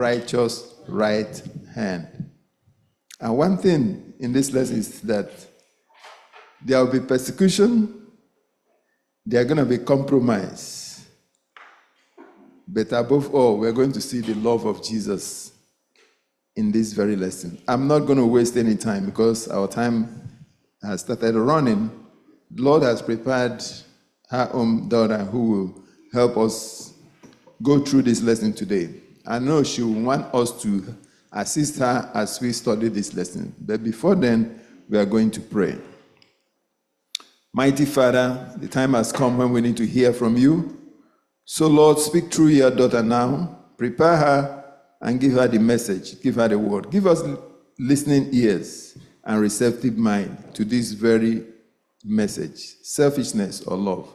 righteous right hand. And one thing in this lesson is that there will be persecution, there are going to be compromise. But above all, we're going to see the love of Jesus in this very lesson. I'm not going to waste any time because our time has started running. The Lord has prepared her own daughter who will help us go through this lesson today. I know she will want us to assist her as we study this lesson. But before then, we are going to pray. Mighty Father, the time has come when we need to hear from you. So, Lord, speak through your daughter now. Prepare her and give her the message. Give her the word. Give us listening ears and receptive mind to this very message. Selfishness or love.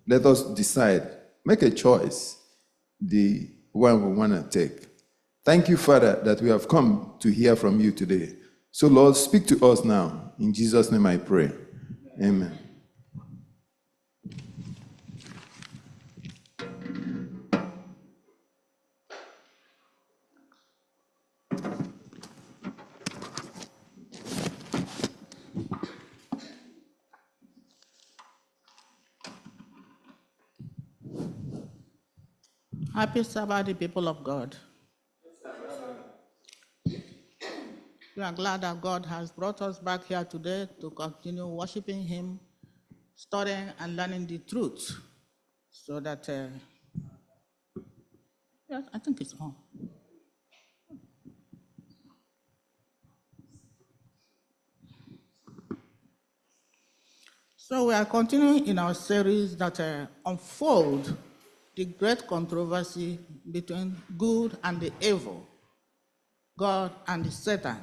Let us decide. Make a choice. The one we want to take. Thank you, Father, that we have come to hear from you today. So, Lord, speak to us now. In Jesus' name I pray. Amen. Happy Sabbath, the people of God. We are glad that God has brought us back here today to continue worshiping Him, studying and learning the truth, so that, yes, I think it's on. So we are continuing in our series that unfold the great controversy between good and the evil, God and the Satan.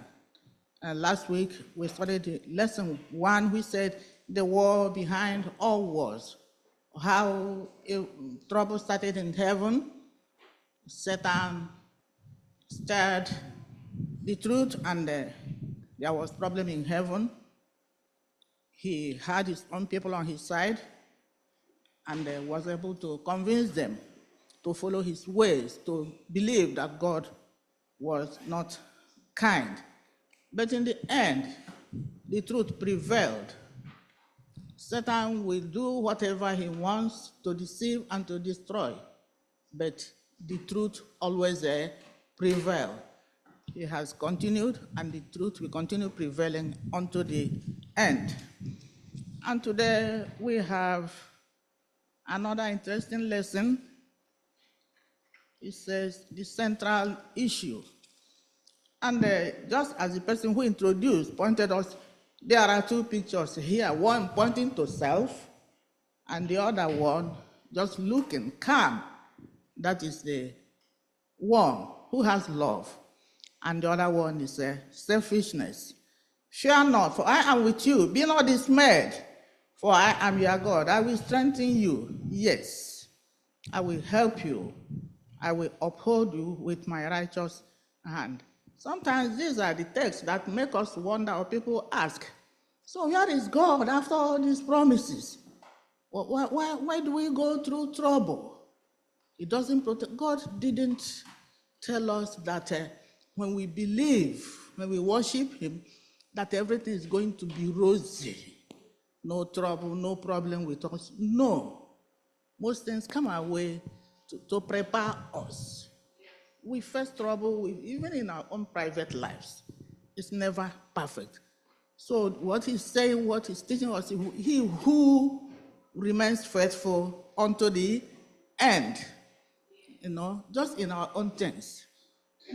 Last week, we studied lesson 1, which said the war behind all wars, how trouble started in heaven. Satan stirred the truth, and there was problem in heaven. He had his own people on his side, and was able to convince them to follow his ways, to believe that God was not kind. But in the end, the truth prevailed. Satan will do whatever he wants to deceive and to destroy, but the truth always prevails. He has continued, and the truth will continue prevailing unto the end. And today we have another interesting lesson. It says the central issue. And just as the person who introduced pointed us, there are two pictures here, one pointing to self, and the other one just looking calm. That is the one who has love, and the other one is selfishness. Fear not, for I am with you. Be not dismayed, for I am your God. I will strengthen you. Yes, I will help you. I will uphold you with my righteous hand. Sometimes these are the texts that make us wonder, or people ask, so where is God after all these promises? Why do we go through trouble? It doesn't protect. God didn't tell us that when we believe, when we worship Him, that everything is going to be rosy. No trouble, no problem with us. No. Most things come our way to prepare us. We face trouble, even in our own private lives. It's never perfect. So what He's saying, what He's teaching us, He who remains faithful unto the end, just in our own things.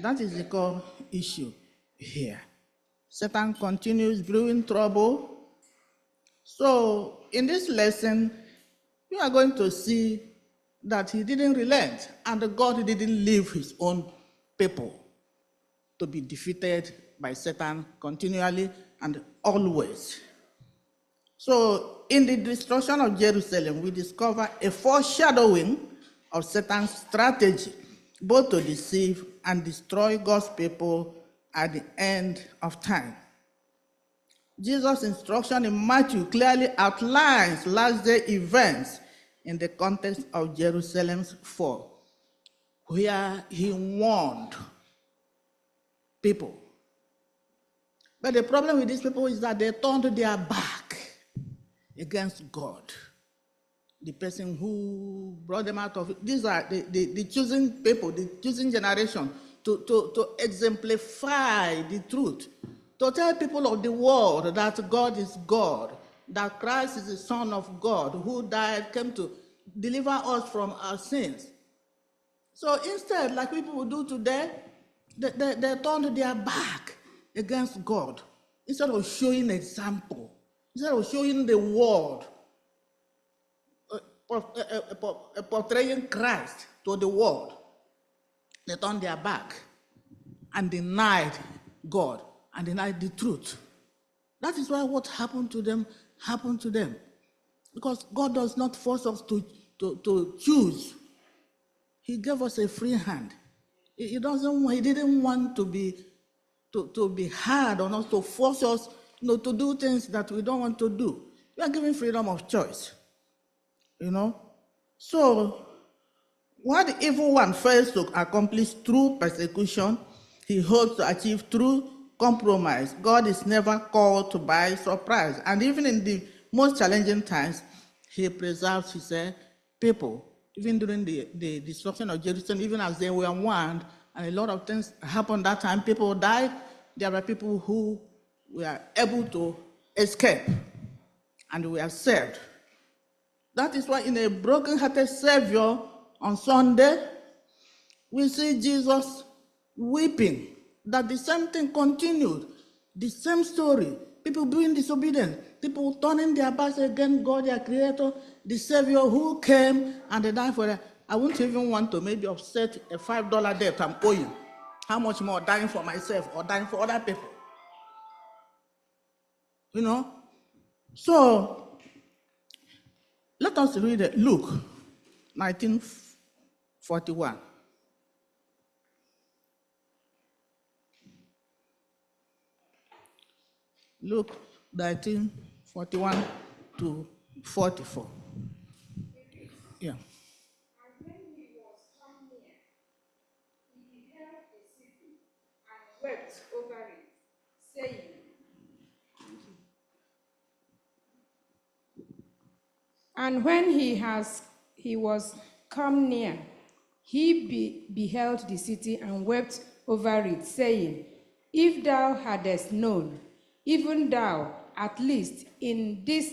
That is the core issue here. Satan continues brewing trouble. So in this lesson, we are going to see that he didn't relent, and God didn't leave his own people to be defeated by Satan continually and always. So in the destruction of Jerusalem, we discover a foreshadowing of Satan's strategy, both to deceive and destroy God's people at the end of time. Jesus' instruction in Matthew clearly outlines last day events in the context of Jerusalem's fall, where he warned people. But the problem with these people is that they turned their back against God, the person who brought them out of it. These are the chosen people, the chosen generation, to exemplify the truth, to tell people of the world that God is God, that Christ is the Son of God, who died, came to deliver us from our sins. So instead, like people will do today, they turned their back against God. Instead of showing example, instead of showing the world, portraying Christ to the world, they turned their back and denied God and denied the truth. That is why what happened to them happened to them. Because God does not force us to choose. He gave us a free hand. He didn't want to be hard on us, to force us, to do things that we don't want to do. We are given freedom of choice. So what the evil one fails to accomplish through persecution, he hopes to achieve through compromise. God is never called to by surprise. And even in the most challenging times, he preserves his people. Even during the destruction of Jerusalem, even as they were warned, and a lot of things happened that time, people died, there were people who were able to escape and were saved. That is why in a broken-hearted Savior on Sunday, we see Jesus weeping, that the same thing continued, the same story, people being disobedient, people turning their backs against God, their Creator, the Savior who came and they died for them. I wouldn't even want to maybe offset a $5 debt I'm owing. How much more dying for myself or dying for other people? So, let us read Luke 19:41. Luke 19:41 to 44. Yeah. And when he was come near, he beheld the city and wept over it, saying, And when he was come near, he beheld the city and wept over it, saying, If thou hadst known, even thou, at least in this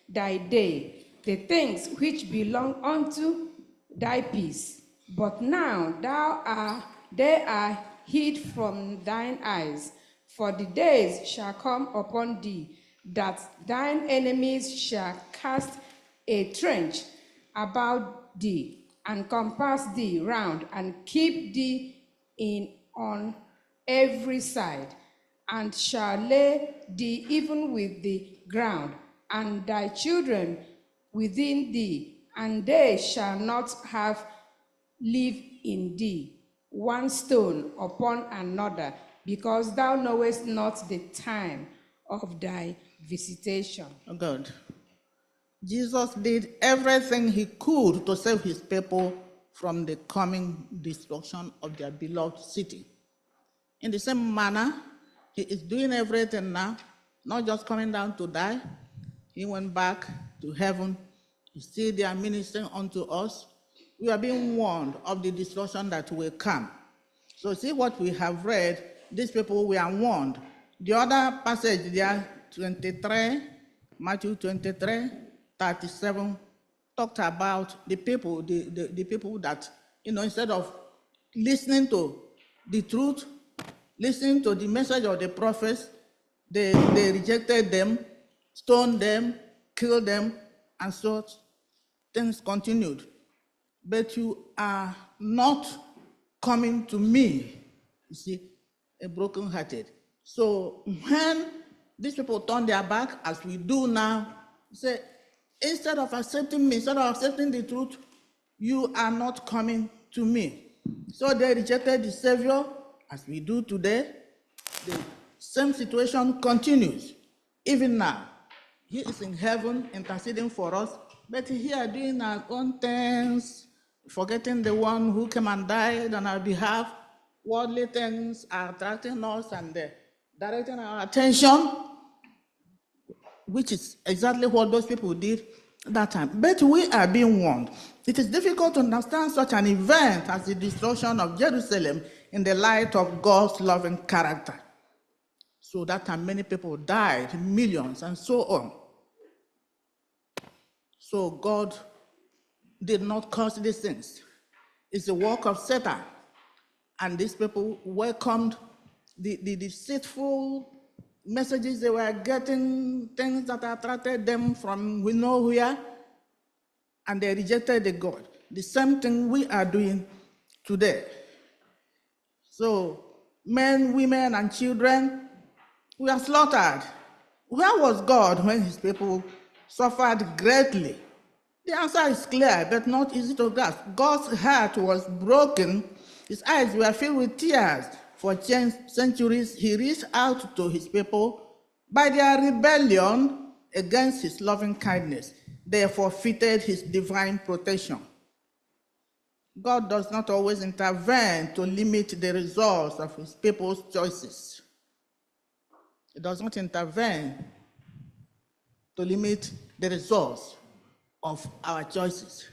thy day, the things which belong unto thy peace, but now they are hid from thine eyes, for the days shall come upon thee, that thine enemies shall cast a trench about thee, and compass thee round, and keep thee in on every side, and shall lay thee even with the ground, and thy children within thee, and they shall not have live in thee one stone upon another, because thou knowest not the time of thy visitation. Oh God. Jesus did everything he could to save his people from the coming destruction of their beloved city. In the same manner, he is doing everything now, not just coming down to die. He went back to heaven. He's still there ministering unto us. We are being warned of the destruction that will come. So see what we have read, these people were warned. The other passage there, 23, Matthew 23:37, talked about the people, the people that, instead of listening to the truth, listening to the message of the prophets, they rejected them, stoned them, killed them, and so things continued. But you are not coming to me, you see, a broken-hearted. So when these people turn their back, as we do now, say, instead of accepting me, instead of accepting the truth, you are not coming to me. So they rejected the Savior, as we do today. The same situation continues, even now. He is in heaven interceding for us, but here doing our own things, forgetting the one who came and died on our behalf, worldly things are attracting us and directing our attention, which is exactly what those people did that time. But we are being warned. It is difficult to understand such an event as the destruction of Jerusalem in the light of God's loving character. So that time many people died, millions, and so on. So God did not cause these things. It's the work of Satan. And these people welcomed the deceitful messages they were getting, things that attracted them from we know where, and they rejected the God. The same thing we are doing today. So men, women, and children were slaughtered. Where was God when his people suffered greatly? The answer is clear, but not easy to grasp. God's heart was broken. His eyes were filled with tears. For centuries, he reached out to his people. By their rebellion against his loving kindness, they forfeited his divine protection. God does not always intervene to limit the results of his people's choices. He does not intervene to limit the results of our choices.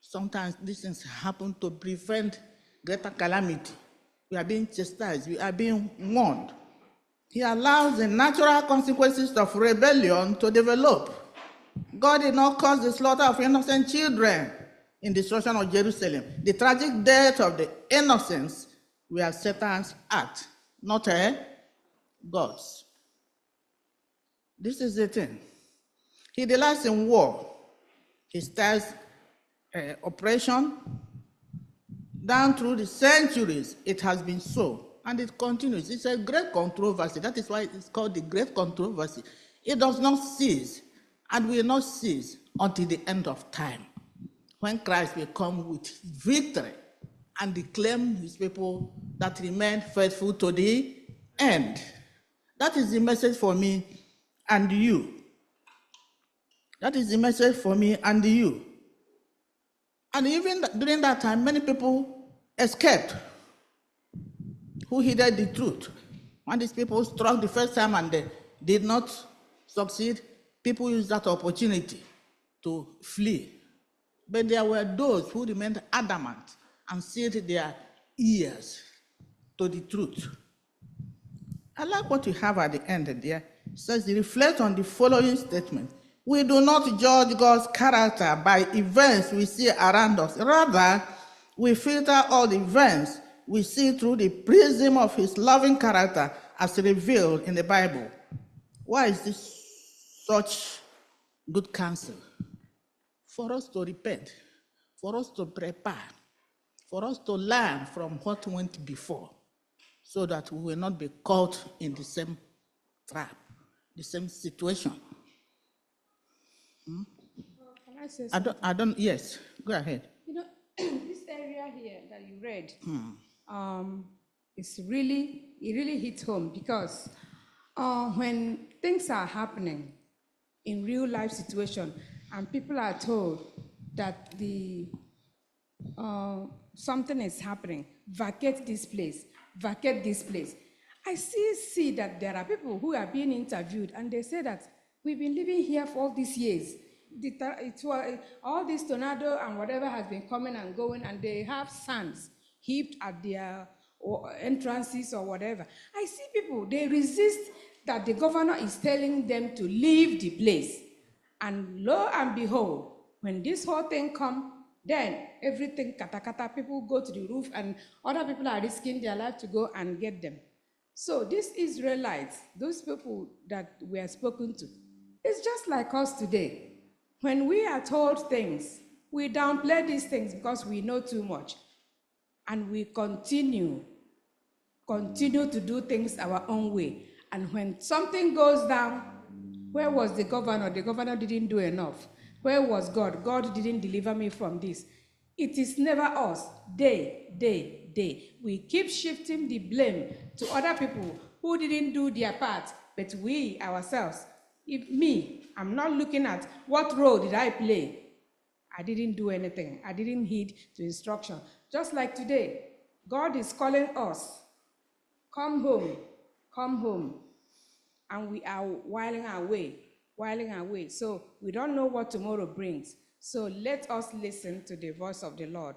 Sometimes these things happen to prevent greater calamity. We are being chastised, we are being warned. He allows the natural consequences of rebellion to develop. God did not cause the slaughter of innocent children in the destruction of Jerusalem. The tragic death of the innocents were Satan's act, not God's. This is the thing. He delights in war. He starts oppression. Down through the centuries, it has been so, and it continues. It's a great controversy. That is why it's called the great controversy. It does not cease, and will not cease until the end of time, when Christ will come with victory and declaim his people that remain faithful to the end. That is the message for me and you. That is the message for me and you. And even during that time, many people escaped who heeded the truth. When these people struck the first time and they did not succeed, people used that opportunity to flee. But there were those who remained adamant and sealed their ears to the truth. I like what you have at the end there. It says, reflect on the following statement. We do not judge God's character by events we see around us. Rather, we filter all the events we see through the prism of his loving character as revealed in the Bible. Why is this such good counsel? For us to repent, for us to prepare, for us to learn from what went before, so that we will not be caught in the same trap, the same situation. Can I say something? Yes, go ahead. You know, this area here that you read, it really hits home because when things are happening in real life situation and people are told that something is happening, vacate this place, I see that there are people who are being interviewed and they say that we've been living here for all these years. All this tornado and whatever has been coming and going, and they have sands heaped at their entrances or whatever. I see people, they resist that the governor is telling them to leave the place. And lo and behold, when this whole thing comes, then everything kata, people go to the roof and other people are risking their life to go and get them. So these Israelites, those people that we are spoken to, it's just like us today. When we are told things, we downplay these things because we know too much. And we continue to do things our own way. And when something goes down, where was the governor? The governor didn't do enough. Where was God? God didn't deliver me from this. It is never us. They. We keep shifting the blame to other people who didn't do their part, but we ourselves. I'm not looking at what role did I play. I didn't do anything. I didn't heed to instruction. Just like today, God is calling us, come home, come home. And we are whiling away. So we don't know what tomorrow brings. So let us listen to the voice of the Lord,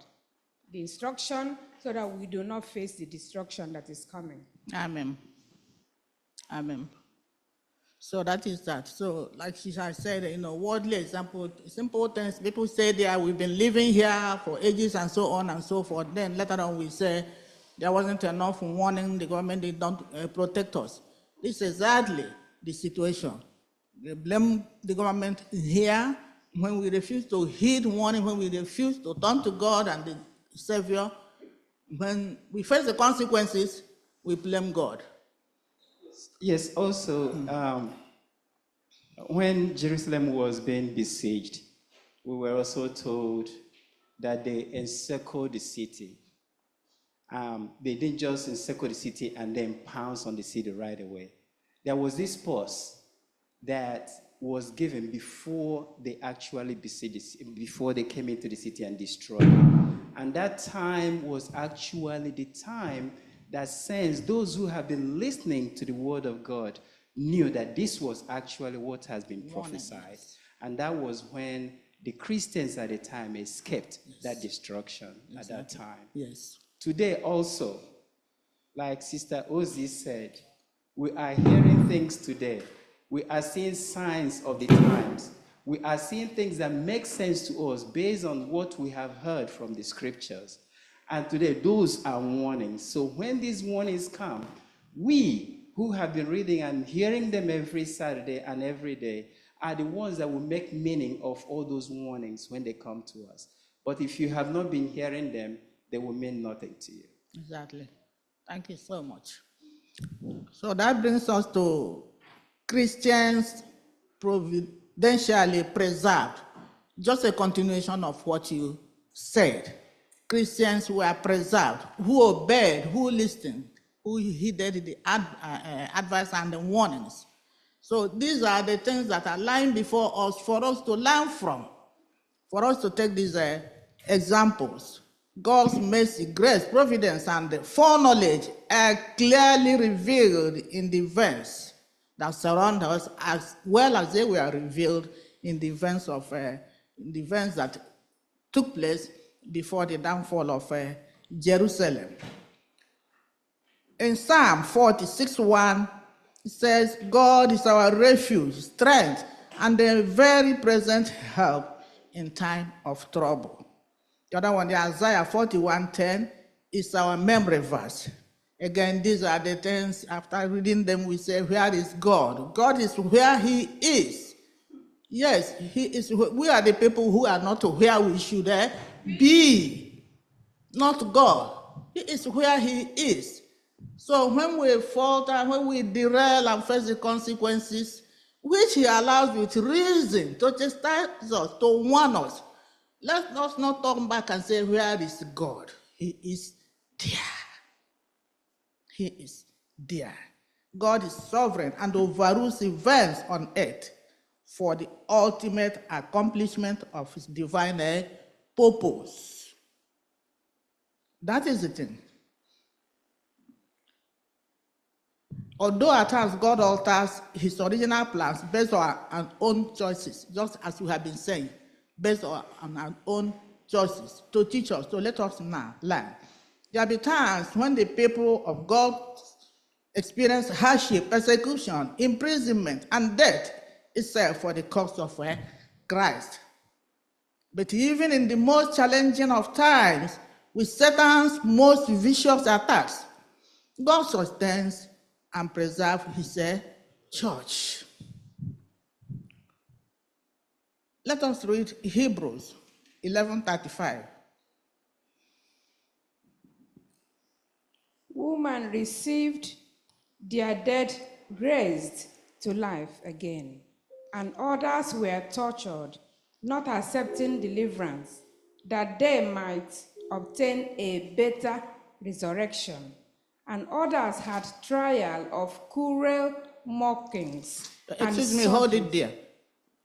the instruction, so that we do not face the destruction that is coming. Amen. Amen. So that is that. So like she has said, worldly example, simple things, people say we've been living here for ages and so on and so forth. Then later on we say there wasn't enough warning, the government did not protect us. This is exactly the situation. They blame the government here when we refuse to heed warning, when we refuse to turn to God and the Savior. When we face the consequences, we blame God. Yes, also, when Jerusalem was being besieged, we were also told that they encircled the city. They didn't just encircle the city and then pounce on the city right away. There was this pause that was given before they actually besieged, before they came into the city and destroyed it. And that time was actually the time that since those who have been listening to the word of God knew that this was actually what has been prophesied. And that was when the Christians at the time escaped that destruction at that time. Yes. Today also, like Sister Ozzy said, we are hearing things today. We are seeing signs of the times. We are seeing things that make sense to us based on what we have heard from the scriptures. And today, those are warnings. So when these warnings come, we who have been reading and hearing them every Saturday and every day are the ones that will make meaning of all those warnings when they come to us. But if you have not been hearing them, they will mean nothing to you. Exactly. Thank you so much. So that brings us to Christians providentially preserved. Just a continuation of what you said. Christians were preserved, who obeyed, who listened, who heeded the advice and the warnings. So these are the things that are lying before us for us to learn from, for us to take these examples. God's mercy, grace, providence, and foreknowledge are clearly revealed in the events that surround us, as well as they were revealed in the events that took place before the downfall of Jerusalem. In Psalm 46:1, it says, God is our refuge, strength, and a very present help in time of trouble. The other one, the Isaiah 41:10, is our memory verse. Again, these are the things, after reading them, we say, where is God? God is where he is. Yes, he is. We are the people who are not where we should be, not God. He is where he is. So when we falter, when we derail and face the consequences, which he allows with reason to chastise us, to warn us, let us not turn back and say, where is God? He is there. He is there. God is sovereign and overrules events on earth for the ultimate accomplishment of his divine purpose. That is the thing. Although at times God alters his original plans based on our own choices, just as we have been saying, based on our own choices, to teach us, to let us now learn. There will be times when the people of God experience hardship, persecution, imprisonment, and death itself for the cause of Christ. But even in the most challenging of times, with Satan's most vicious attacks, God sustains and preserves his church. Let us read Hebrews 11:35. Women received their dead raised to life again, and others were tortured, not accepting deliverance, that they might obtain a better resurrection. And others had trial of cruel mockings. Excuse me, hold it there.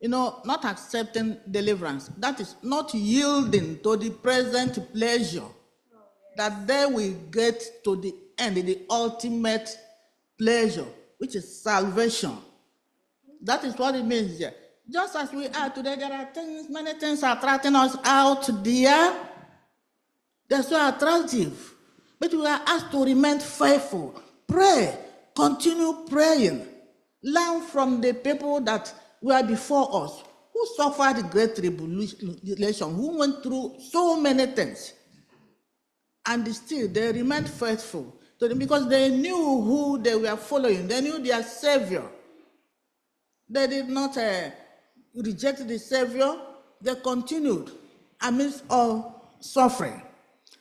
Not accepting deliverance, that is not yielding to the present pleasure. that they will get to the end, the ultimate pleasure, which is salvation. That is what it means here. Just as we are today, there are things, many things attracting us out there. They're so attractive. But we are asked to remain faithful. Pray. Continue praying. Learn from the people that were before us, who suffered great tribulation, who went through so many things. And still, they remained faithful to them because they knew who they were following. They knew their Savior. They did not reject the Savior. They continued amidst all suffering.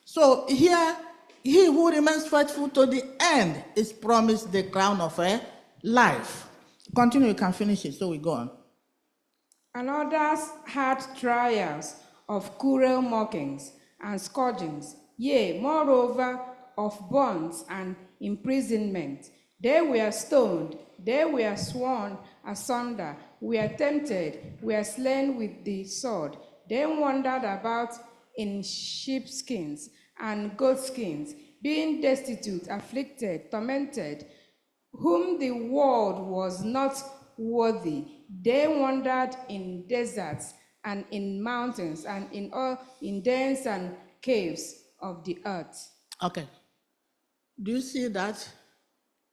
So here, he who remains faithful to the end is promised the crown of life. Continue, you can finish it, so we go on. And others had trials of cruel mockings and scourgings, yea, moreover, of bonds and imprisonment. They were stoned, they were sworn asunder, were tempted, were slain with the sword. They wandered about in sheepskins and goatskins, being destitute, afflicted, tormented, whom the world was not worthy. They wandered in deserts and in mountains and in dens and caves of the earth. Okay. Do you see that?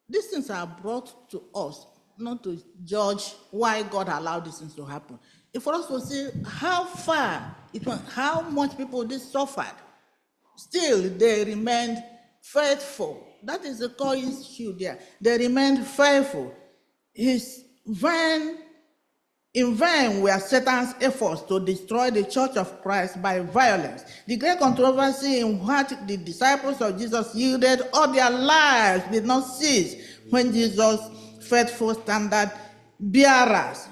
These things are brought to us, not to judge why God allowed these things to happen. It's for us to see how far it went, how much people this suffered. Still, they remained faithful. That is the core issue there. They remained faithful. In vain were Satan's efforts to destroy the church of Christ by violence. The great controversy in what the disciples of Jesus yielded all their lives did not cease when Jesus' faithful standard bearers,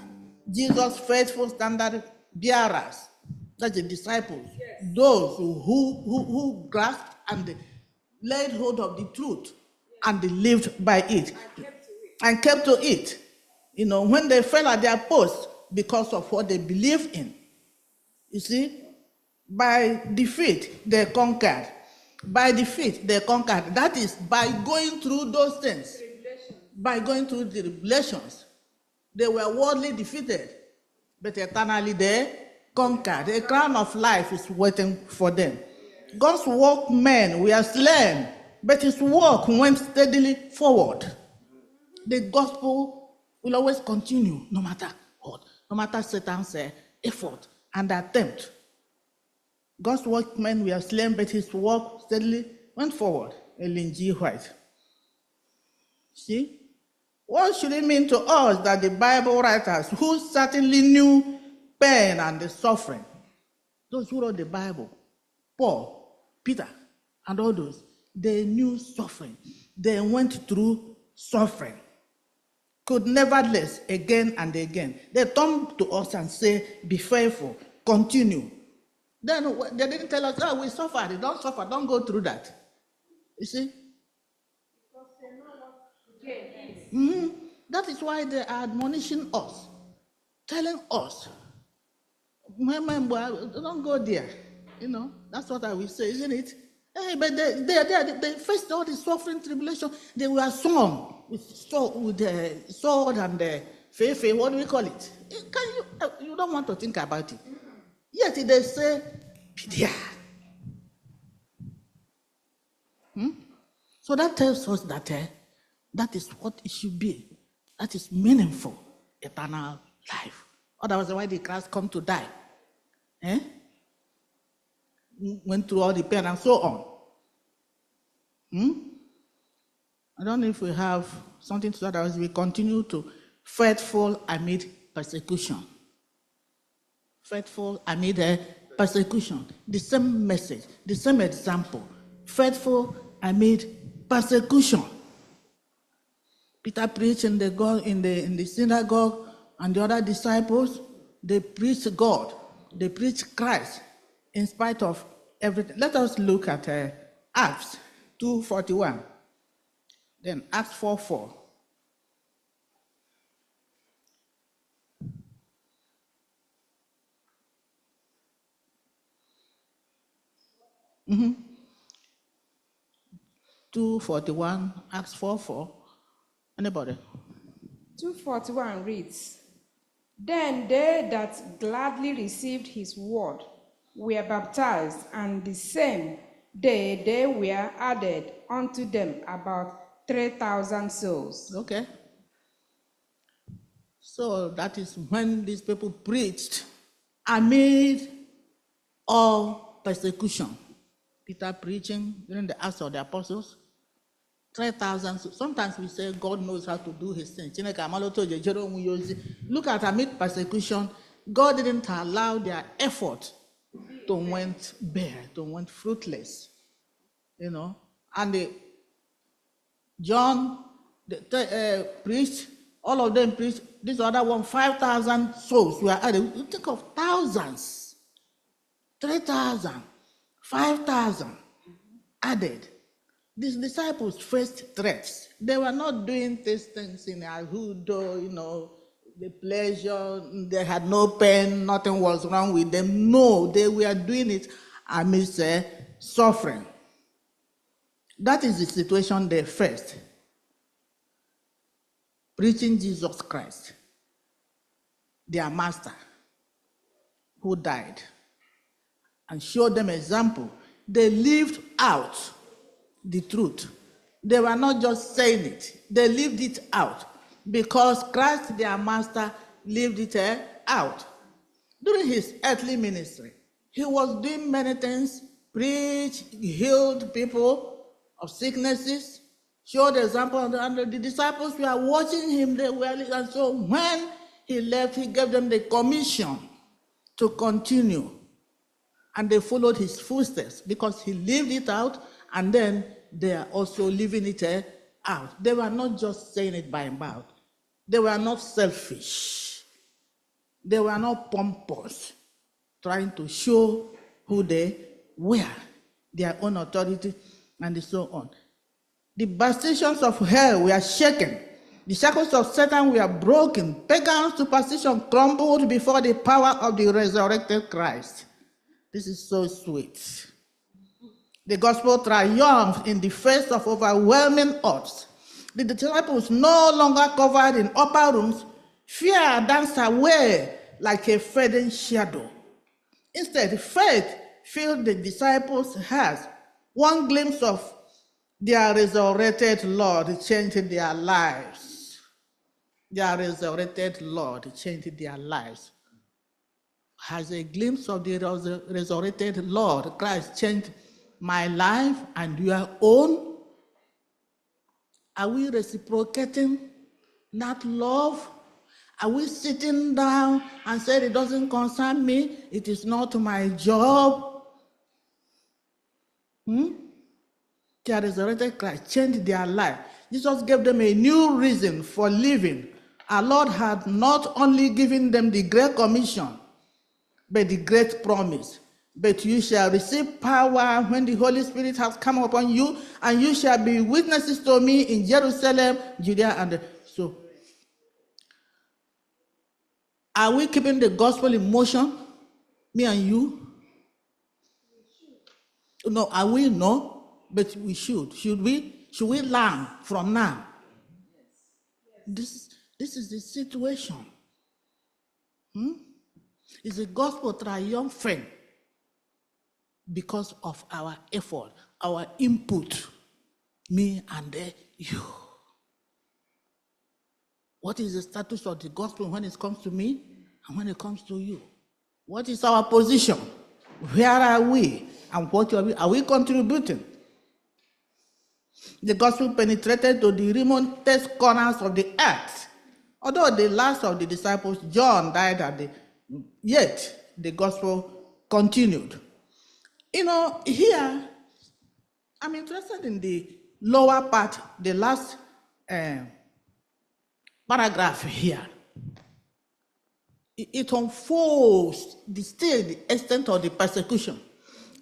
that's the disciples, yes, those who grasped and laid hold of the truth, and they lived by it and kept to it. You know, when they fell at their post because of what they believed in. You see, by defeat, they conquered. By defeat, they conquered. That is by going through those things. By going through the tribulations. They were worldly defeated, but eternally they conquered. A crown of life is waiting for them. God's workmen were slain, but his work went steadily forward. The gospel will always continue, no matter what, no matter Satan's effort and attempt. God's workmen were slain, but his work steadily went forward. Ellen G. White. See? What should it mean to us that the Bible writers, who certainly knew pain and the suffering, those who wrote the Bible, Paul, Peter, and all those, they knew suffering. They went through suffering. Could nevertheless, again and again, they turn to us and say, be faithful, continue. Then they didn't tell us, oh, we suffered. Don't suffer, don't go through that. You see? Mm-hmm. That is why they are admonishing us, telling us, don't go there. You know, that's what I will say, isn't it? Hey, but they faced all the suffering, tribulation. They were sown with sword and fefe, what do we call it? You don't want to think about it. Yet they say, be there. So that tells us that that is what it should be. That is meaningful, eternal life. Otherwise, why did Christ come to die? Went through all the pain and so on. I don't know if we have something to say, otherwise we continue to faithful amid persecution. Faithful amid persecution. The same message, the same example. Faithful amid persecution. Peter preached in the synagogue, and the other disciples, they preached God. They preached Christ in spite of everything. Let us look at Acts 2:41. Then Acts 4:4. 2:41, Acts 4:4. Anybody? 2:41 reads, Then they that gladly received his word were baptized, and the same day there were added unto them about 3,000 souls. Okay. So that is when these people preached amid all persecution. Peter preaching during the Acts of the Apostles. 3,000. Sometimes we say God knows how to do his thing. Look at amid persecution, God didn't allow their effort to went bare, to went fruitless. And John preached, all of them preached. This other one, 5,000 souls were added. You think of thousands, 3,000, 5,000 added. These disciples faced threats. They were not doing these things in a hudo, the pleasure. They had no pain. Nothing was wrong with them. No, they were doing it amidst suffering. That is the situation they faced. Preaching Jesus Christ, their master, who died, and showed them example. They lived out the truth. They were not just saying it, they lived it out, because Christ, their master, lived it out. During his earthly ministry, he was doing many things, preached, healed people of sicknesses, showed the example, and the disciples were watching him. And so when he left, he gave them the commission to continue. And they followed his footsteps because he lived it out, and then they are also living it out. They were not just saying it by mouth. They were not selfish. They were not pompous, trying to show who they were, their own authority, and so on. The bastions of hell were shaken. The shackles of Satan were broken. Pagan superstition crumbled before the power of the resurrected Christ. This is so sweet. The gospel triumphed in the face of overwhelming odds. The disciples, no longer covered in upper rooms, fear danced away like a fading shadow. Instead, faith filled the disciples' hearts. One glimpse of their resurrected Lord changed their lives. Their resurrected Lord changed their lives. Has a glimpse of the resurrected Lord Christ changed my life and your own? Are we reciprocating that love? Are we sitting down and saying it doesn't concern me? It is not my job? The resurrected Christ changed their life. Jesus gave them a new reason for living. Our Lord had not only given them the Great Commission, but the great promise. But you shall receive power when the Holy Spirit has come upon you, and you shall be witnesses to me in Jerusalem, Judea, and so. Are we keeping the gospel in motion? Me and you? No, are we? No, but we should. Should we? Should we learn from now? This is the situation. Is the gospel triumphant because of our effort, our input, me and you? What is the status of the gospel when it comes to me and when it comes to you? What is our position? Where are we? And what are we? Are we contributing? The gospel penetrated to the remotest corners of the earth. Although the last of the disciples, John, died yet the gospel continued. Here, I'm interested in the lower part, the last paragraph here. It unfolds the extent of the persecution.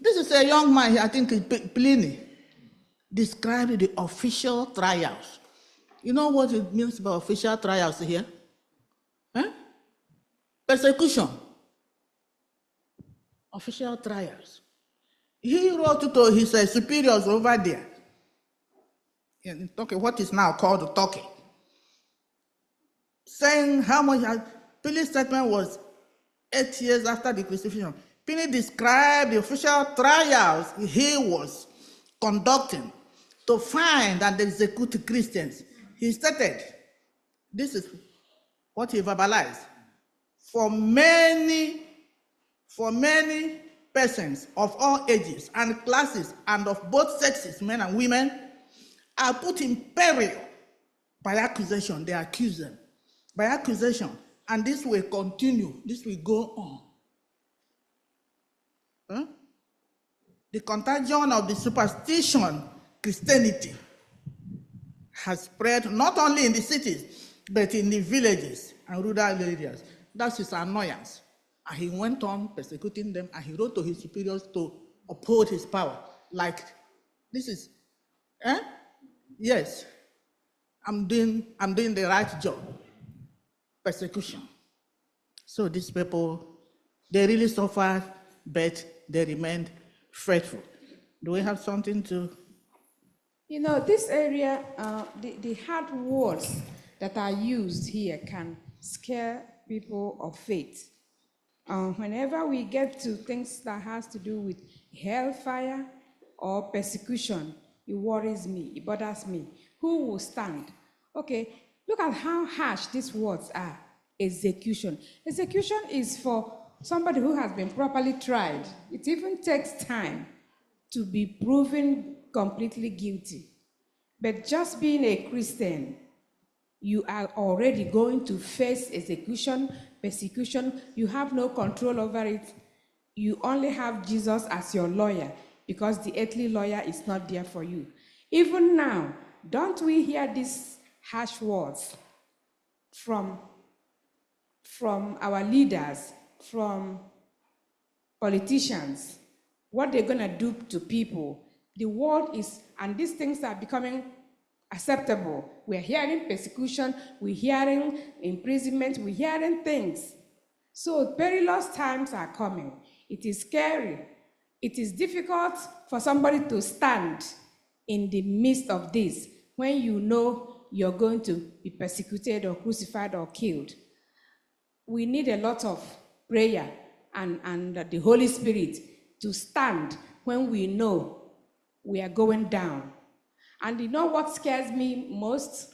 This is a young man, I think Pliny, described the official trials. You know what it means by official trials here? Persecution. Official trials. He wrote to his superiors over there. in Turkey, what is now called Turkey, saying how much Philip's statement was 8 years after the crucifixion. Pliny described the official trials he was conducting to find and execute Christians. He stated, this is what he verbalized, for many persons of all ages and classes and of both sexes, men and women, are put in peril by accusation. They accuse them by accusation, and this will continue, this will go on. Huh? The contagion of the superstition Christianity has spread not only in the cities, but in the villages and rural areas. That's his annoyance. And he went on persecuting them, and he wrote to his superiors to uphold his power. Like, this is, yes, I'm doing the right job. Persecution. So these people, they really suffered, but they remained faithful. Do we have something to? You know, this area, the hard words that are used here can scare people of faith. Whenever we get to things that has to do with hellfire or persecution, it worries me, it bothers me. Who will stand? Okay, look at how harsh these words are. Execution. Execution is for somebody who has been properly tried. It even takes time to be proven completely guilty. But just being a Christian, you are already going to face execution, persecution. You have no control over it. You only have Jesus as your lawyer because the earthly lawyer is not there for you. Even now, don't we hear these harsh words from our leaders, from politicians, what they're going to do to people? The world is, and these things are becoming acceptable. We're hearing persecution, we're hearing imprisonment, we're hearing things. So perilous times are coming. It is scary. It is difficult for somebody to stand in the midst of this when you know you're going to be persecuted or crucified or killed. We need a lot of prayer and the Holy Spirit to stand when we know we are going down. And you know what scares me most?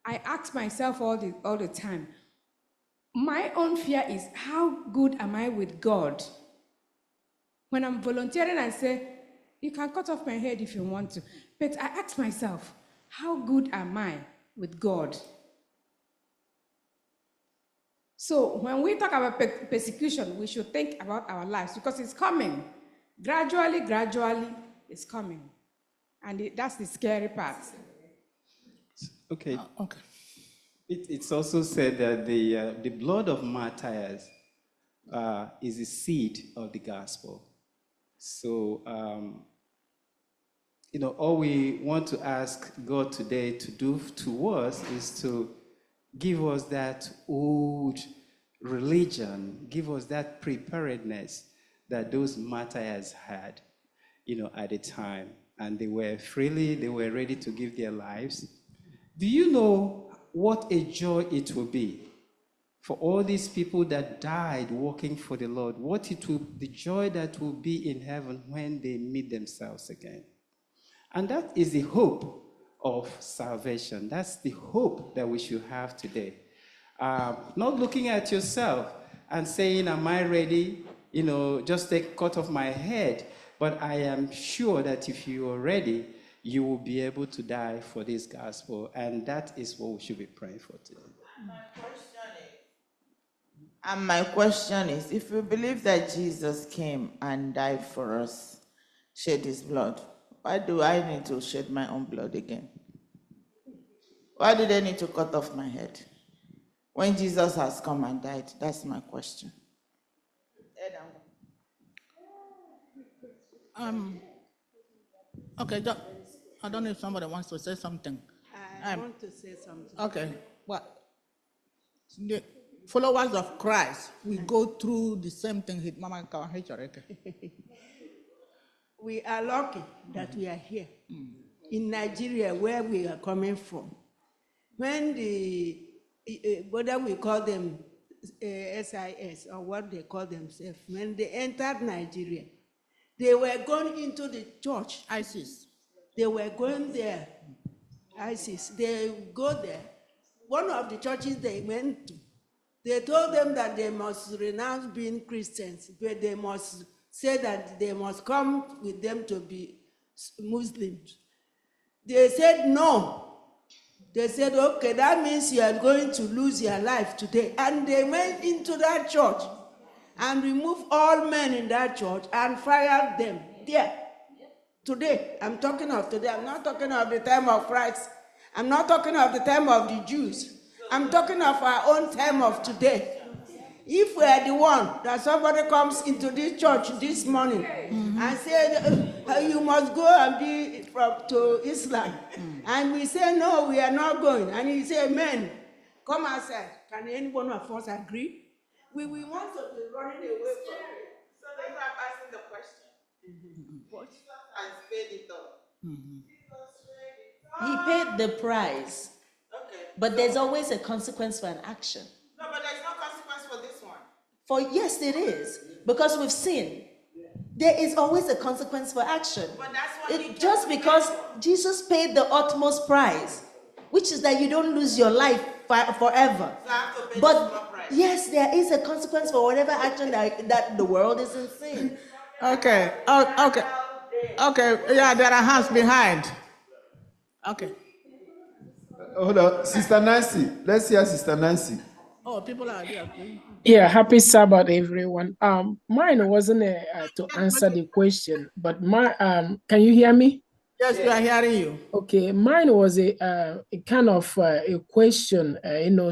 I ask myself all the time, my own fear is, how good am I with God? When I'm volunteering, I say, you can cut off my head if you want to. But I ask myself, how good am I with God? So when we talk about persecution, we should think about our lives because it's coming. Gradually, it's coming. And that's the scary part. Okay. Okay. It's also said that the blood of martyrs is the seed of the gospel. So, all we want to ask God today to do to us is to give us that old religion, give us that preparedness that those martyrs had, at the time. And they were ready to give their lives. Do you know what a joy it will be for all these people that died working for the Lord? The joy that will be in heaven when they meet themselves again. And that is the hope of salvation. That's the hope that we should have today. Not looking at yourself and saying, am I ready? Just take cut off my head. But I am sure that if you are ready, you will be able to die for this gospel. And that is what we should be praying for today. My question is, if we believe that Jesus came and died for us, shed his blood, why do I need to shed my own blood again? Why do they need to cut off my head? When Jesus has come and died, that's my question. Okay, I don't know if somebody wants to say something. I want to say something. Okay, well, the followers of Christ, we go through the same thing. We are lucky that we are here. in Nigeria, where we are coming from, when whether we call them SIS or what they call themselves, when they entered Nigeria, they were going into the church. ISIS. They were going there. ISIS. They go there. One of the churches they went to, they told them that they must renounce being Christians, but they must say that they must come with them to be Muslims. They said no. They said, okay, that means you are going to lose your life today. And they went into that church and removed all men in that church and fired them there. Today, I'm talking of today. I'm not talking of the time of Christ. I'm not talking of the time of the Jews. I'm talking of our own time of today. If we are the one that somebody comes into this church this morning and said, you must go and be to Islam, and we say, no, we are not going, and he say, men, come outside. Can any one of us agree? We want to be running away from it. So that's why I'm asking the question. What? And paid it all. He paid the price, Okay. but there's always a consequence for an action. No, but there's no consequence for this one. For yes, it is, because we've sinned. There is always a consequence for action. But that's what he Just told because me. Jesus paid the utmost price, which is that you don't lose your life forever. So I have to pay the small But price. yes, there is a consequence for whatever action that the world is in sin. Okay. Okay. Yeah, there are hands behind. Okay. Hold on, Sister Nancy. Let's hear Sister Nancy. Oh, people are there. Yeah, happy Sabbath, everyone. Mine wasn't to answer the question, but can you hear me? Yes, we are hearing you. Okay, mine was a kind of a question.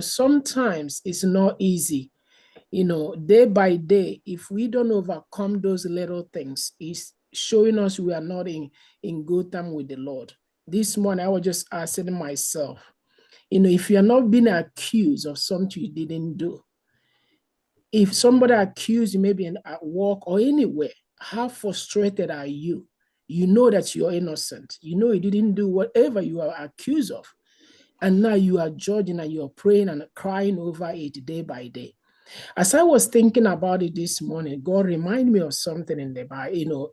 Sometimes it's not easy. Day by day, if we don't overcome those little things, it's showing us we are not in good time with the Lord. This morning, I was just asking myself, if you're not being accused of something you didn't do, if somebody accused you maybe at work or anywhere, how frustrated are you? You know that you're innocent. You know you didn't do whatever you are accused of. And now you are judging and you're praying and crying over it day by day. As I was thinking about it this morning, God reminded me of something in the Bible.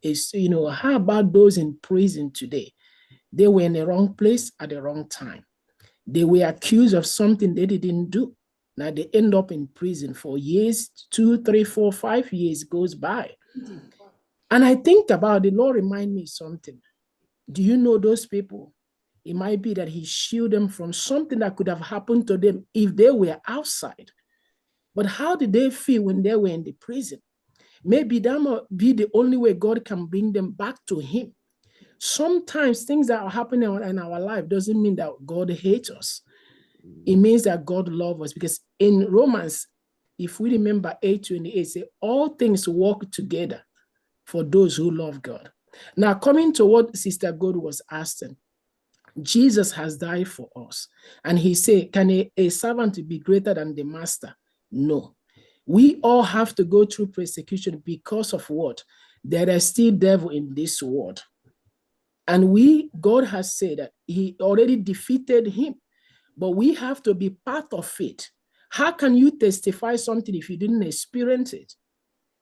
How about those in prison today? They were in the wrong place at the wrong time. They were accused of something they didn't do. Now they end up in prison for years, 2, 3, 4, 5 years goes by. And I think about the Lord remind me something. Do you know those people? It might be that he shielded them from something that could have happened to them if they were outside. But how did they feel when they were in the prison? Maybe that might be the only way God can bring them back to him. Sometimes things that are happening in our life doesn't mean that God hates us. It means that God loves us, because in Romans, if we remember 8:28, say all things work together for those who love God. Now, coming to what Sister God was asking, Jesus has died for us. And he said, can a servant be greater than the master? No. We all have to go through persecution because of what? There is still devil in this world. And God has said that he already defeated him, but we have to be part of it. How can you testify something if you didn't experience it?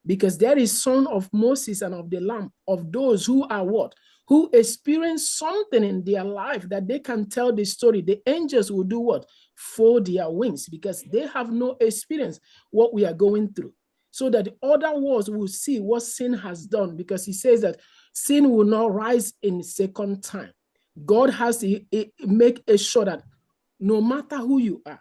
Because there is son of Moses and of the Lamb, of those who are what? Who experience something in their life that they can tell the story. The angels will do what? Fold their wings, because they have no experience what we are going through. So that the other worlds will see what sin has done, because he says that sin will not rise in second time. God has to make sure that no matter who you are.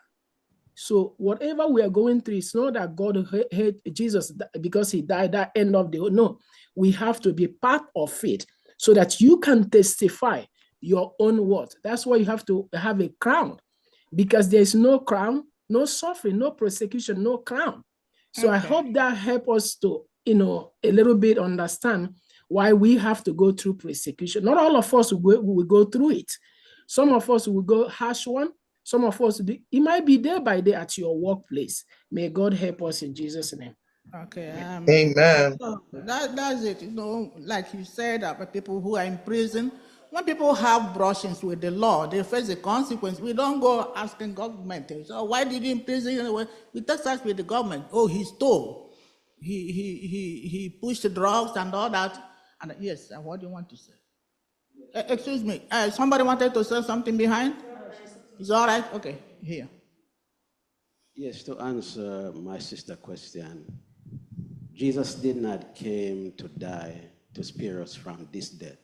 So whatever we are going through, it's not that God hate Jesus because he died at the end of the day. No, we have to be part of it so that you can testify your own word. That's why you have to have a crown, because there's no crown, no suffering, no persecution, no crown. So I hope that help us to, a little bit understand why we have to go through persecution. Not all of us will go through it. Some of us will go harsh one. Some of us, it might be day by day at your workplace. May God help us in Jesus' name. Okay. Amen. So that's it. Like you said, people who are in prison, when people have brushings with the law, they face the consequence. We don't go asking government, so why did he imprison you? We take that with the government. Oh, he stole. He pushed drugs and all that. And yes, and what do you want to say? Excuse me, somebody wanted to say something behind? It's all right? Okay, here. Yes, to answer my sister's question, Jesus did not came to die to spare us from this death.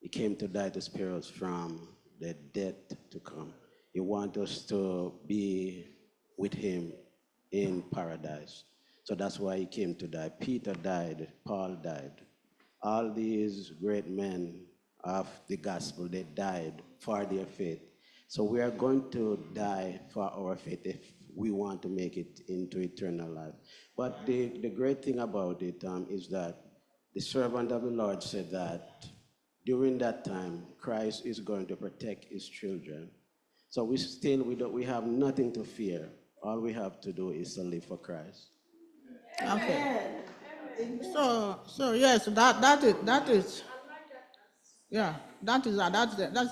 He came to die to spare us from the death to come. He wants us to be with him in paradise. So that's why he came to die. Peter died, Paul died. All these great men of the gospel, they died for their faith. So we are going to die for our faith if we want to make it into eternal life. But the great thing about it is that the servant of the Lord said that during that time, Christ is going to protect his children. So we have nothing to fear. All we have to do is to live for Christ. Okay. So yes, that is yeah, that's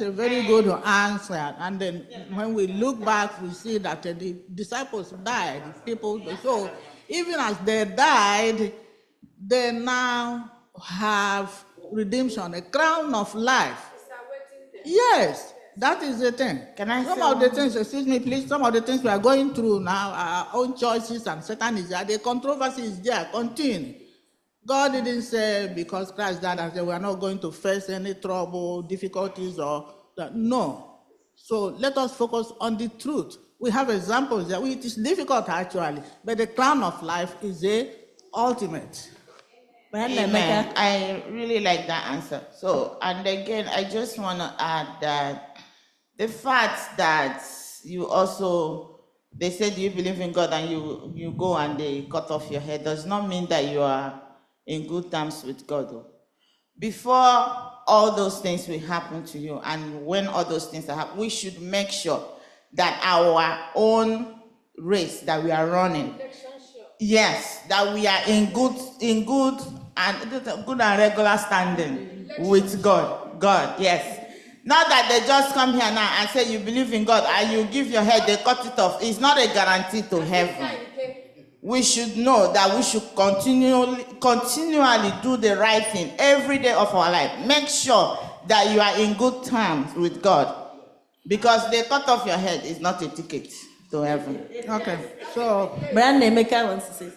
a very good answer. And then when we look back, we see that the disciples died. People, so even as they died, they now have redemption, a crown of life. Yes, that is the thing. Can I some say of the one? things, excuse me, please, some of the things we are going through now, our own choices and Satan is there. The controversy is there, continue. God didn't say because Christ died and said we are not going to face any trouble, difficulties, or that. No. So let us focus on the truth. We have examples that it is difficult actually, but the crown of life is the ultimate. Amen. I really like that answer. So, and again, I just want to add that the fact that you also, they said you believe in God and you go and they cut off your head does not mean that you are in good terms with God. Before all those things will happen to you, and when all those things are happening, we should make sure that our own race that we are running, yes, that we are in good and regular standing with God, yes. Not that they just come here now and say you believe in God and you give your head, they cut it off. It's not a guarantee to heaven. We should know that we should continually do the right thing every day of our life. Make sure that you are in good terms with God, because they cut off your head is not a ticket to heaven. Okay, so Brandon Emeka wants to say.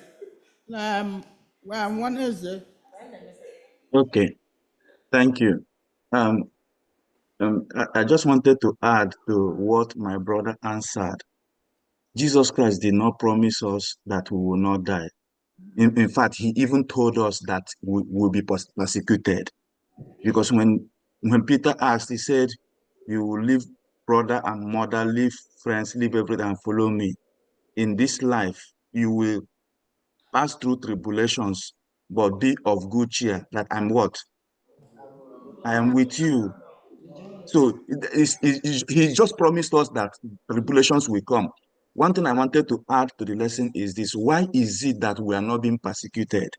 One is Okay, thank you. I just wanted to add to what my brother answered. Jesus Christ did not promise us that we will not die. In fact, he even told us that we will be persecuted. Because when Peter asked, he said, you will leave brother and mother, leave friends, leave everything and follow me. In this life, you will pass through tribulations, but be of good cheer that I'm what? I am with you. So he just promised us that tribulations will come. One thing I wanted to add to the lesson is this: why is it that we are not being persecuted?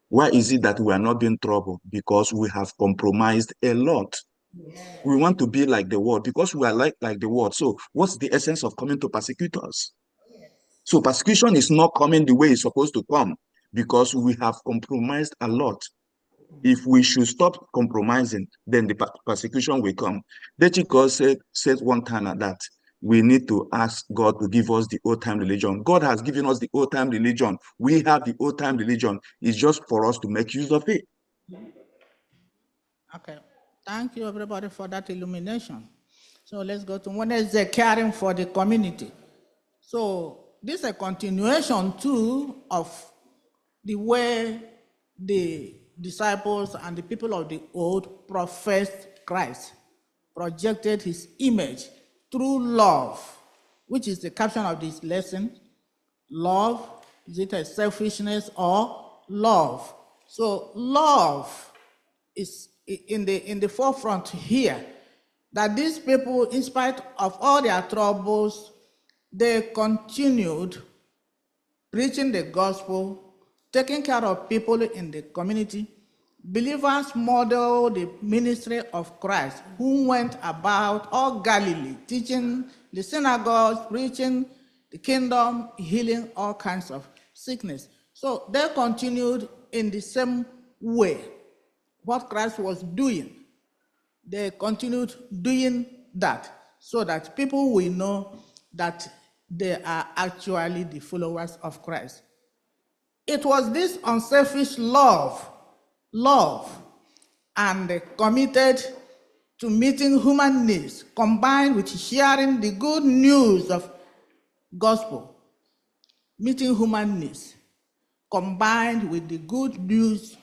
Why is it that we are not being troubled? Because we have compromised a lot. We want to be like the world because we are like the world. So what's the essence of coming to persecute us? So persecution is not coming the way it's supposed to come because we have compromised a lot. If we should stop compromising, then the persecution will come. Dechiko said one time that we need to ask God to give us the old-time religion. God has given us the old-time religion. We have the old-time religion. It's just for us to make use of it. okay. Thank you, everybody, for that illumination. So let's go to one is the caring for the community. So this is a continuation too of the way the disciples and the people of the old professed Christ, projected his image through love, which is the caption of this lesson. Love, is it a selfishness or love? So love is in the forefront here, that these people, in spite of all their troubles, they continued preaching the gospel, taking care of people in the community. believers model the ministry of Christ, who went about all Galilee, teaching the synagogues, preaching the kingdom, healing all kinds of sickness. So they continued in the same way what Christ was doing. They continued doing that so that people will know that they are actually the followers of Christ. It was this unselfish love, and committed to meeting human needs, combined with sharing the good news of gospel. Meeting human needs, combined with the good news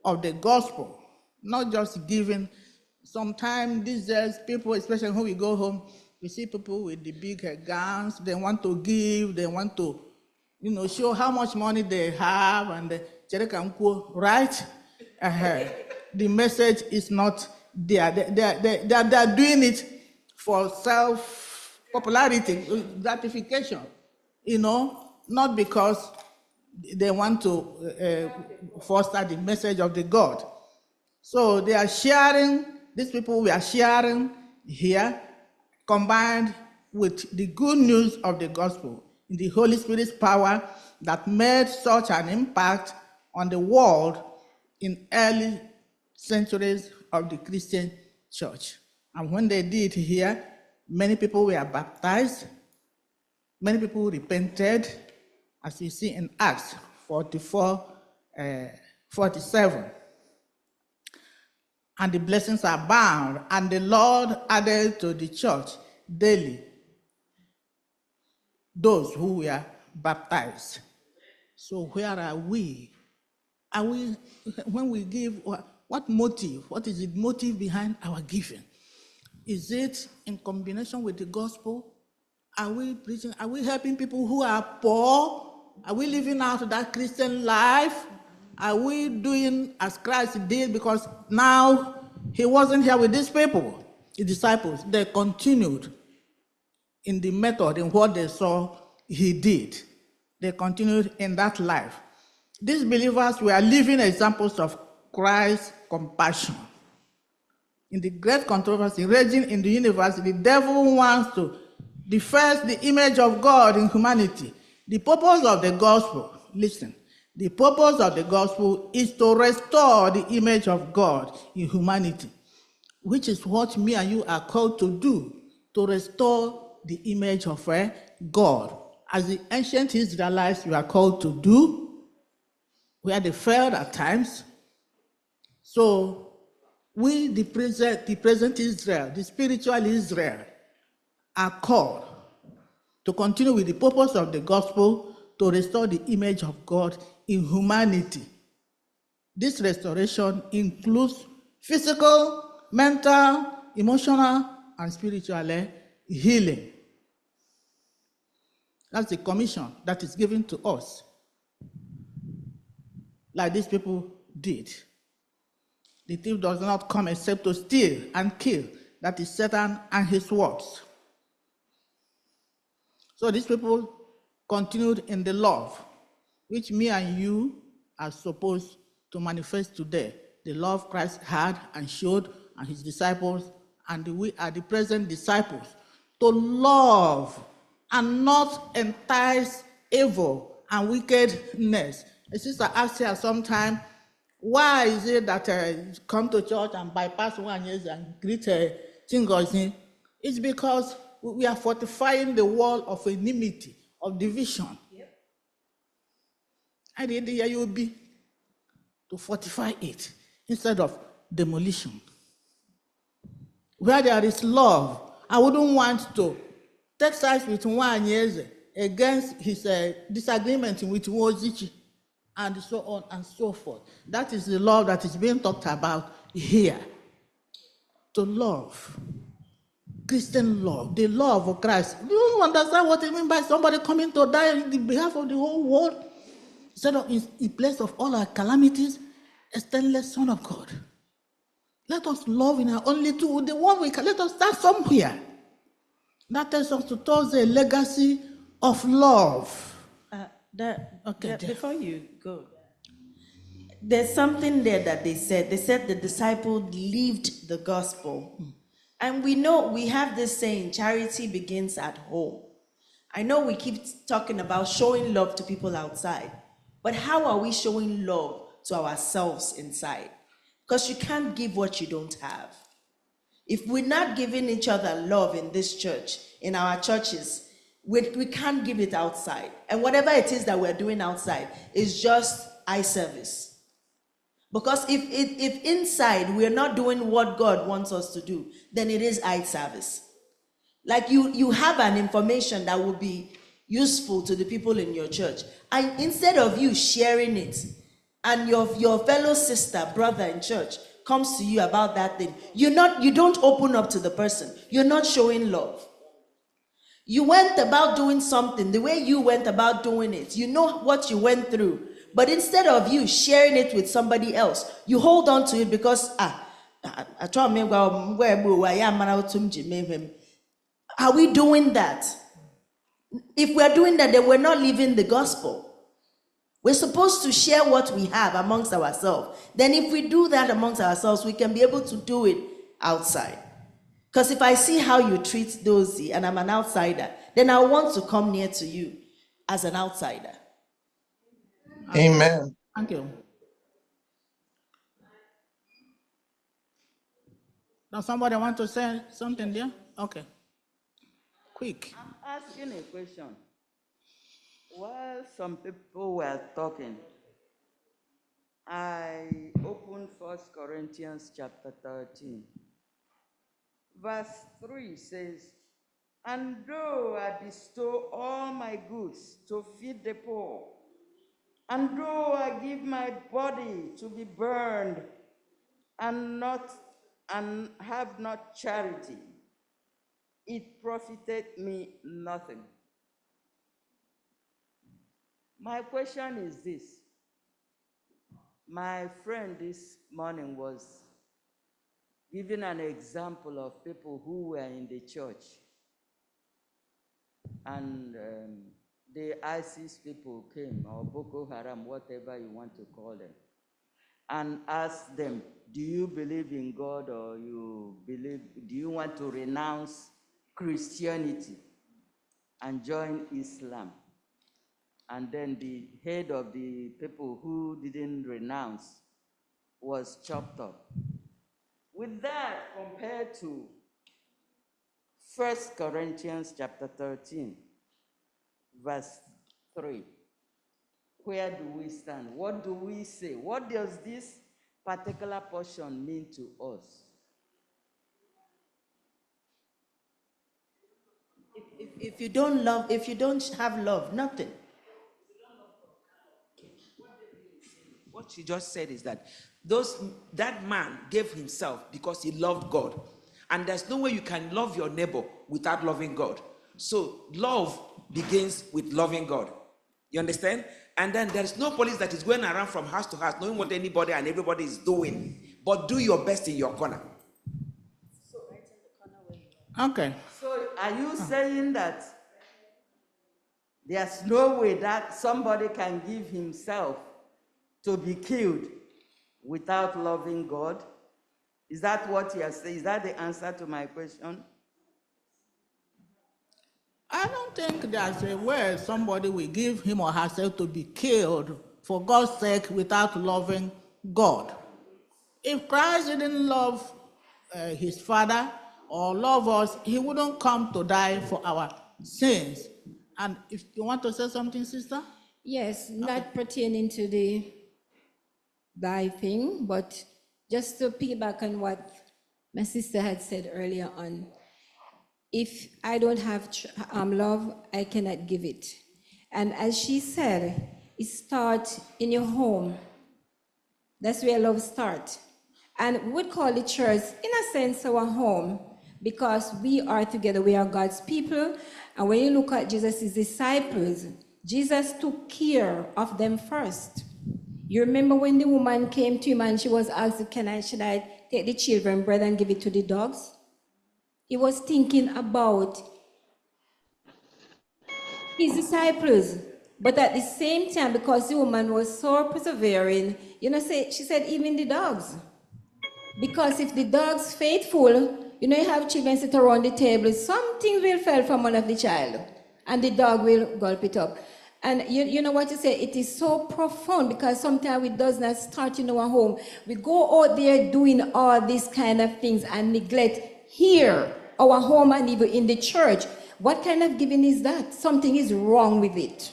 of the gospel, not just giving. Sometimes these days, people, especially when we go home, we see people with the big gowns. They want to give. They want to, show how much money they have, and right? The message is not there. They are doing it for self-popularity, gratification, not because they want to foster the message of the God. So they are sharing, these people we are sharing here, combined with the good news of the gospel, in the Holy Spirit's power that made such an impact on the world in early centuries of the Christian church. And when they did here, many people were baptized, many people repented, as we see in Acts 47. And the blessings are bound, and the Lord added to the church daily those who were baptized. So where are we? Are we, when we give, what motive? What is the motive behind our giving? Is it in combination with the gospel? Are we preaching? Are we helping people who are poor? Are we living out that Christian life? Are we doing as Christ did? Because now he wasn't here with these people, the disciples. They continued in the method, in what they saw he did. They continued in that life. These believers were living examples of Christ's compassion. In the great controversy raging in the universe, the devil wants to defaced the image of God in humanity. The purpose of the gospel, listen, the purpose of the gospel is to restore the image of God in humanity, which is what me and you are called to do, to restore the image of God. As the ancient Israelites were called to do, where they failed at times. So we, the present Israel, the spiritual Israel, are called to continue with the purpose of the gospel to restore the image of God in humanity. This restoration includes physical, mental, emotional, and spiritual healing. That's the commission that is given to us, like these people did. The thief does not come except to steal and kill. That is Satan and his works. So these people continued in the love, which me and you are supposed to manifest today. The love Christ had and showed, and his disciples, and we are the present disciples, to love and not entice evil and wickedness. A sister asked her sometime, why is it that come to church and bypass 1 year and greet Chingozi? It's because we are fortifying the wall of enmity, of division. Yep. I did the IUB to fortify it instead of demolition. Where there is love, I wouldn't want to take sides with 1 year against his disagreement with Wozichi, and so on and so forth. That is the love that is being talked about here. To love. Christian love, the love of Christ. Do you understand what it means by somebody coming to die on the behalf of the whole world? Instead of in place of all our calamities, a stainless Son of God. Let us love in our only two, the one we can. Let us start somewhere. That tells us to towards a legacy of love. Before you go, there's something there that they said. They said the disciple lived the gospel. And we know, we have this saying, charity begins at home. I know we keep talking about showing love to people outside, but how are we showing love to ourselves inside? Because you can't give what you don't have. If we're not giving each other love in this church, in our churches, we can't give it outside. And whatever it is that we're doing outside is just eye service. Because if inside we're not doing what God wants us to do, then it is eye service. Like you have an information that will be useful to the people in your church. And instead of you sharing it, and your fellow sister, brother in church comes to you about that thing, you don't open up to the person. You're not showing love. You went about doing something, the way you went about doing it, you know what you went through. But instead of you sharing it with somebody else, you hold on to it because, are we doing that? If we're doing that, then we're not living the gospel. We're supposed to share what we have amongst ourselves. Then if we do that amongst ourselves, we can be able to do it outside. Because if I see how you treat Dozie and I'm an outsider, then I want to come near to you as an outsider. Amen. Thank you. Now somebody want to say something there? Okay. Quick. I'm asking a question. While some people were talking, I opened 1 Corinthians chapter 13. Verse 3 says, "And though I bestow all my goods to feed the poor, and though I give my body to be burned and have not charity, it profited me nothing." My question is this. My friend this morning was giving an example of people who were in the church, and the ISIS people came, or Boko Haram, whatever you want to call them, and asked them, "Do you believe in God, or do you want to renounce Christianity and join Islam?" And then the head of the people who didn't renounce was chopped up. With that, compared to 1 Corinthians chapter 13, verse 3, where do we stand? What do we say? What does this particular portion mean to us? If you don't love, if you don't have love, nothing. What she just said is that that man gave himself because he loved God. And there's no way you can love your neighbor without loving God. So love begins with loving God. You understand? And then there's no police that is going around from house to house knowing what anybody and everybody is doing. But do your best in your corner. So right in the corner. Okay. So are you saying that there's no way that somebody can give himself to be killed without loving God? Is that what you are saying? Is that the answer to my question? I don't think there's a way somebody will give him or herself to be killed for God's sake without loving God. If Christ didn't love his Father or love us, he wouldn't come to die for our sins. And if you want to say something, sister? Yes, not pertaining to the thy thing, but just to piggyback on what my sister had said earlier on. If I don't have love, I cannot give it. And as she said, it starts in your home. That's where love starts. And we would call the church, in a sense, our home, because we are together, we are God's people. And when you look at Jesus' disciples, Jesus took care of them first. You remember when the woman came to him and she was asked, should I take the children bread and give it to the dogs? He was thinking about his disciples. But at the same time, because the woman was so persevering, she said, even the dogs. Because if the dog's faithful, you have children sit around the table, something will fall from one of the child, and the dog will gulp it up. And you know what you say, it is so profound, because sometimes it does not start in our home. We go out there doing all these kind of things and neglect here, our home, and even in the church. What kind of giving is that? Something is wrong with it.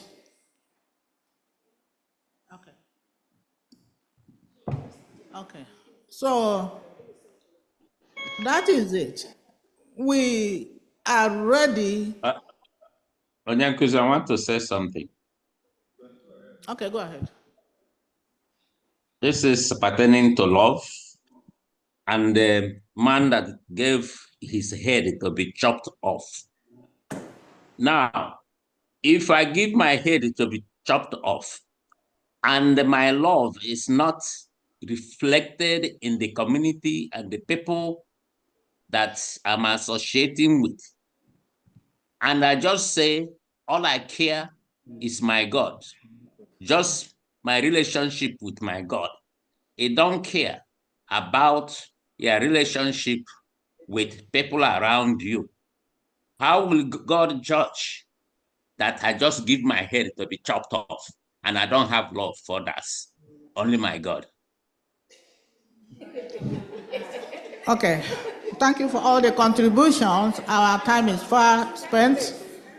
Okay. So that is it. We are ready. Onyankuzi, I want to say something. Okay, go ahead. This is pertaining to love, and the man that gave his head to be chopped off. Now, if I give my head to be chopped off, and my love is not reflected in the community and the people that I'm associating with, and I just say, all I care is my God, just my relationship with my God. I don't care about your relationship with people around you. How will God judge that I just give my head to be chopped off and I don't have love for that? Only my God. Okay. Thank you for all the contributions. Our time is far spent.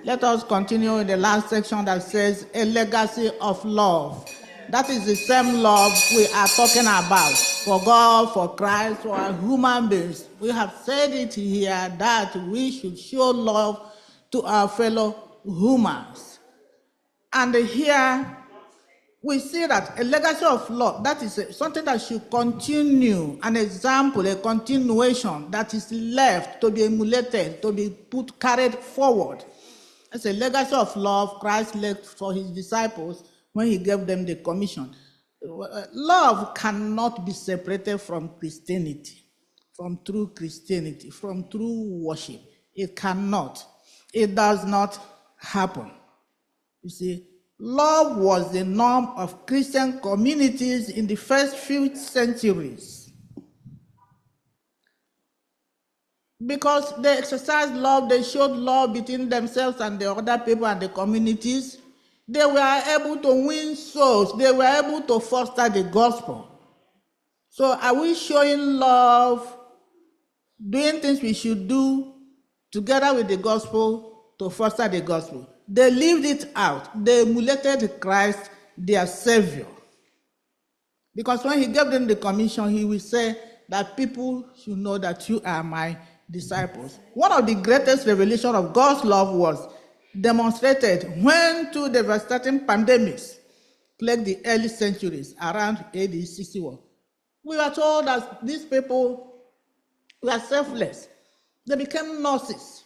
Let us continue in the last section that says a legacy of love. That is the same love we are talking about for God, for Christ, for our human beings. We have said it here that we should show love to our fellow humans. And here we see that a legacy of love, that is something that should continue, an example, a continuation that is left to be emulated, to be carried forward. It's a legacy of love Christ left for his disciples when he gave them the commission. Love cannot be separated from Christianity, from true Christianity, from true worship. It cannot. It does not happen. You see, love was the norm of Christian communities in the first few centuries. Because they exercised love, they showed love between themselves and the other people and the communities. They were able to win souls. They were able to foster the gospel. So are we showing love, doing things we should do together with the gospel to foster the gospel? They lived it out. They emulated Christ, their Savior. Because when he gave them the commission, he will say that people should know that you are my disciples. One of the greatest revelations of God's love was demonstrated when two devastating pandemics plagued the early centuries around AD 61. We were told that these people were selfless. They became nurses,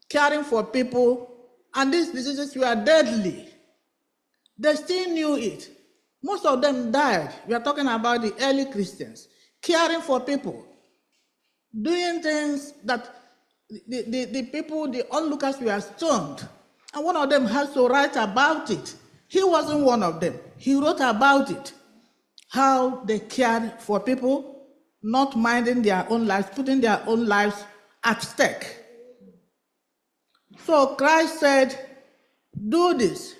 caring for people, and these diseases were deadly. They still knew it. Most of them died. We are talking about the early Christians, caring for people, doing things that the people, the onlookers were stunned. And one of them has to write about it. He wasn't one of them. He wrote about it, how they cared for people, not minding their own lives, putting their own lives at stake. So Christ said, do this,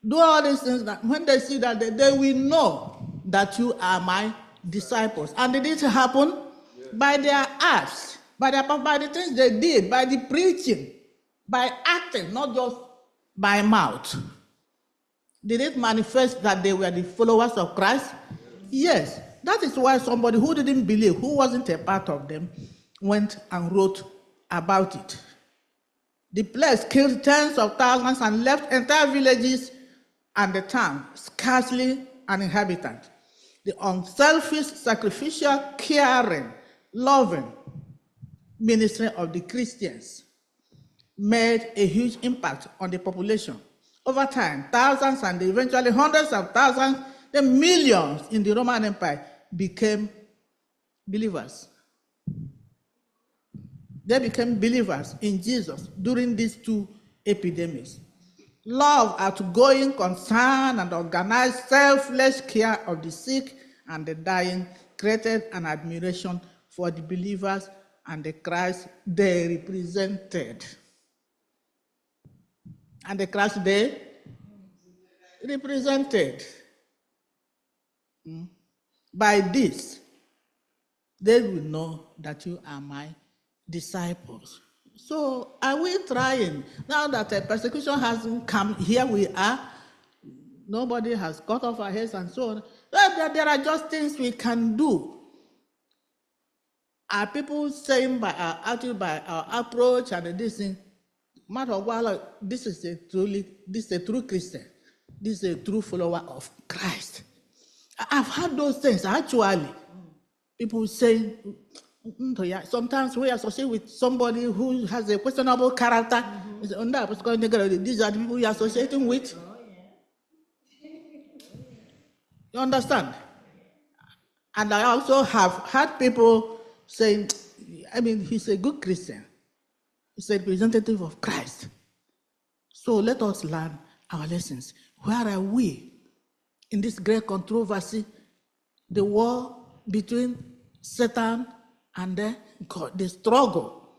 do all these things, that when they see that, they will know that you are my disciples. And did it happen? By their acts, by the things they did, by the preaching, by acting, not just by mouth. Did it manifest that they were the followers of Christ? Yes. That is why somebody who didn't believe, who wasn't a part of them, went and wrote about it. The plague killed tens of thousands and left entire villages and the town scarcely an inhabitant. The unselfish, sacrificial, caring, loving ministry of the Christians made a huge impact on the population. Over time, thousands and eventually hundreds of thousands, then millions in the Roman Empire became believers. They became believers in Jesus during these two epidemics. love, outgoing concern, and organized selfless care of the sick and the dying created an admiration for the believers and the Christ they represented. And the Christ they represented. By this, they will know that you are my disciples. So are we trying? Now that persecution hasn't come, here we are. Nobody has cut off our heads and so on. There are just things we can do. Are people saying by our attitude, by our approach, and this thing, matter of while, this is a true Christian. This is a true follower of Christ. I've heard those things actually. People say, sometimes we associate with somebody who has a questionable character. These are the people you're associating with. You understand? And I also have heard people saying, he's a good Christian. He's a representative of Christ. So let us learn our lessons. Where are we in this great controversy, the war between Satan and God, the struggle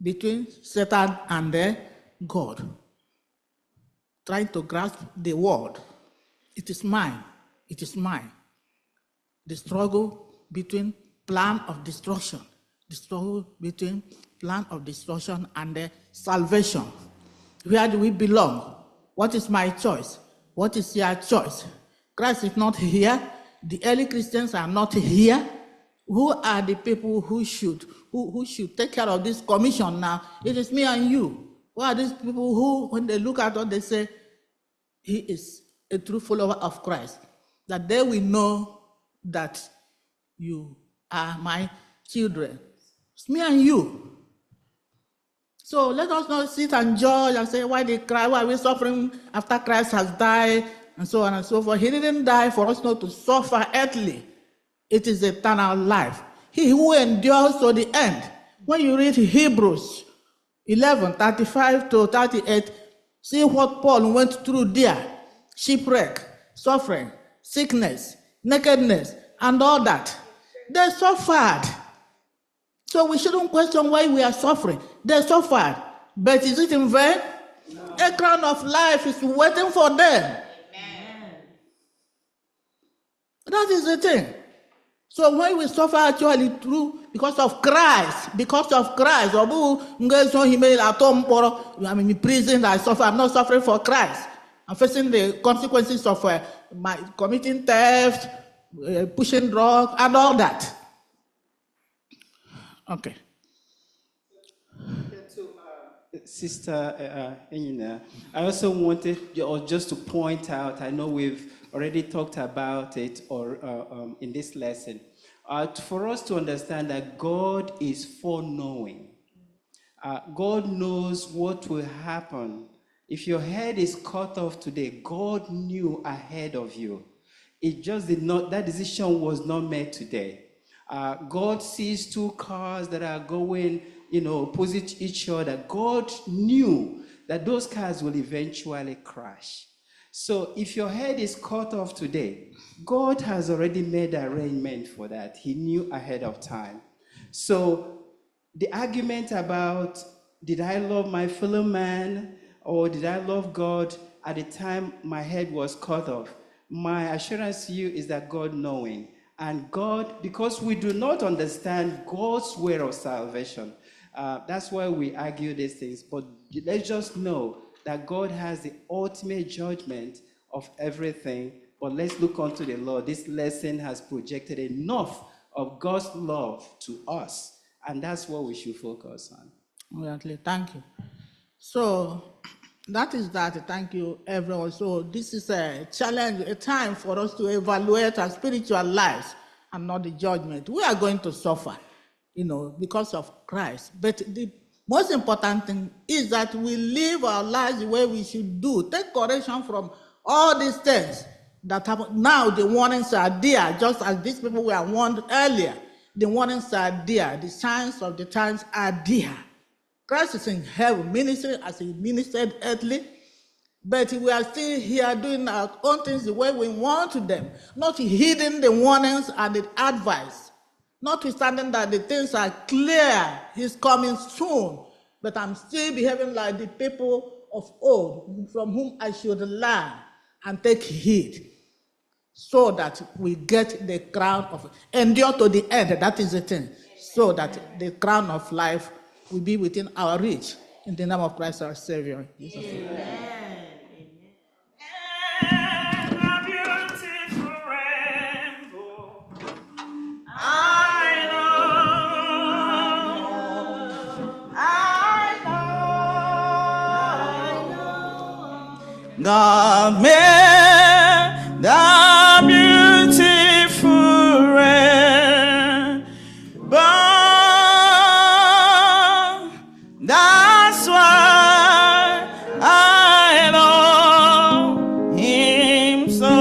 between Satan and God, trying to grasp the word. It is mine. It is mine. The struggle between plan of destruction, the struggle between plan of destruction and salvation. Where do we belong? What is my choice? What is your choice? Christ is not here. The early Christians are not here. Who are the people who should take care of this commission now? It is me and you. Who are these people who, when they look at us, they say, he is a true follower of Christ? That they will know that you are my children. It's me and you. So let us not sit and judge and say, why they cry, why are we suffering after Christ has died, and so on and so forth. He didn't die for us not to suffer earthly. It is eternal life. He who endures to the end. When you read Hebrews 11:35-38, see what Paul went through there. Shipwreck, suffering, sickness, nakedness, and all that. They suffered. So we shouldn't question why we are suffering. They suffered. But is it in vain? No. A crown of life is waiting for them. Amen. That is the thing. So when we suffer actually through because of Christ, I'm in prison, I suffer. I'm not suffering for Christ. I'm facing the consequences of my committing theft, pushing drugs, and all that. Okay. Sister Enina, I also wanted just to point out, I know we've already talked about it in this lesson, for us to understand that God is foreknowing. God knows what will happen. If your head is cut off today, God knew ahead of you. It just did not, that decision was not made today. God sees two cars that are going, opposite each other. God knew that those cars will eventually crash. So if your head is cut off today, God has already made arrangement for that. He knew ahead of time. So the argument about, did I love my fellow man or did I love God at the time my head was cut off? My assurance to you is that God knowing. And God, because we do not understand God's way of salvation, that's why we argue these things. But let's just know that God has the ultimate judgment of everything. But let's look unto the Lord. This lesson has projected enough of God's love to us. And that's what we should focus on. Exactly. Thank you. So that is that. Thank you, everyone. So this is a challenge, a time for us to evaluate our spiritual lives and not the judgment. We are going to suffer, because of Christ. But the most important thing is that we live our lives the way we should do. Take correction from all these things that happen. Now the warnings are there, just as these people were warned earlier. The warnings are there. The signs of the times are there. Christ is in heaven, ministering as he ministered earthly. But we are still here doing our own things the way we want to them, not heeding the warnings and the advice. Notwithstanding that the things are clear, he's coming soon, but I'm still behaving like the people of old, from whom I should learn and take heed, so that we get the crown of, endure to the end, that is the thing, so that the crown of life will be within our reach. In the name of Christ our Savior. Jesus. Amen. God made the beautiful rainbow. That's why I love him so.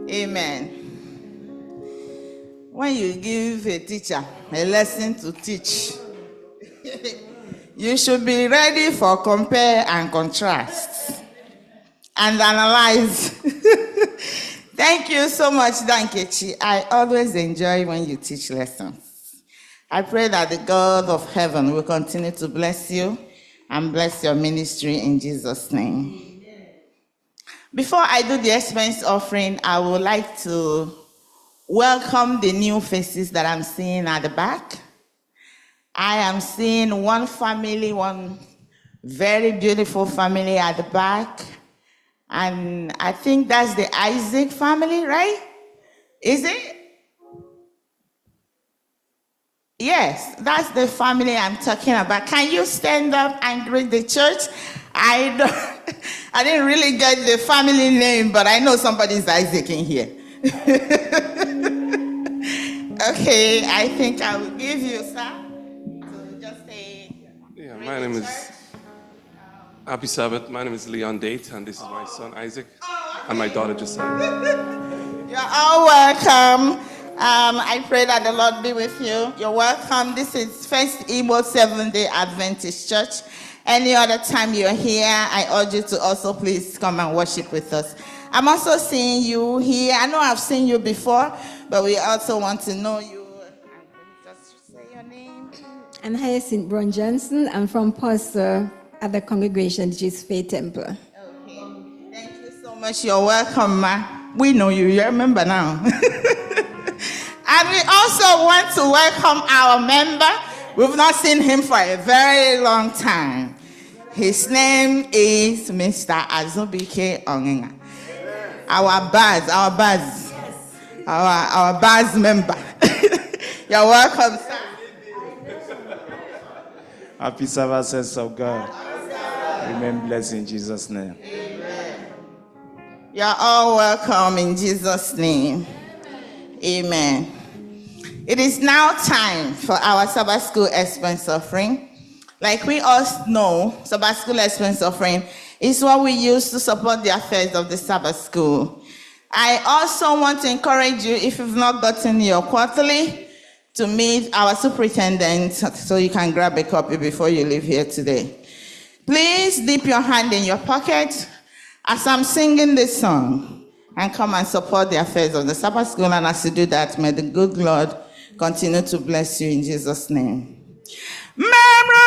Amen. When you give a teacher a lesson to teach, you should be ready for compare and contrast and analyze. Thank you so much, Dankechi. I always enjoy when you teach lessons. I pray that the God of heaven will continue to bless you and bless your ministry in Jesus' name. Amen. Before I do the expense offering, I would like to welcome the new faces that I'm seeing at the back. I am seeing one family, one very beautiful family at the back. And I think that's the Isaac family, right? Is it? Yes, that's the family I'm talking about. Can you stand up and greet the church? I didn't really get the family name, but I know somebody's Isaac in here. Okay, I think I will give you, sir. Yeah, my name is Happy Sabbath. My name is Leon Date, and this is my son Isaac, and my daughter Josiah. You're all welcome. I pray that the Lord be with you. You're welcome. This is First Igbo Seventh-day Adventist Church. Any other time you're here, I urge you to also please come and worship with us. I'm also seeing you here. I know I've seen you before, but we also want to know you. Just say your name. I'm Hyacinth Brown Johnson. I'm from Pastor at the congregation, which is Faith Temple. Okay. Thank you so much. You're welcome, ma. We know you. You remember now. And we also want to welcome our member. We've not seen him for a very long time. His name is Mr. Azubike Ongenga. Our Baz member. You're welcome, sir. Happy Sabbath, saints of God. Remain blessed in Jesus' name. Amen. You're all welcome in Jesus' name. Amen. It is now time for our Sabbath School expense offering. Like we all know, Sabbath School expense offering is what we use to support the affairs of the Sabbath School. I also want to encourage you, if you've not gotten your quarterly, to meet our superintendent so you can grab a copy before you leave here today. Please dip your hand in your pocket as I'm singing this song and come and support the affairs of the Sabbath School. And as you do that, may the good Lord continue to bless you in Jesus' name. Mama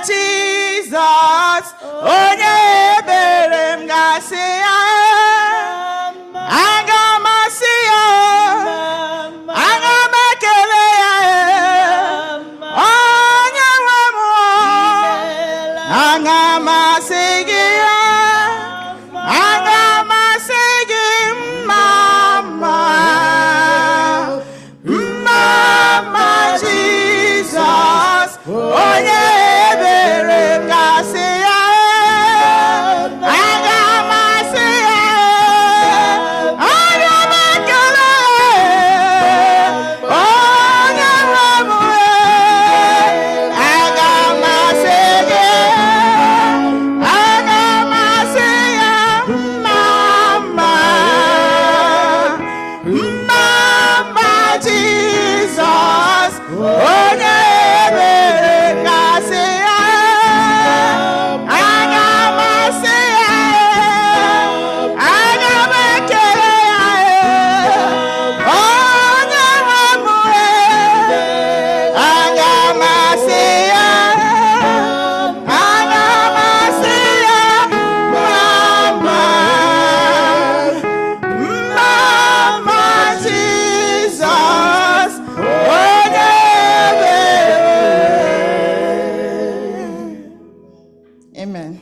Jesus, onye ebere m gasị ya, aga m asị ya, aga m ekele ya, onye nwe m, aga m asị gị ya, aga m asị gị mama, mama Jesus, onye ebere m gasị ya, aga m asị onye ebere kasị ya, aga m asị ya, aga m ekele ya, onye nwe m, aga m asị ya, aga m asị ya, mama, mama Jesus, onye ebere. Amen.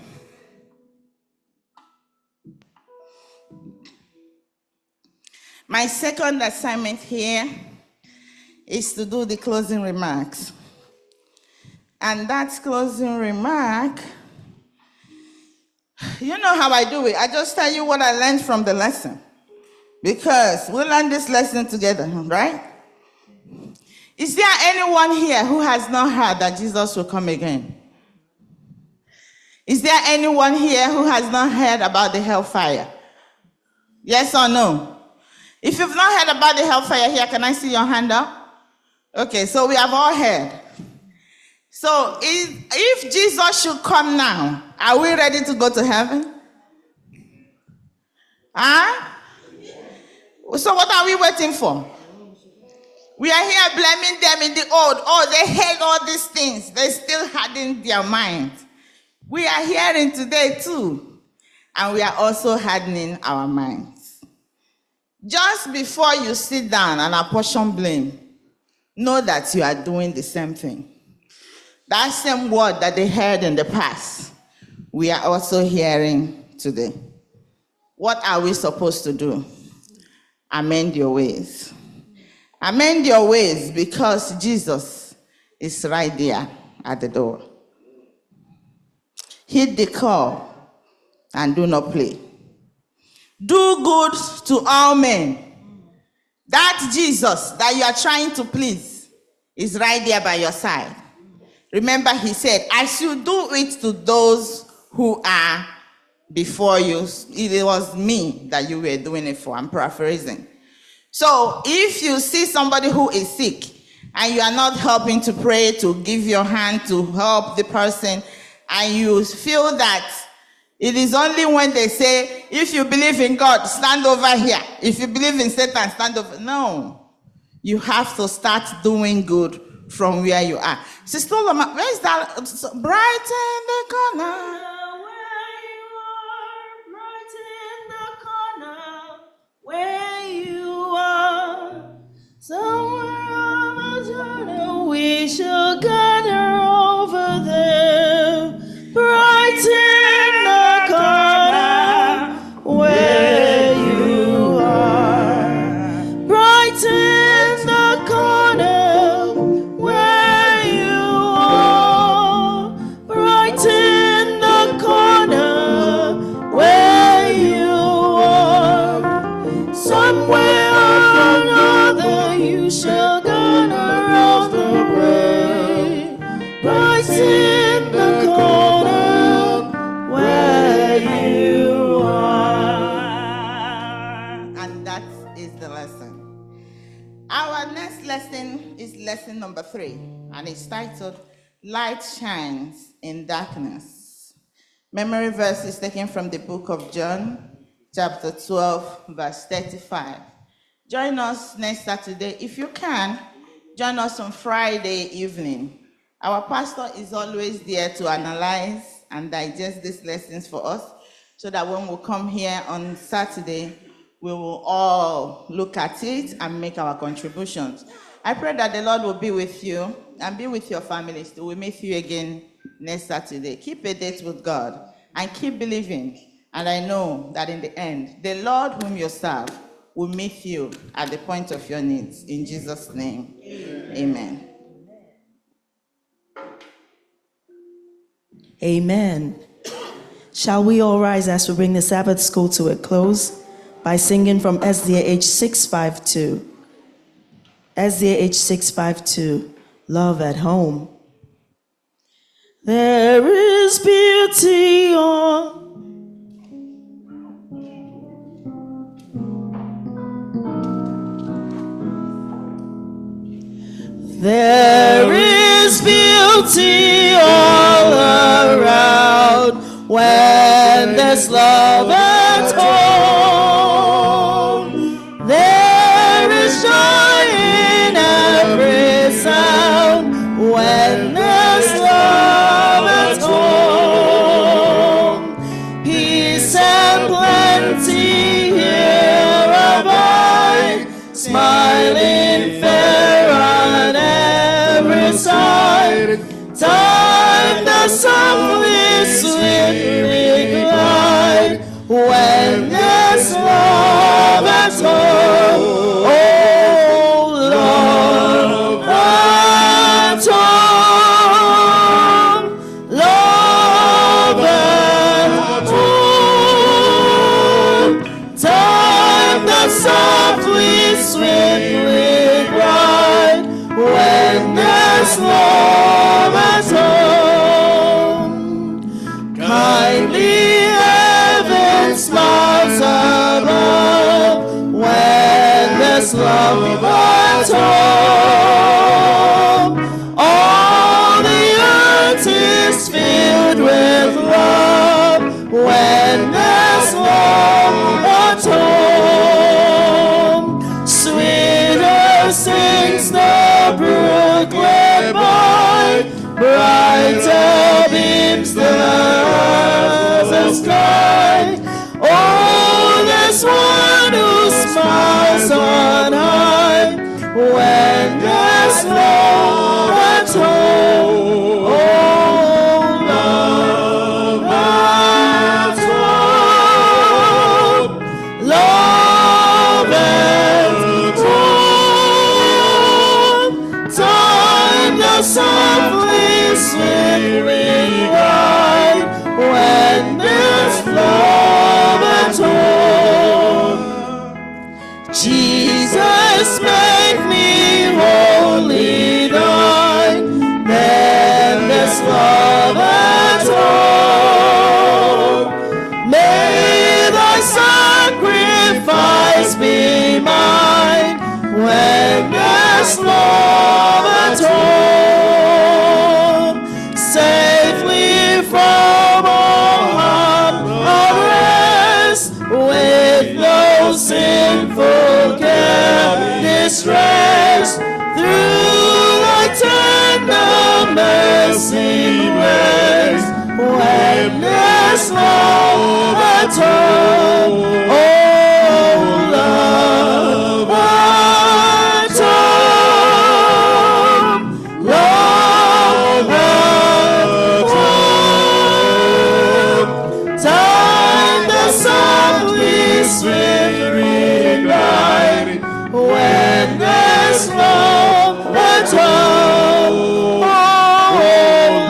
My second assignment here is to do the closing remarks. And that closing remark, you know how I do it. I just tell you what I learned from the lesson. Because we learned this lesson together, right? Is there anyone here who has not heard that Jesus will come again? Is there anyone here who has not heard about the hellfire? Yes or no? If you've not heard about the hellfire here, can I see your hand up? Okay, so we have all heard. So if Jesus should come now, are we ready to go to heaven? Huh? So what are we waiting for? We are here blaming them in the old. Oh, they heard all these things. They still had in their minds. We are hearing today too. And we are also hardening our minds. Just before you sit down and apportion blame, know that you are doing the same thing. That same word that they heard in the past, we are also hearing today. What are we supposed to do? Amend your ways. Amend your ways because Jesus is right there at the door. Heed the call and do not play. Do good to all men. That Jesus that you are trying to please is right there by your side. Remember, he said, I should do it to those who are before you. It was me that you were doing it for. I'm paraphrasing. So if you see somebody who is sick and you are not helping to pray, to give your hand to help the person, and you feel that it is only when they say, if you believe in God, stand over here. If you believe in Satan, stand over. No. You have to start doing good from where you are. Sister Loma, where's that? Bright in the corner. Where you are, somewhere on the journey, we shall gather over there, bright in the corner, where you are, bright in the corner, where you are, bright in the corner, where you are. Somewhere or another you shall gather around the way, right in the corner where you are. And that is the lesson. Our next lesson is lesson number 3, and it's titled, Light Shines in Darkness. Memory verse is taken from the book of John, chapter 12, verse 35. Join us next Saturday. If you can, join us on Friday evening. Our pastor is always there to analyze and digest these lessons for us, so that when we come here on Saturday, we will all look at it and make our contributions. I pray that the Lord will be with you and be with your families. We'll meet you again next Saturday. Keep a date with God and keep believing. And I know that in the end, the Lord whom you serve will meet you at the point of your needs. In Jesus' name, amen. Amen. Shall we all rise as we bring the Sabbath school to a close by singing from SDA H652. SDA H652, Love at Home. There is beauty on There is beauty all around when there's love at home. There is joy in every sound when there's love at home. Peace and plenty here abide, smiling fair on every side. Time the softly sweetly glide when there's love at home. Oh, love at home, love at home. Time that softly, sweetly glide when there's love at home. Kindly heaven smiles above when there's love at home. All the earth is filled with love when there's love at home. Sweeter sings the brooklet by, brighter beams the sky. Oh, there's one who smiles on high when there's love at home. Oh, love at home, love at home. Time that softly, sweetly glide when there's love at home. Jesus, make me wholly thine, then there's love at home. May thy sacrifice be mine when there's love at home. Safely from all harm unrest, with no sinful care, distress, through thy tender mercy grace, when there's love at home. Oh, love at home, love at home. Time that softly, sweetly glide when there's love at home. Oh,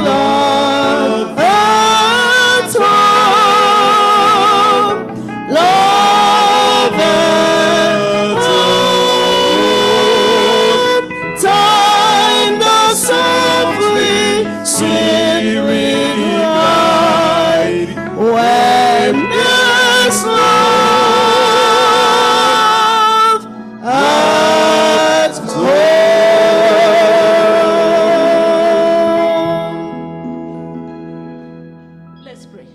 love at home, love at home. Time that softly, sweetly glide when there's love at home. Let's pray.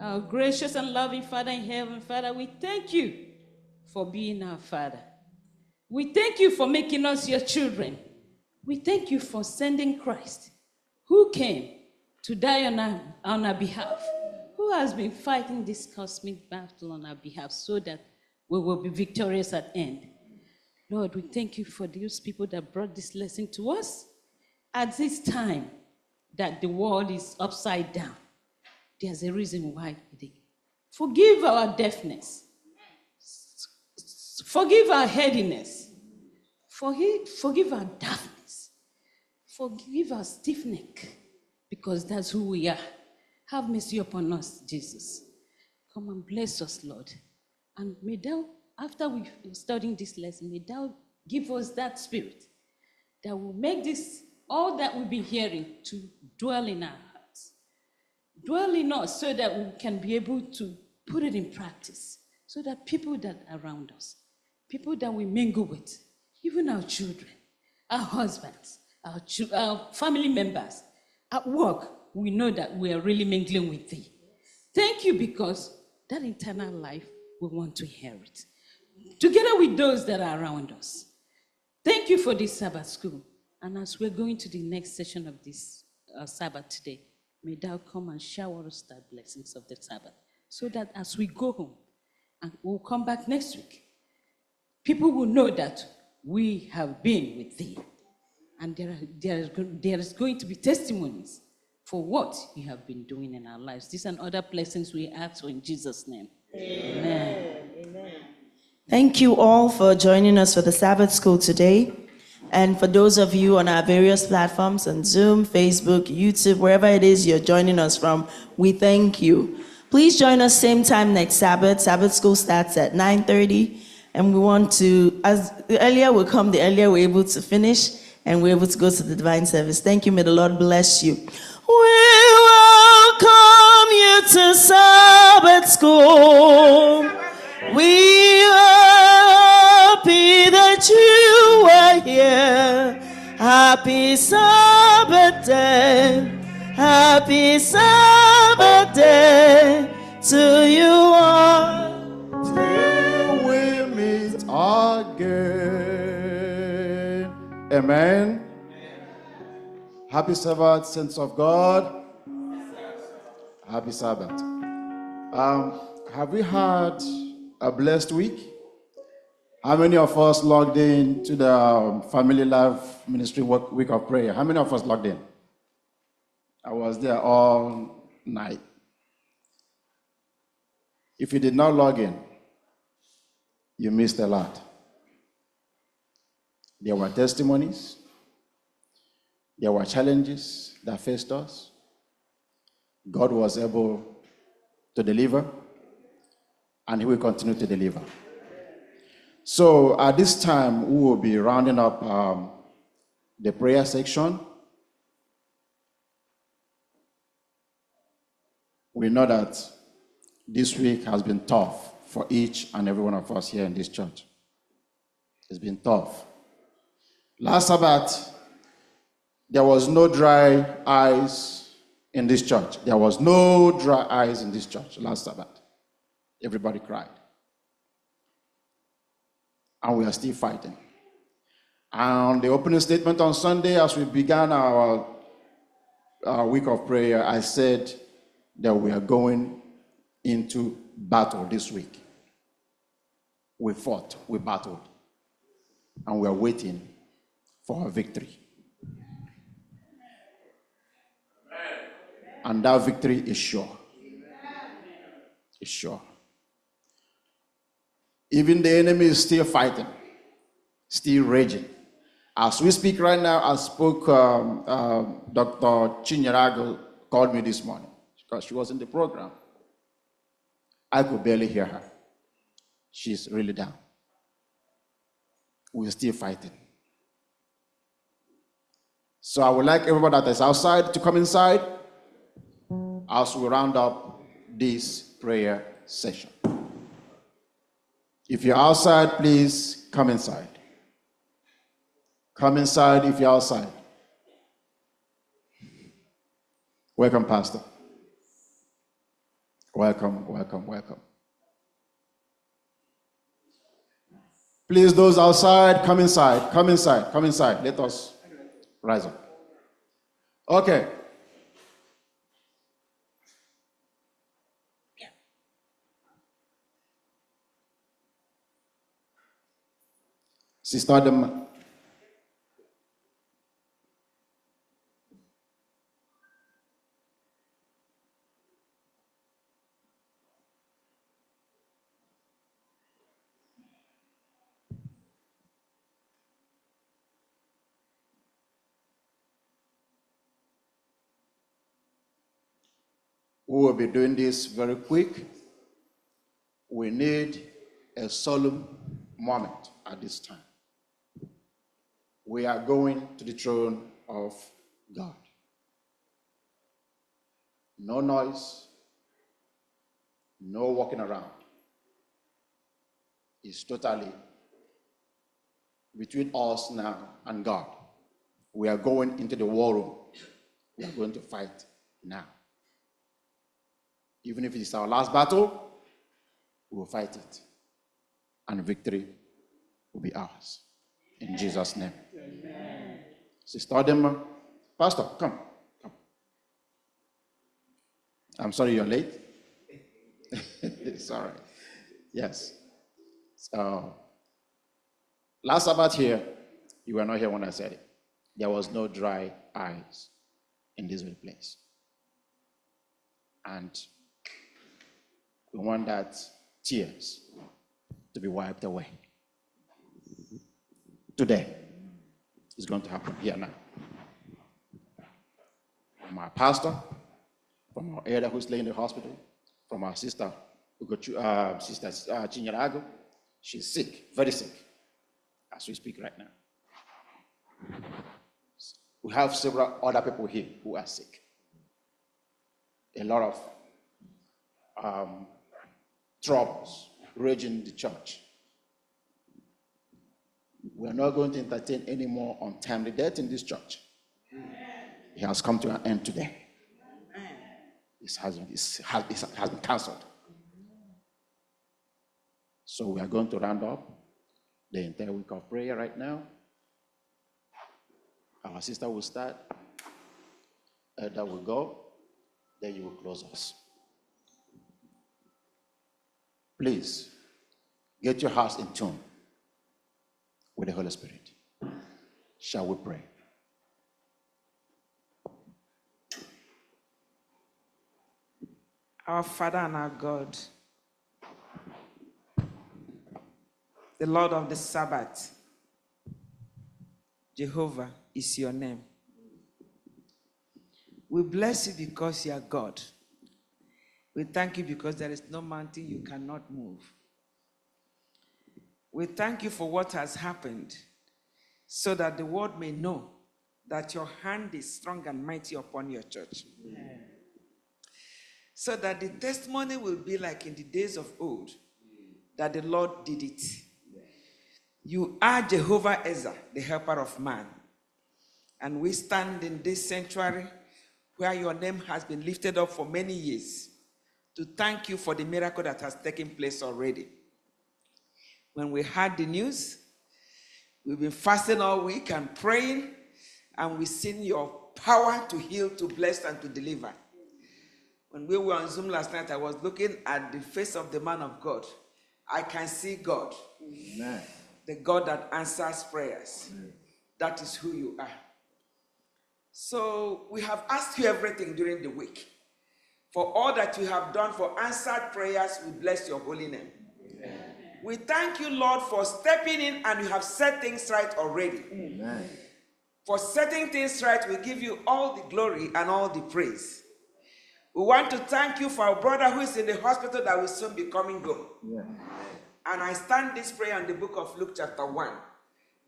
Our gracious and loving Father in heaven, Father, we thank you for being our Father. We thank you for making us your children. We thank you for sending Christ, who came to die on our behalf, who has been fighting this cosmic battle on our behalf so that we will be victorious at the end. Lord, we thank you for those people that brought this lesson to us at this time that the world is upside down. There's a reason why they forgive our deafness, forgive our headiness, forgive our daftness, forgive our stiff neck, because that's who we are. Have mercy upon us, Jesus. Come and bless us, Lord. And may thou, after we've studied this lesson, may thou give us that spirit that will make this, all that we've been hearing, to dwell in our hearts. Dwell in us so that we can be able to put it in practice, so that people that are around us, people that we mingle with, even our children, our husbands, our family members, at work, we know that we are really mingling with thee. Thank you because that eternal life we want to inherit, together with those that are around us. Thank you for this Sabbath school. And as we're going to the next session of this Sabbath today, may thou come and shower us the blessings of the Sabbath, so that as we go home and we'll come back next week, people will know that we have been with thee. And there is going to be testimonies for what you have been doing in our lives. These and other blessings we ask for in Jesus' name. Amen. Amen. Thank you all for joining us for the Sabbath School today. And for those of you on our various platforms on Zoom, Facebook, YouTube, wherever it is you're joining us from, we thank you. Please join us same time next Sabbath. Sabbath School starts at 9:30. And we want to, as the earlier we come, the earlier we're able to finish and we're able to go to the divine service. Thank you. May the Lord bless you. We welcome you to Sabbath School. We are happy that you are here. Happy Sabbath day. Happy Sabbath day to you all. Till we meet again. Amen. Happy Sabbath, saints of God. Happy Sabbath. Have we had a blessed week? How many of us logged in to the Family Life Ministry Week of Prayer? How many of us logged in? I was there all night. If you did not log in, you missed a lot. There were testimonies. There were challenges that faced us. God was able to deliver, and He will continue to deliver. So at this time, we will be rounding up the prayer section. We know that this week has been tough for each and every one of us here in this church. It's been tough. Last Sabbath, there was no dry eyes in this church. There was no dry eyes in this church last Sabbath. Everybody cried. And we are still fighting. And the opening statement on Sunday, as we began our week of prayer, I said that we are going into battle this week. We fought, we battled, and we are waiting for a victory. And that victory is sure. It's sure. Even the enemy is still fighting, still raging. As we speak right now, I spoke, Dr. Chinyerago called me this morning because she was in the program. I could barely hear her. She's really down. We're still fighting. So I would like everybody that is outside to come inside as we round up this prayer session. If you're outside, please come inside. Come inside if you're outside. Welcome, Pastor. Welcome, welcome, welcome. Please, those outside, come inside, come inside, come inside. Let us rise up. Okay. Sister Adam. We will be doing this very quick. We need a solemn moment at this time. We are going to the throne of God. No noise, no walking around. It's totally between us now and God. We are going into the war room. We are going to fight now. Even if it's our last battle, we will fight it. And victory will be ours. In Jesus' name. Amen. Sister Odema, Pastor, come. I'm sorry you're late. It's all right. Yes. So, last Sabbath here, you were not here when I said it. There was no dry eyes in this very place. And we want that tears to be wiped away. Today, it's going to happen here now. From our pastor, from our elder who's laying in the hospital, from our sister, Sister Chinyarago. She's sick, very sick, as we speak right now. We have several other people here who are sick. A lot of troubles raging in the church. We are not going to entertain any more untimely death in this church. It has come to an end today. It has been cancelled. So we are going to round up the entire week of prayer right now. Our sister will start. Elder will go. Then you will close us. Please, get your hearts in tune with the Holy Spirit. Shall we pray? Our Father and our God, the Lord of the Sabbath, Jehovah is your name. We bless you because you are God. We thank you because there is no mountain you cannot move. We thank you for what has happened so that the world may know that your hand is strong and mighty upon your church. Amen. So that the testimony will be like in the days of old, that the Lord did it. You are Jehovah Ezra, the helper of man. And we stand in this sanctuary where your name has been lifted up for many years to thank you for the miracle that has taken place already. When we heard the news, we've been fasting all week and praying, and we've seen your power to heal, to bless, and to deliver. When we were on Zoom last night, I was looking at the face of the man of God. I can see God. Amen. The God that answers prayers. Amen. That is who you are. So we have asked you everything during the week. For all that you have done for answered prayers, we bless your holy name. Amen. We thank you, Lord, for stepping in, and you have set things right already. Amen. For setting things right, we give you all the glory and all the praise. We want to thank you for our brother who is in the hospital that will soon be coming home. Yeah. And I stand this prayer in the book of Luke chapter 1,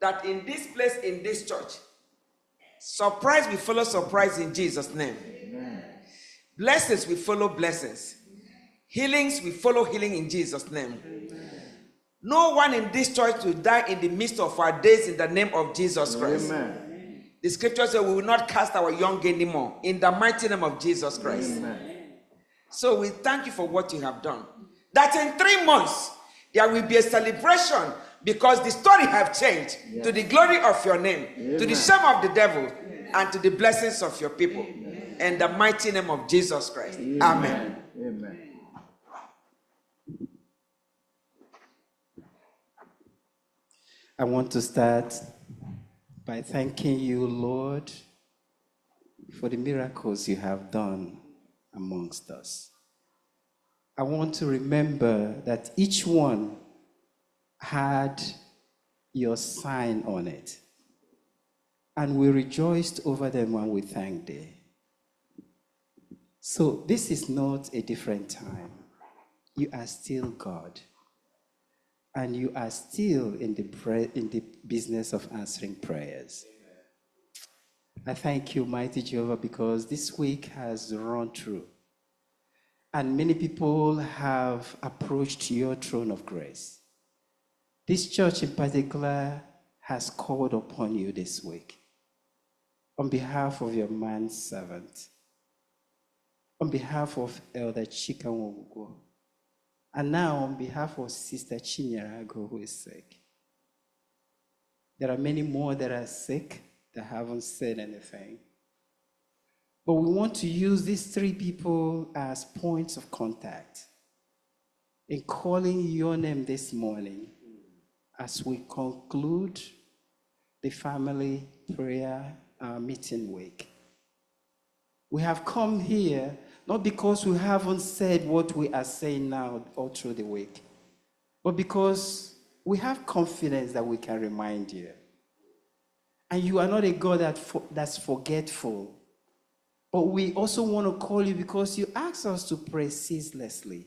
that in this place, in this church, surprise will follow surprise in Jesus' name. Amen. Blessings will follow blessings. Healings will follow healing in Jesus' name. Amen. No one in this church will die in the midst of our days in the name of Jesus Christ. Amen. The scripture says we will not cast our young anymore in the mighty name of Jesus Christ. Amen. So we thank you for what you have done. That in 3 months, there will be a celebration because the story have changed to the glory of your name, Amen. To the shame of the devil, and to the blessings of your people. Amen. In the mighty name of Jesus Christ. Amen. Amen. Amen. I want to start by thanking you, Lord, for the miracles you have done amongst us. I want to remember that each one had your sign on it, and we rejoiced over them when we thanked thee. So this is not a different time. You are still God, and you are still in the business of answering prayers. I thank you, mighty Jehovah, because this week has run through, and many people have approached your throne of grace. This church in particular has called upon you this week. On behalf of your manservant, on behalf of Elder Chika Nwogugo, and now on behalf of Sister Chinyerago, who is sick. There are many more that are sick that haven't said anything. But we want to use these three people as points of contact in calling your name this morning as we conclude the family prayer meeting week. We have come here not because we haven't said what we are saying now all through the week, but because we have confidence that we can remind you. And you are not a God that's forgetful. But we also want to call you because you ask us to pray ceaselessly.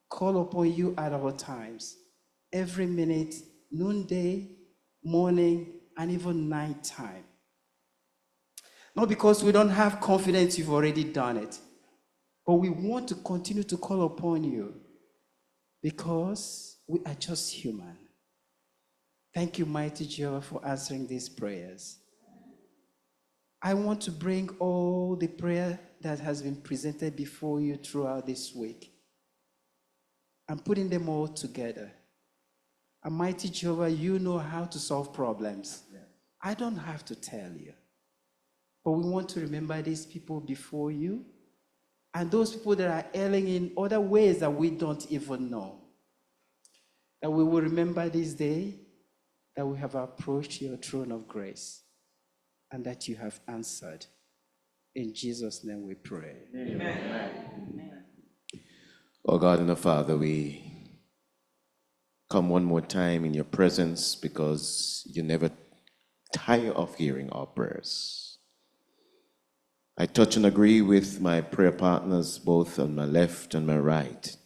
Call upon you at all times, every minute, noonday, morning, and even night time. Not because we don't have confidence you've already done it, but we want to continue to call upon you because we are just human. Thank you, mighty Jehovah, for answering these prayers. I want to bring all the prayer that has been presented before you throughout this week and putting them all together. And mighty Jehovah, you know how to solve problems. I don't have to tell you. But we want to remember these people before you and those people that are ailing in other ways that we don't even know. That we will remember this day that we have approached your throne of grace and that you have answered. In Jesus' name we pray. Amen. Oh God and our Father, we come one more time in your presence because you never tire of hearing our prayers. I touch and agree with my prayer partners, both on my left and my right,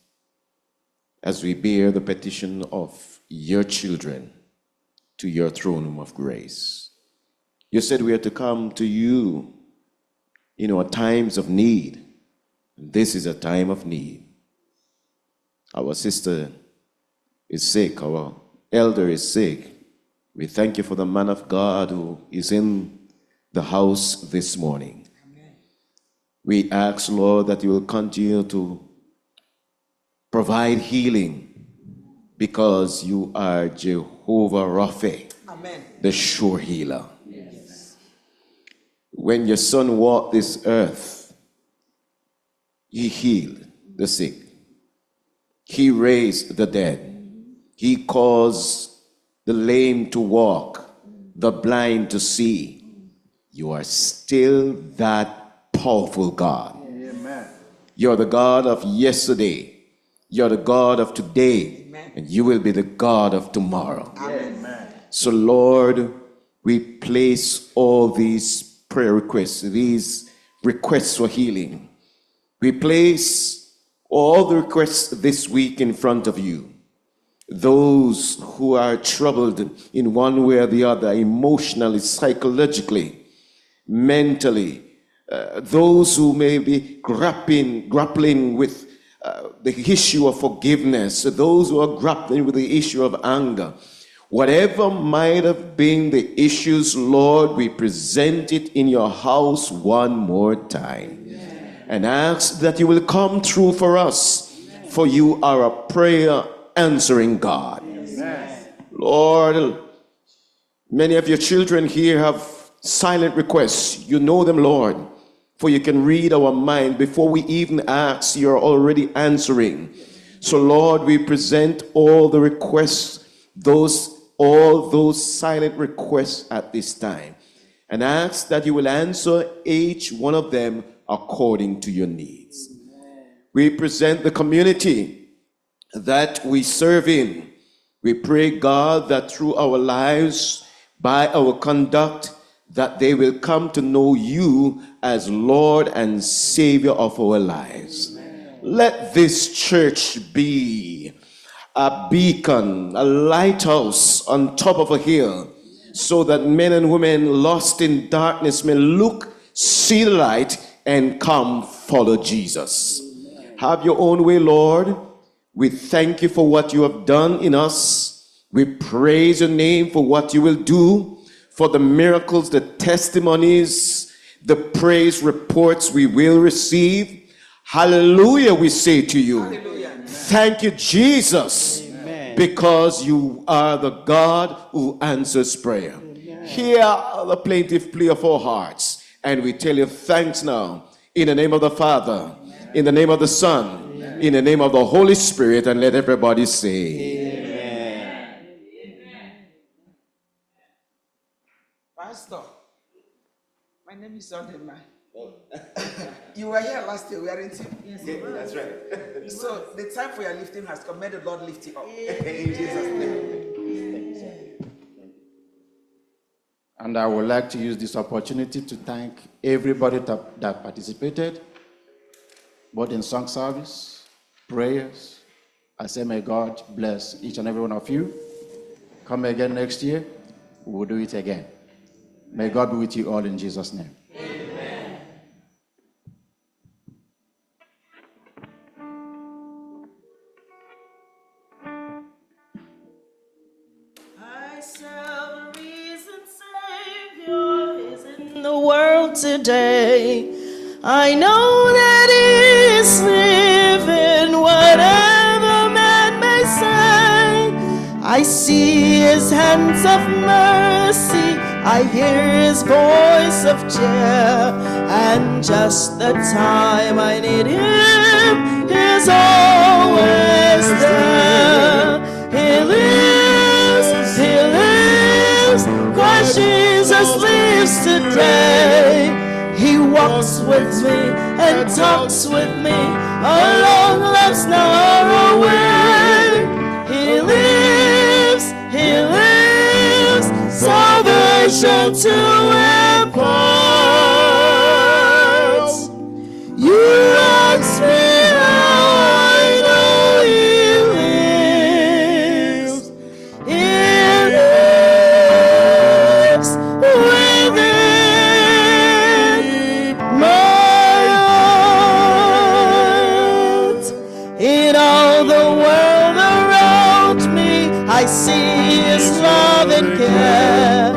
as we bear the petition of your children to your throne room of grace. You said we are to come to you in our times of need. This is a time of need. Our sister is sick, our elder is sick. We thank you for the man of God who is in the house this morning. We ask, Lord, that you will continue to provide healing because you are Jehovah Rapha, the sure healer. Yes. When your son walked this earth, he healed the sick. He raised the dead. He caused the lame to walk, the blind to see. You are still that powerful God. Amen. You're the God of yesterday. You're the God of today. Amen. And you will be the God of tomorrow. Amen. So Lord, we place all these prayer requests, these requests for healing. We place all the requests this week in front of you. Those who are troubled in one way or the other, emotionally, psychologically, mentally, those who may be grappling with the issue of forgiveness, those who are grappling with the issue of anger, whatever might have been the issues, Lord, we present it in your house one more time. Amen. And ask that you will come through for us. Amen. For you are a prayer answering God. Amen. Lord, many of your children here have silent requests. You know them, Lord. For you can read our mind. Before we even ask, you're already answering. So, Lord, we present all the requests, all those silent requests at this time, and ask that you will answer each one of them according to your needs. We present the community that we serve in. We pray, God, that through our lives, by our conduct, that they will come to know you as Lord and Savior of our lives. Amen. Let this church be a beacon, a lighthouse on top of a hill, so that men and women lost in darkness may look, see the light, and come follow Jesus. Amen. Have your own way, Lord. We thank you for what you have done in us. We praise your name for what you will do, for the miracles, the testimonies, the praise reports we will receive. Hallelujah, we say to you. Hallelujah. Thank you, Jesus, because you are the God who answers prayer. Hear the plaintive plea of our hearts, and we tell you thanks now, in the name of the Father, in the name of the Son, in the name of the Holy Spirit, and let everybody say, Pastor, my name is Odema. You were here last year, weren't you? Yes, that's right. So the time for your lifting has come. May the Lord lift you up. In Jesus' name. And I would like to use this opportunity to thank everybody that participated, both in song service, prayers. I say may God bless each and every one of you. Come again next year, we will do it again. May God be with you all in Jesus' name. Amen. I serve a risen Savior is in the world today. I know that He is living, whatever man may say. I see His hands of mercy, I hear His voice of cheer, and just the time I need Him, He's always there. He lives, Christ Jesus lives today. He walks with me and talks with me along life's narrow way. He lives, salvation to impart. You ask me how I know He lives. He lives within my heart. In all the world around me, I see His love and care.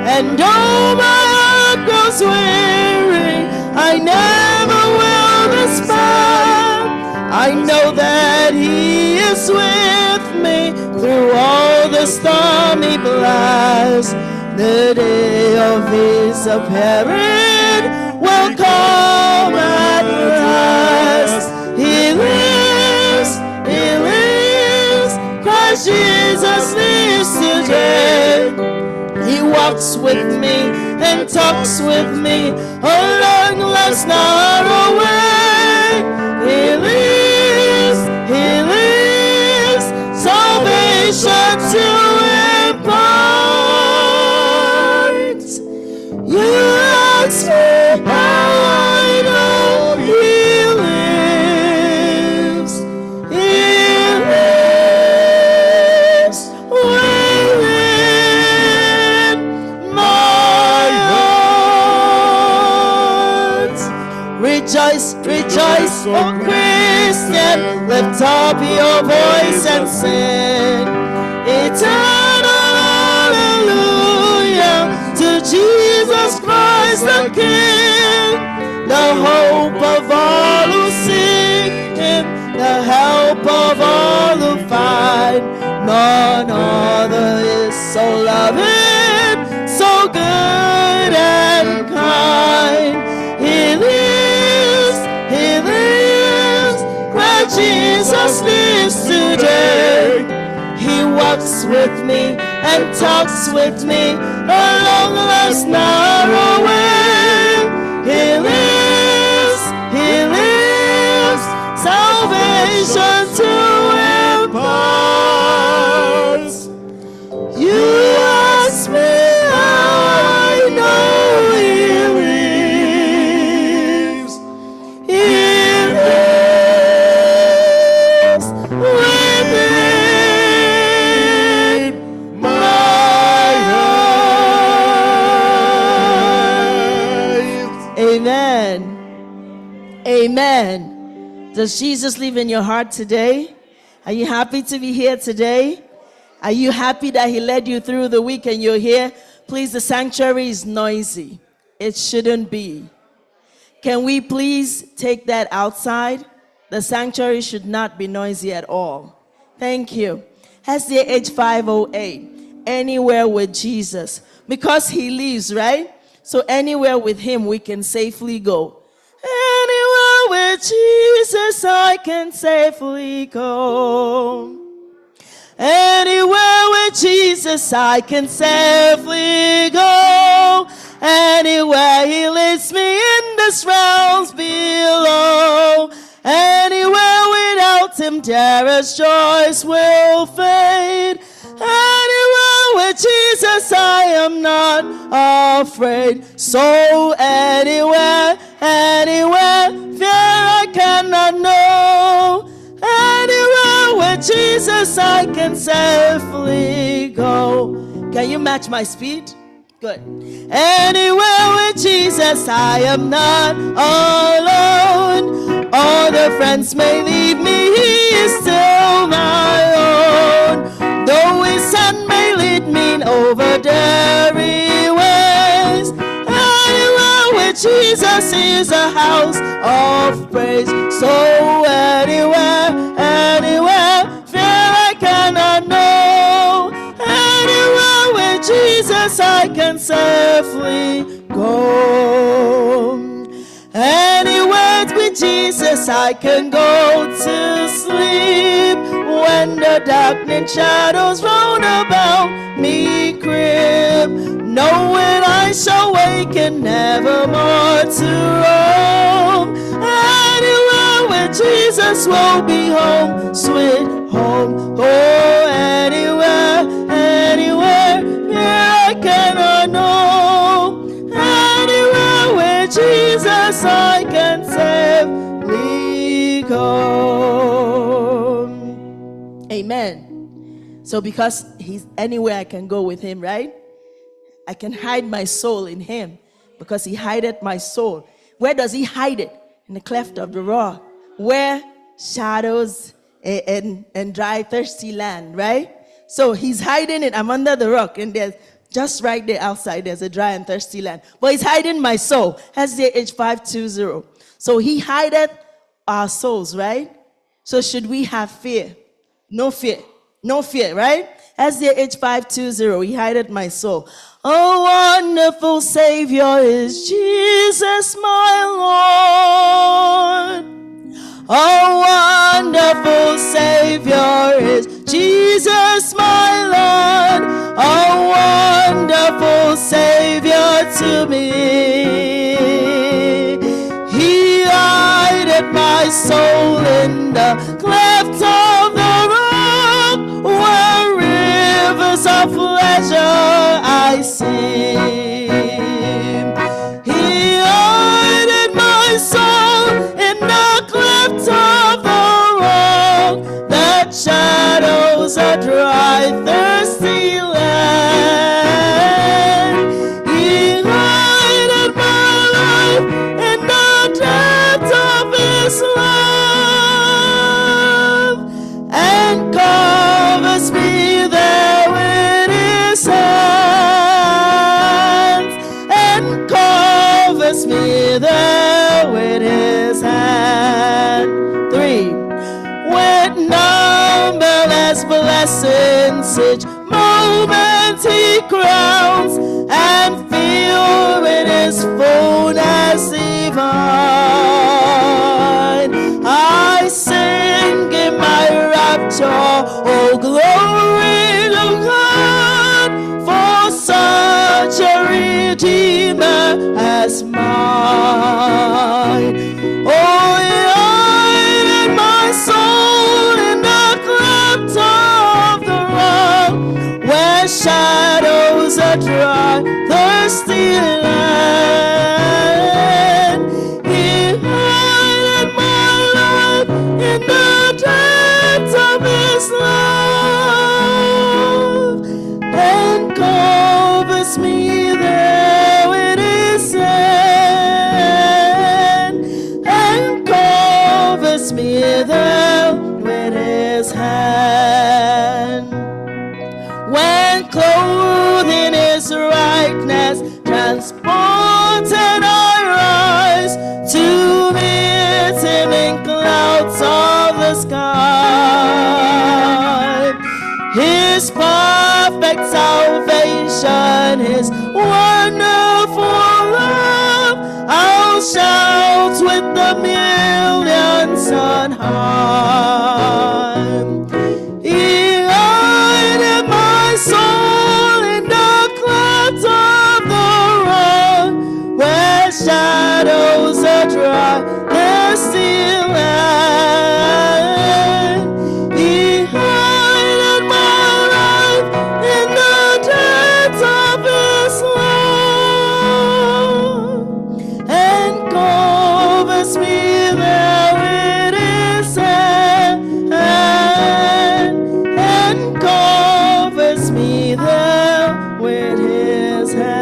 And though my heart grows weary, I never will despair. I know that He is with me through all the stormy blasts. The day of His appearing will come at last. He lives, Christ Jesus lives today. He walks with me and talks with me along life's narrow way. He lives, salvation to impart. You ask me how I know He lives. He lives within my heart. Rejoice, rejoice, oh Christian, lift up your voice and sing. Eternal hallelujah to Jesus Christ the King, the hope of all who seek Him, the help of all who find. None other is so loving, so good and kind. He lives, Christ Jesus lives today. He walks with me and talks with me along life's narrow way. He lives, salvation to impart. You ask me how I know He lives. He lives within my heart. Amen. Amen. Does Jesus live in your heart today? Are you happy to be here today? Are you happy that he led you through the week and you're here? Please, the sanctuary is noisy. It shouldn't be. Can we please take that outside? The sanctuary should not be noisy at all. Thank you. SDA 508, anywhere with Jesus. Because he lives, right? So anywhere with him we can safely go. Anywhere with Jesus I can safely go. Anywhere with Jesus I can safely go. Anywhere he leads me in the realms below. Anywhere without him terror's joys will fade. Anywhere with Jesus I am not afraid. So anywhere, fear I cannot know. Anywhere with Jesus I can safely go. Can you match my speed? Good. Anywhere with Jesus I am not alone. Other friends may leave me, he is still my own. Though his hand may lead me over dirty ways. Anywhere with Jesus is a house of praise. So anywhere, fear I cannot know. Anywhere with Jesus I can safely go. Anywhere with Jesus I can go to sleep. When the darkening shadows round about me creep, knowing I shall waken nevermore to roam. Anywhere where Jesus will be home, sweet home. Oh, anywhere, where I cannot know. Anywhere where Jesus I can safely go. Amen. So because he's anywhere I can go with him, right? I can hide my soul in him because he hideth my soul. Where does he hide it? In the cleft of the rock, where shadows and dry, thirsty land, right? So he's hiding it. I'm under the rock, and there's just right there outside, there's a dry and thirsty land. But he's hiding my soul. SDA 520. So he hideth our souls, right? So should we have fear? No fear. No fear, right? SDA 520, he hideth my soul. Oh, wonderful Savior is Jesus, my Lord. Oh, wonderful Savior is Jesus, my Lord. Oh, wonderful Savior to me. He hideth my soul in the cleft of the rock, where rivers of pleasure I see. He hideth my soul in the cleft of the rock, that shadows a dry, thirsty land. He hideth my life in the depth of his love, and covers me there with his hands, and covers me there with his hand. 3. With numberless blessings, each moment he crowns, and filled with his fullness divine. I sing in my rapture, oh glory to God, for such a Redeemer as mine. Oh, hide my soul in the cleft of the rock, where shadows are dry, thirsty land. He hideth my life in the depths of his love, and covers me there with his hand. mountain I rise to meet him in clouds of the sky. His perfect salvation, his wonderful love, I'll shout with the millions on high. He guided my soul in the clouds of the road, where shadows are dry, there's still light. He guided my life in the depths of his love, and covers me there with his hand, and covers me there with his hand.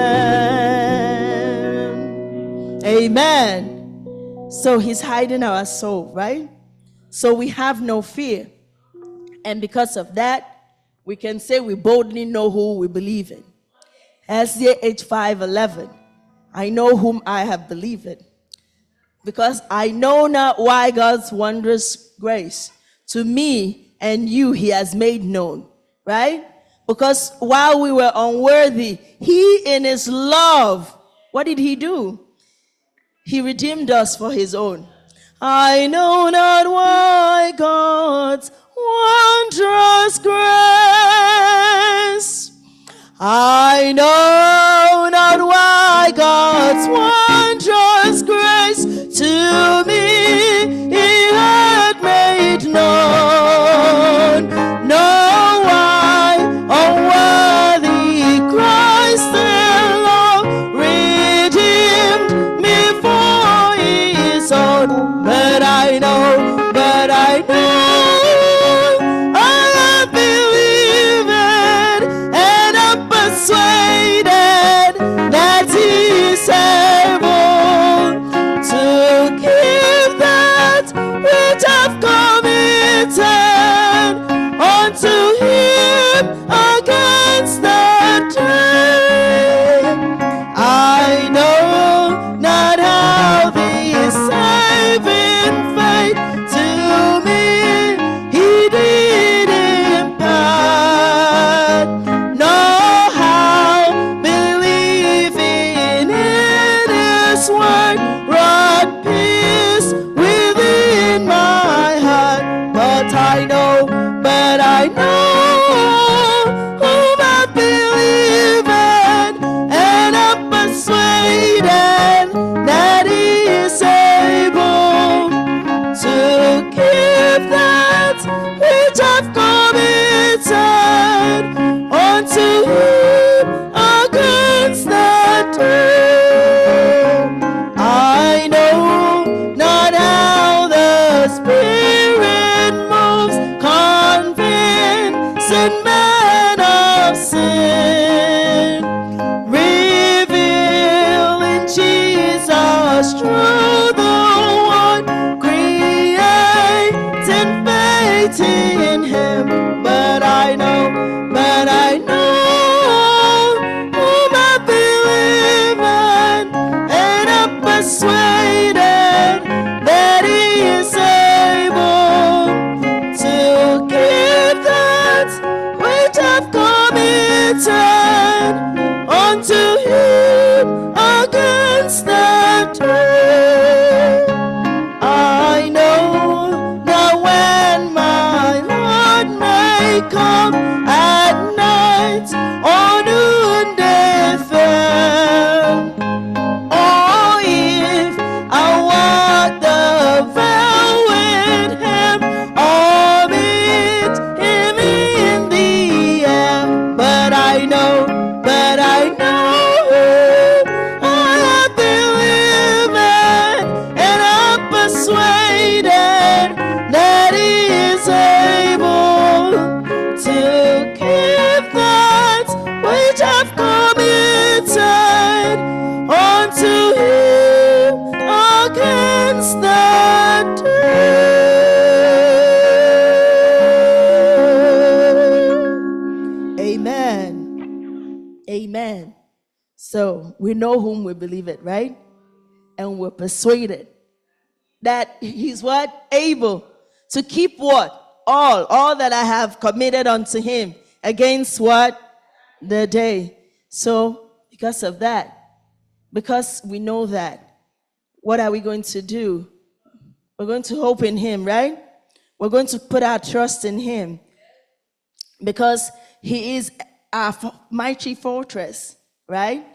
Amen. So he's hiding our soul, right? So we have no fear. And because of that, we can say we boldly know who we believe in. SDA 5:11. I know whom I have believed in, because I know not why God's wondrous grace to me and you he has made known, right? Because while we were unworthy, he in his love, what did he do? He redeemed us for his own. I know not why God's wondrous grace. I know not why God's wondrous grace to me he had made known. Know why unworthy Christ alone redeemed me for his own. But I know, I have believed and I'm persuaded that he's able we know whom we believe it, right? And we're persuaded that he's what? Able to keep what? All that I have committed unto him against what? The day. So, because of that, because we know that, what are we going to do? We're going to hope in him, right? We're going to put our trust in him because he is our mighty fortress, right?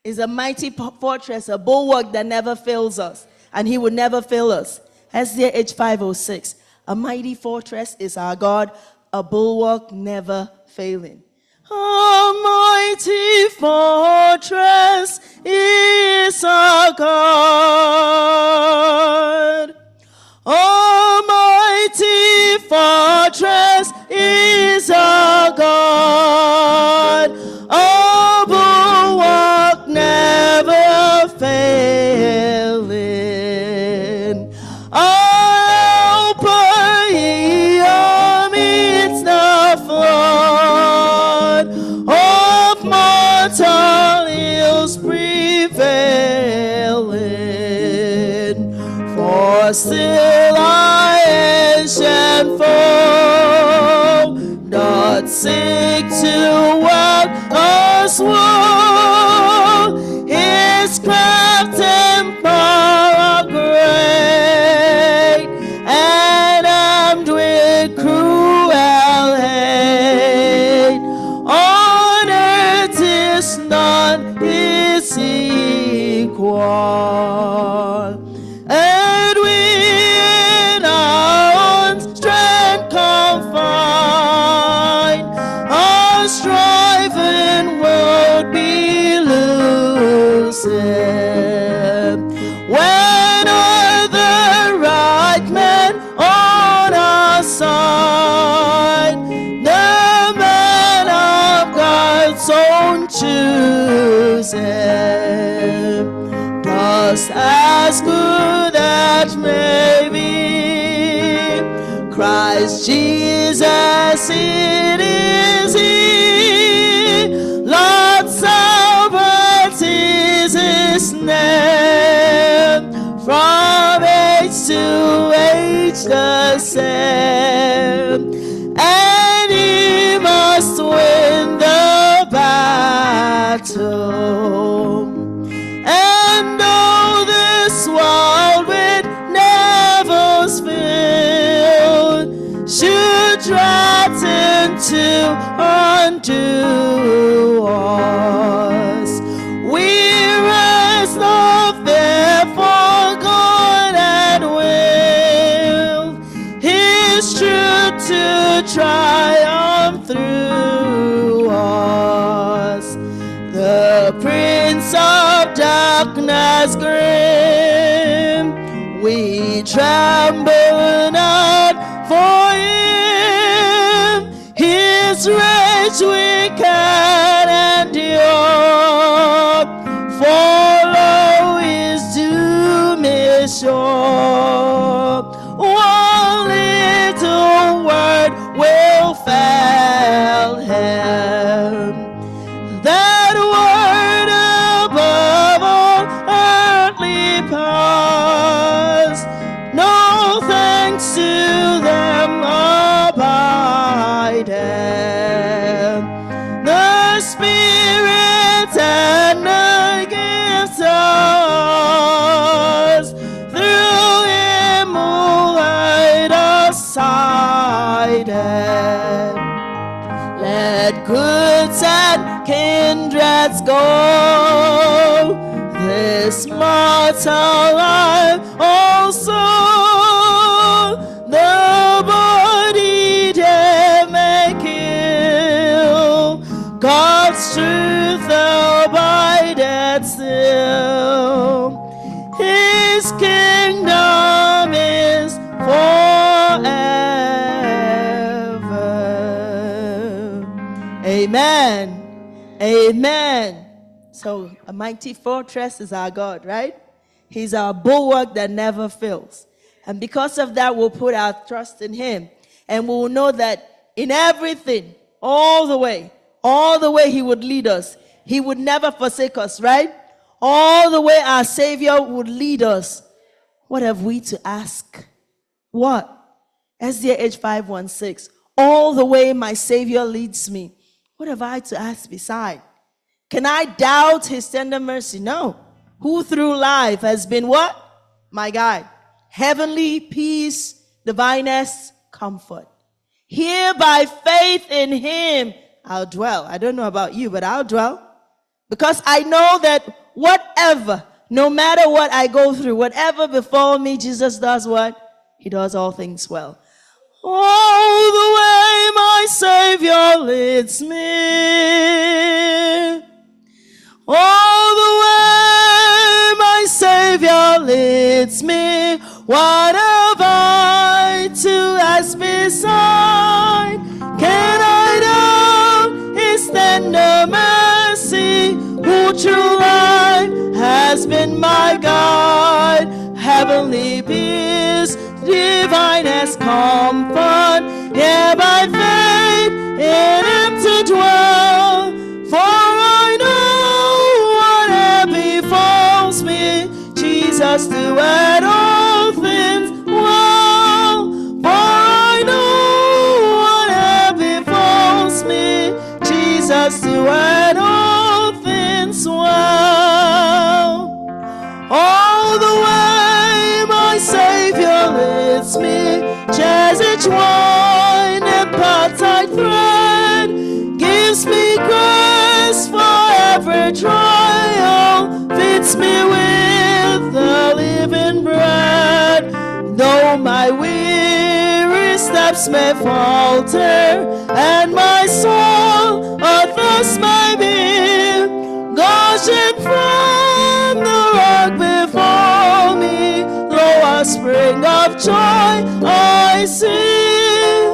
He's a mighty fortress, a bulwark that never fails us, and he will never fail us. SDA H506. A mighty fortress is our God, a bulwark never failing. A mighty fortress is our God. A mighty fortress is our God. A bulwark never failing. Our helper, he amidst the flood of mortal ills prevailing. For still our ancient foe doth seek to work us woe. His craft and power great, and armed with cruel hate. On earth is none his equal. And we in our own strength confined, our striving world be losing. When are the right men on our side? The man of God's own choosing. Just as good as may be, Christ Jesus it is he. Lord Sabbath is his name. From age to age the same. And he must win the battle. And though this world with nevers filled should threaten to undo us, we rest not therefore God at will, his truth to triumph through us. The Prince of Darkness grim, we tremble not for him. His rage we can endure, for lo, his doom is sure. One little word will fail him. That word above all earthly powers, no thanks to them abideth. The Spirit and the gifts ours, through him who light us sided. Let goods and kindreds go, this mortal life also, the body they may kill, God's truth abideth still. His kingdom is forever. Amen. Amen. So a mighty fortress is our God, right? He's our bulwark that never fails. And because of that, we'll put our trust in him. And we'll know that in everything, all the way he would lead us. He would never forsake us, right? All the way our Savior would lead us. What have we to ask? What? SDA 516. All the way my Savior leads me. What have I to ask beside? Can I doubt his tender mercy? No. Who through life has been what? My guide. Heavenly peace, divinest comfort. Here by faith in him, I'll dwell. I don't know about you, but I'll dwell. Because I know that whatever, no matter what I go through, whatever befall me, Jesus does what? He does all things well. All the way my Savior leads me. All the way my Savior leads me. What have I to ask beside? Can I doubt his tender mercy? Who through life has been my guide? Heavenly peace, divinest comfort. Here by faith in him to dwell. For I know whatever befalls me, Jesus doeth all things well. For I know whatever befalls me, Jesus doeth all things well. All the way my Savior leads me, shares each wine and partide thread, gives me grace for every trial, feeds me with the living bread. Though my weary steps may falter, and my soul athirst may be, gushing from the rock before me, lo, a spring of joy I see,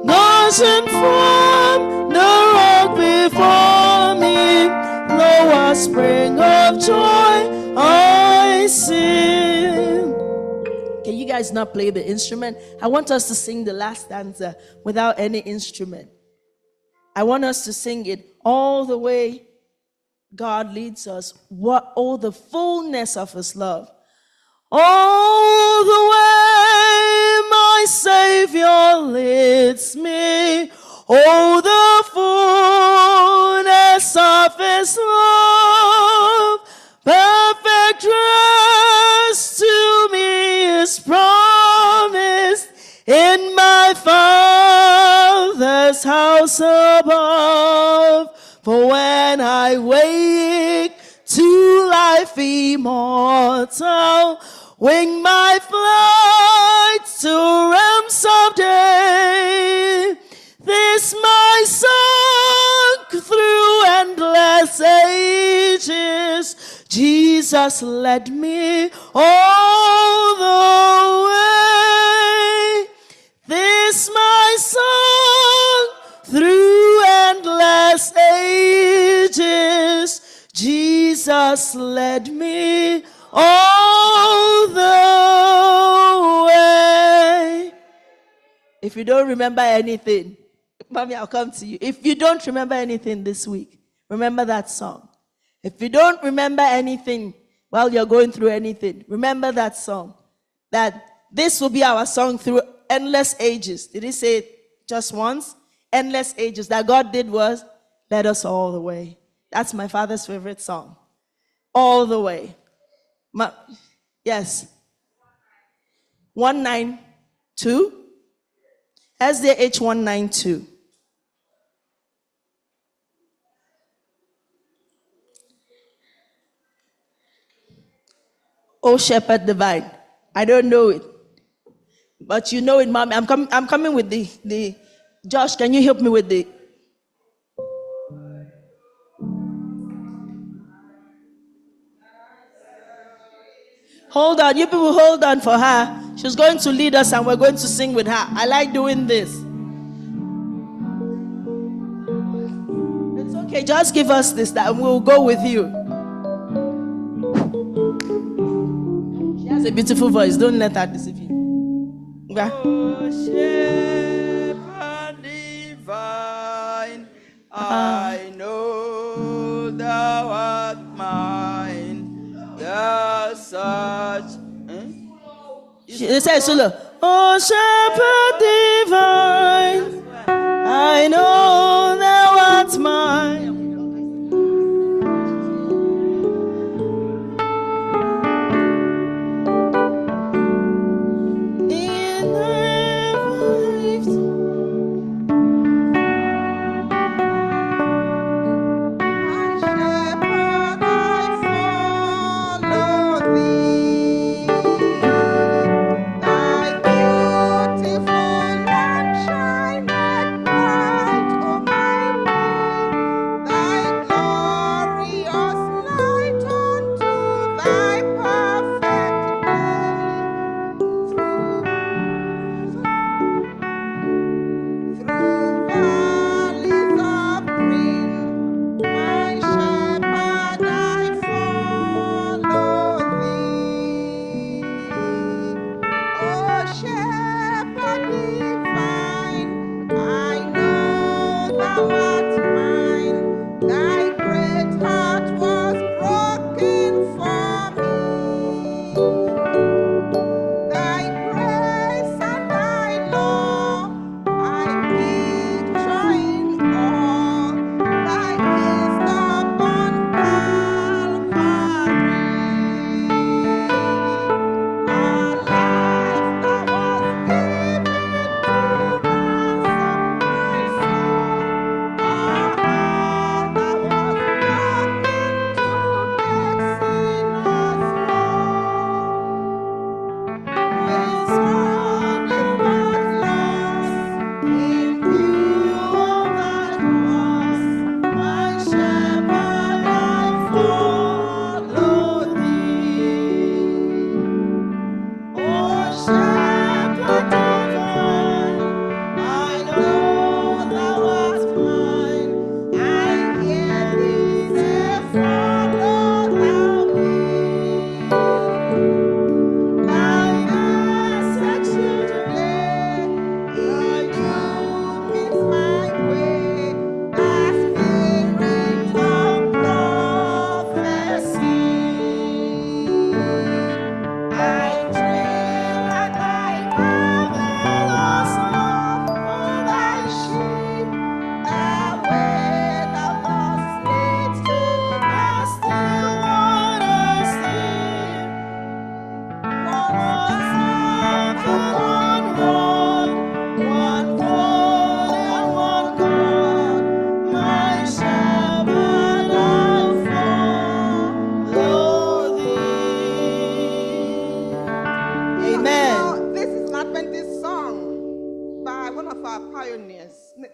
gushing from the rock before me, lo, a spring of joy I see. Can you guys not play the instrument? I want us to sing the last stanza without any instrument. I want us to sing it all the way God leads us. What, oh, the fullness of his love. All the way my Savior leads me. Oh, the fullness of his love. Perfect rest to me is promised in my Father's house above. For when I wake to life immortal, wing my flight to realms of day, this my song through endless ages, Jesus led me all the way. This my song through endless ages, Jesus led me all the way. If you don't remember anything, Mommy, I'll come to you. If you don't remember anything this week, remember that song. If you don't remember anything while you're going through anything, remember that song. That this will be our song through endless ages. Did he say it just once? Endless ages. That God did was, led us all the way. That's my father's favorite song. All the way. Yes. 192. SDH 192. Oh Shepherd Divine. I don't know it. But you know it, Mommy. I'm coming with the Josh, can you help me with the hold on, you people hold on for her. She's going to lead us and we're going to sing with her. I like doing this. It's okay, just give us this and we'll go with you. She has a beautiful voice. Don't let her deceive you. Yeah. Oh, Shepherd divine, I know that such. It says, oh, shepherd divine, I know thou art mine. In the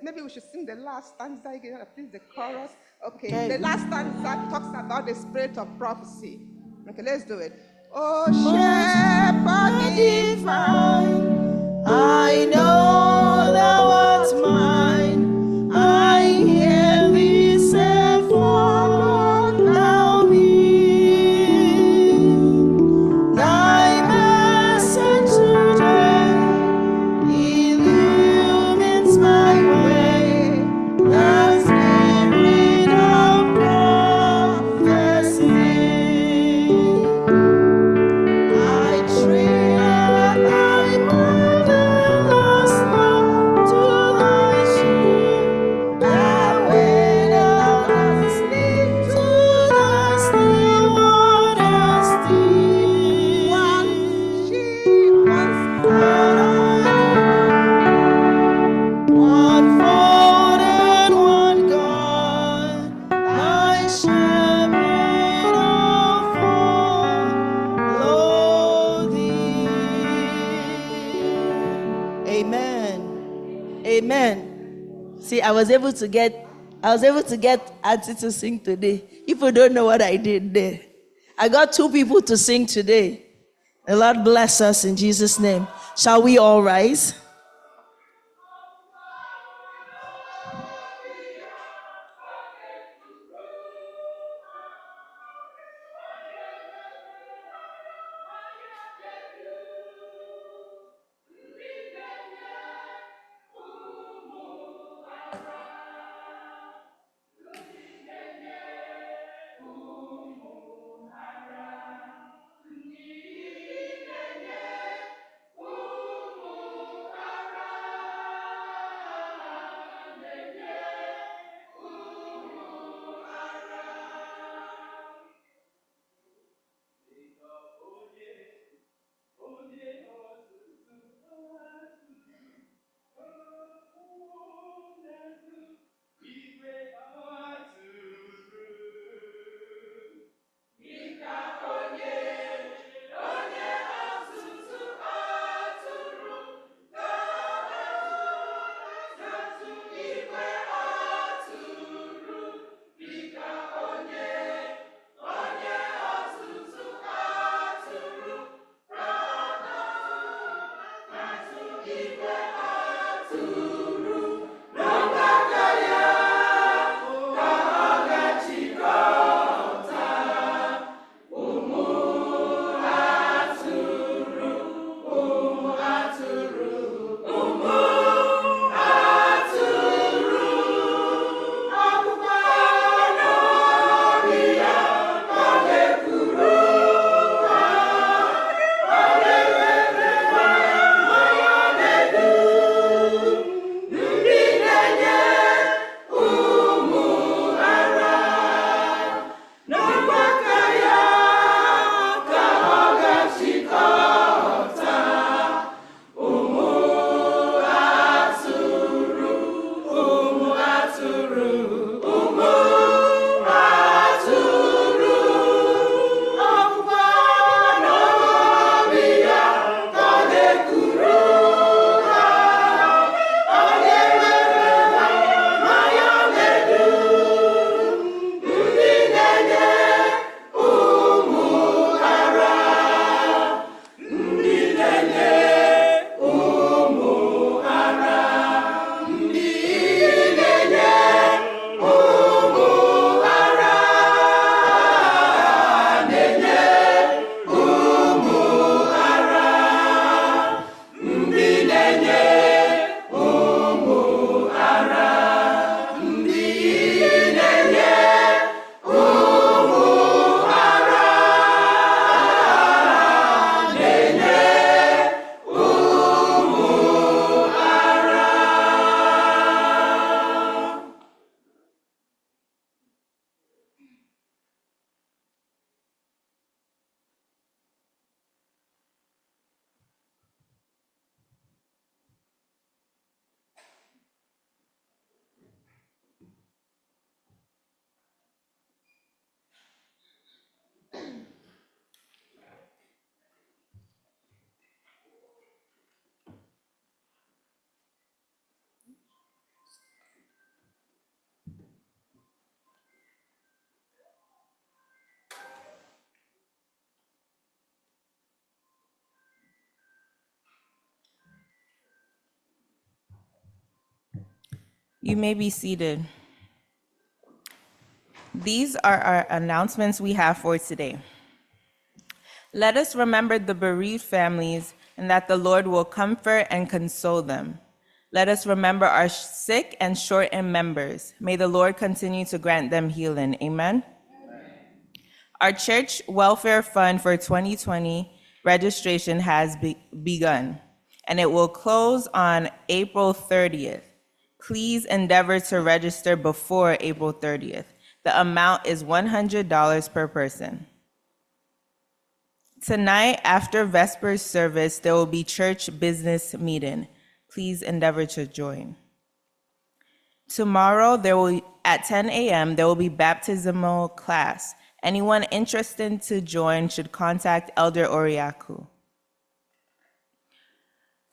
Maybe we should sing the last stanza again, at least the chorus. Okay, the last stanza talks about the spirit of prophecy. Okay, let's do it. Oh, shepherd divine, I know thou art mine. I hear thee say, follow thou me. Thy message today illumines my way. The spirit of prophecy. I tread thy marvelous love to thy sheep. Thy way thou dost lead to thy still waters deep. One sheep, one fold and one God, thy shepherd of follow thee. Amen. Amen. See, I was able to get Auntie to sing today. People don't know what I did there. I got 2 people to sing today. The Lord bless us in Jesus' name. Shall we all rise? You may be seated. These are our announcements we have for today. Let us remember the bereaved families and that the Lord will comfort and console them. Let us remember our sick and shortened members. May the Lord continue to grant them healing. Amen. Our church welfare fund for 2020 registration has begun, and it will close on April 30th. Please endeavor to register before April 30th. The amount is $100 per person. Tonight, after Vespers service, there will be church business meeting. Please endeavor to join. Tomorrow, at 10 a.m., there will be baptismal class. Anyone interested to join should contact Elder Oriaku.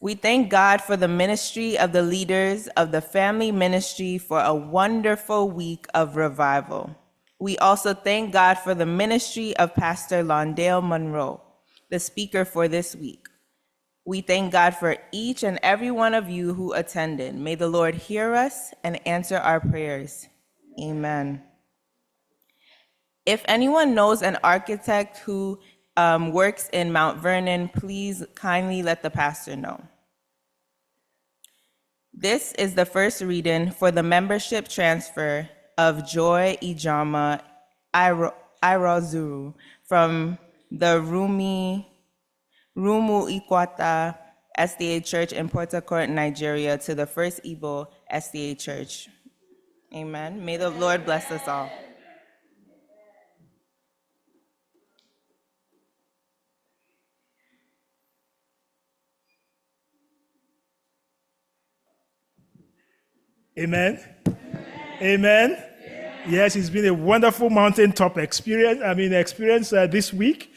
We thank God for the ministry of the leaders of the family ministry for a wonderful week of revival. We also thank God for the ministry of Pastor Londale Monroe, the speaker for this week. We thank God for each and every one of you who attended. May the Lord hear us and answer our prayers. Amen. If anyone knows an architect who works in Mount Vernon, please kindly let the pastor know. This is the first reading for the membership transfer of Joy Ijama Irozuru from the Rumu Ikwata SDA Church in Port Harcourt, Nigeria, to the First Igbo SDA Church. Amen. May the Lord bless us all. Amen. Amen. Yes, it's been a wonderful mountaintop experience this week.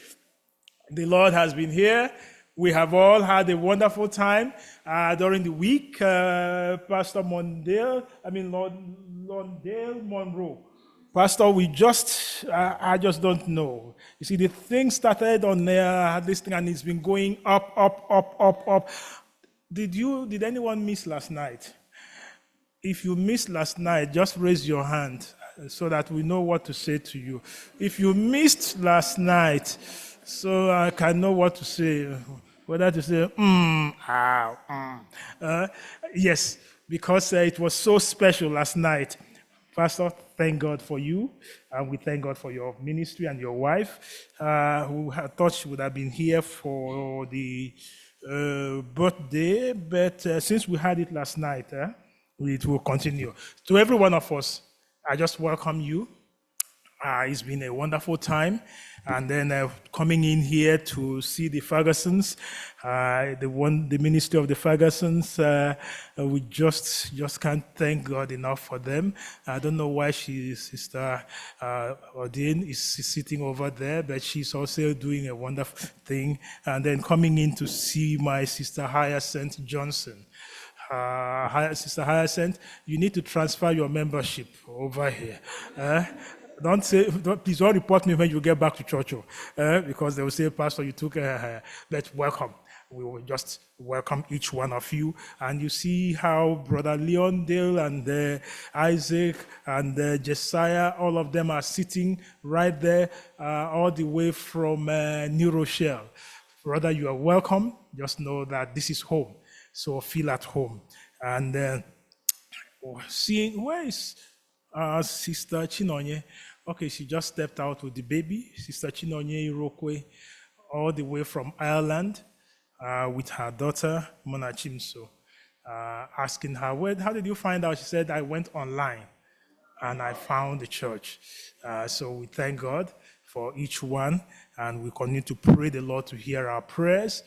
The Lord has been here. We have all had a wonderful time during the week. Pastor Londale Monroe. Pastor, I just don't know. You see, the thing started on this thing and it's been going up. Did anyone miss last night? If you missed last night, just raise your hand so that we know what to say to you. If you missed last night, so I can know what to say, whether to say, yes, because it was so special last night. Pastor, thank God for you, and we thank God for your ministry and your wife, who I thought she would have been here for the birthday, but since we had it last night, it will continue. To every one of us, I just welcome you. It's been a wonderful time. And then coming in here to see the Fergusons, the ministry of the Fergusons, we just can't thank God enough for them. I don't know why Sister Odin is sitting over there, but she's also doing a wonderful thing. And then coming in to see my Sister Hyacinth Johnson. Sister Hyacinth, you need to transfer your membership over here. Please don't report me when you get back to church, because they will say, Pastor, you took but welcome. We will just welcome each one of you. And you see how Brother Leondale and Isaac and Josiah, all of them are sitting right there, all the way from New Rochelle. Brother, you are welcome. Just know that this is home. So feel at home. And seeing, where is Sister Chinonye? Okay, she just stepped out with the baby. Sister Chinonye Irokwe, all the way from Ireland, with her daughter, Mona Chimso, asking her, how did you find out? She said, I went online and I found the church. So we thank God for each one, and we continue to pray the Lord to hear our prayers.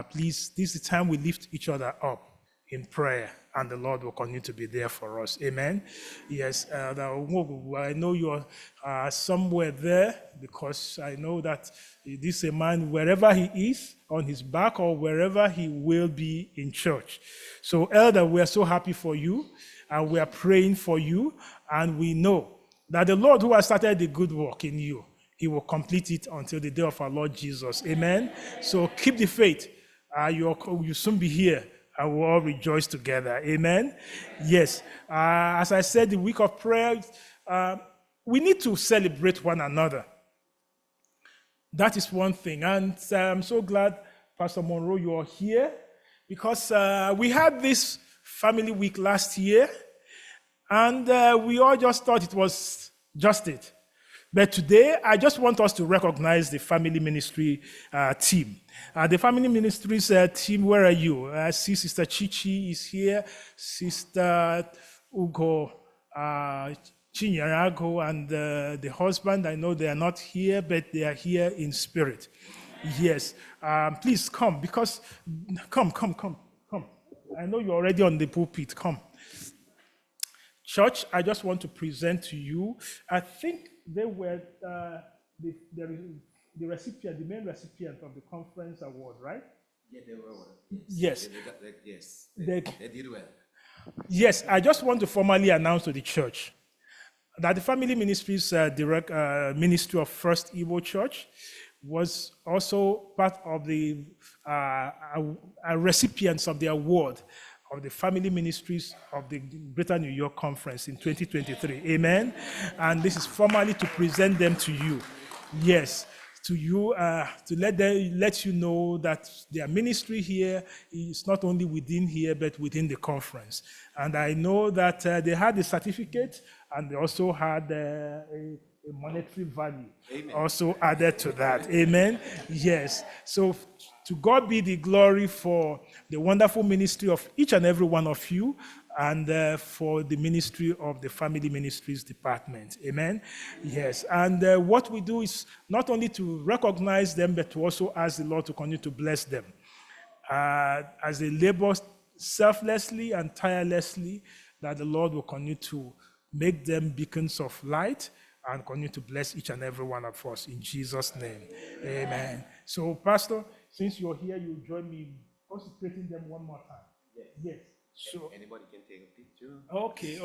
Please, this is the time we lift each other up in prayer, and the Lord will continue to be there for us. Amen. Yes, I know you are somewhere there, because I know that this is a man, wherever he is, on his back or wherever he will be in church. So, Elder, we are so happy for you, and we are praying for you, and we know that the Lord who has started the good work in you, he will complete it until the day of our Lord Jesus. Amen. So keep the faith. You'll soon be here, and we'll all rejoice together. Amen. Yes. As I said, the week of prayer, we need to celebrate one another. That is one thing. And I'm so glad, Pastor Monroe, you are here, because we had this family week last year, and we all just thought it was just it. But today, I just want us to recognize the family ministry team. The family ministries team, where are you? I see Sister Chichi is here, Sister Ugo Chinyarago, and the husband. I know they are not here, but they are here in spirit. Yes. Please come, because come. I know you're already on the pulpit. Come. Church, I just want to present to you, I think they were the recipient, the main recipient of the conference award, right? Yeah, they were. Yes. They did well. Yes, I just want to formally announce to the church that the Family Ministries direct ministry of First Igbo Church was also part of the recipients of the award of the Family Ministries of the Greater New York Conference in 2023. Amen. And this is formally to present them to you. Yes, to you, to let you know that their ministry here is not only within here, but within the conference. And I know that they had a certificate, and they also had a monetary value. Amen. Also added to that. Amen. Yes. So to God be the glory for the wonderful ministry of each and every one of you, and for the ministry of the Family Ministries Department. Amen. Yes. And what we do is not only to recognize them, but to also ask the Lord to continue to bless them as they labor selflessly and tirelessly, that the Lord will continue to make them beacons of light and continue to bless each and every one of us in Jesus' name. Amen. So, Pastor, since you're here, you join me in consecrating them one more time. Yes. So anybody can take a picture. Okay.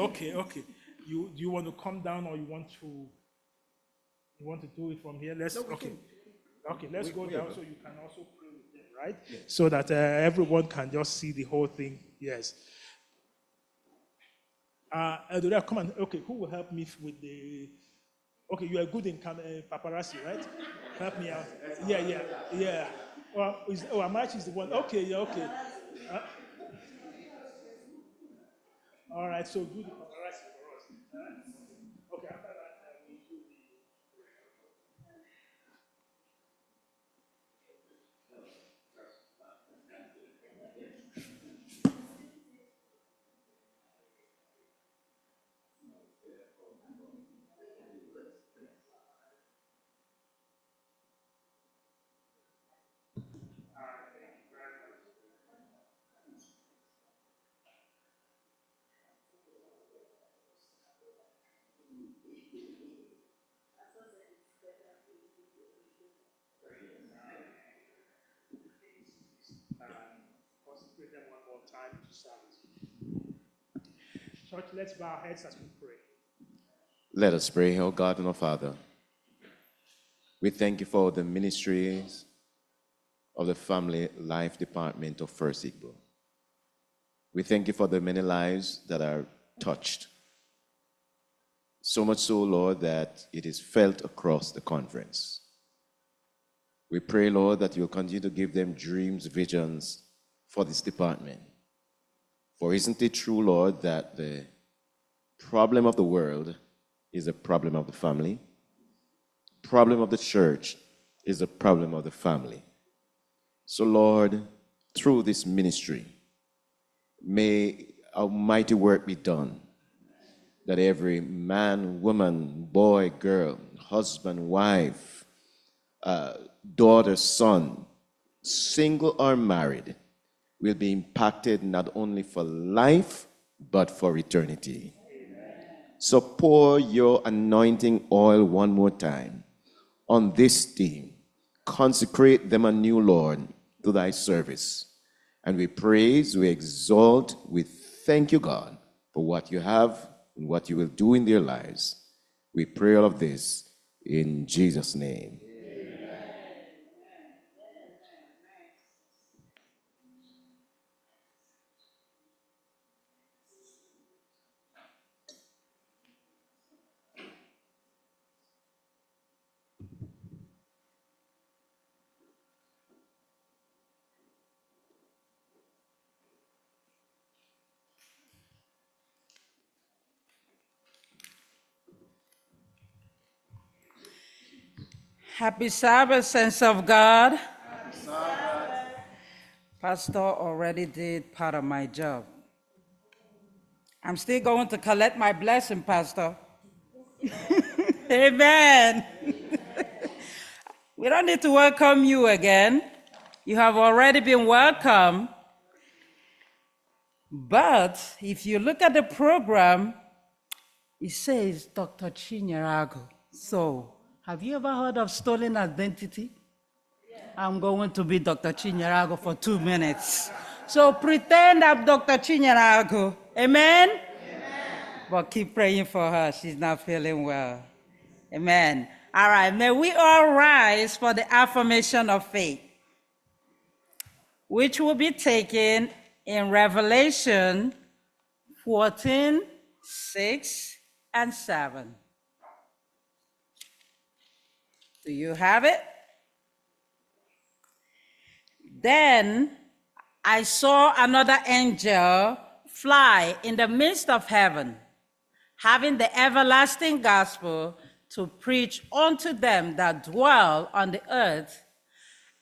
Do you want to come down, or you want to do it from here? Let's go down so you can also pray with right? So that everyone can just see the whole thing. Yes. Eldora, come on. Okay, who will help me with the? Okay, you are good in paparazzi, right? Help me out. Yeah. Well, Amachi is the one. Okay, yeah, okay. All right, so do the paparazzi for us. Okay, after that, we do the. Consecrate them one more time to service. Church, let's bow our heads as we pray. Let us pray, oh God and our Father. We thank you for the ministries of the Family Life Department of First Igbo. We thank you for the many lives that are touched. So much so, Lord, that it is felt across the conference. We pray, Lord, that you'll continue to give them dreams, visions for this department. For isn't it true, Lord, that the problem of the world is a problem of the family? Problem of the church is a problem of the family. So, Lord, through this ministry, may a mighty work be done, that every man, woman, boy, girl, husband, wife, daughter, son, single or married, will be impacted not only for life, but for eternity. So pour your anointing oil one more time on this team. Consecrate them anew, Lord, to thy service. And we praise, we exalt, we thank you, God, for what you have and what you will do in their lives. We pray all of this in Jesus' name. Happy Sabbath, saints of God. Happy Sabbath. Pastor already did part of my job. I'm still going to collect my blessing, Pastor. Amen. We don't need to welcome you again. You have already been welcome. But if you look at the program, it says Dr. Chinyerago. So, have you ever heard of stolen identity? Yeah. I'm going to be Dr. Chinyerago for 2 minutes. So pretend I'm Dr. Chinyerago. Amen? Amen? But keep praying for her. She's not feeling well. Amen. All right, may we all rise for the affirmation of faith, which will be taken in Revelation 14, 6, and 7. Do you have it? Then I saw another angel fly in the midst of heaven, having the everlasting gospel to preach unto them that dwell on the earth,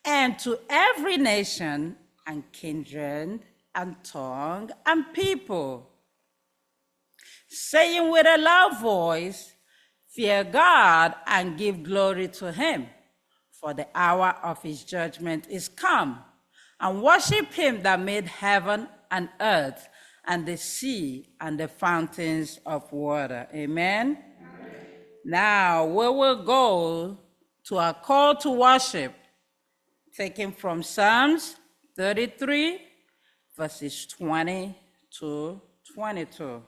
and to every nation and kindred and tongue and people, saying with a loud voice, fear God and give glory to him, for the hour of his judgment is come, and worship him that made heaven and earth and the sea and the fountains of water. Amen? Amen. Now we will go to a call to worship, taken from Psalms 33, verses 20 to 22.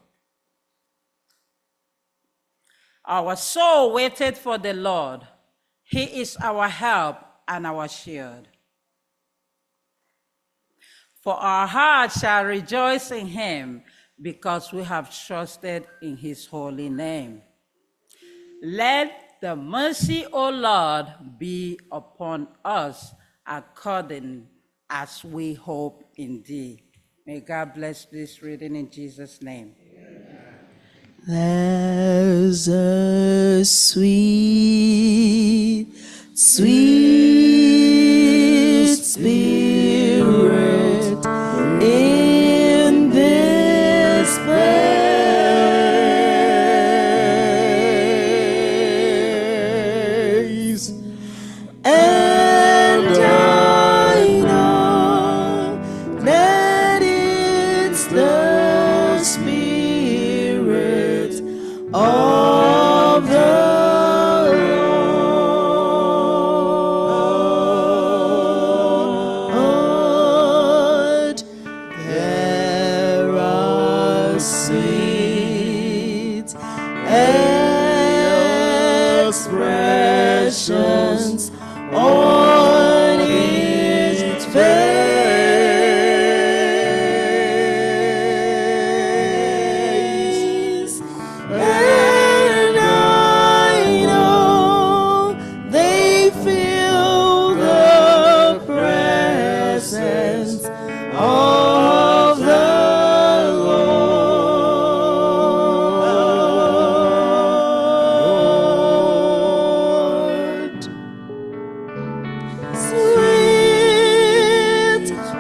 Our soul waited for the Lord. He is our help and our shield. For our hearts shall rejoice in him, because we have trusted in his holy name. Let the mercy, O Lord, be upon us according as we hope in thee. May God bless this reading in Jesus' name. There's a sweet, sweet spirit in this place, and I know that it's the Spirit of the Lord. There are sweet expressions on his face, and I know they feel the presence of the Lord. Sweet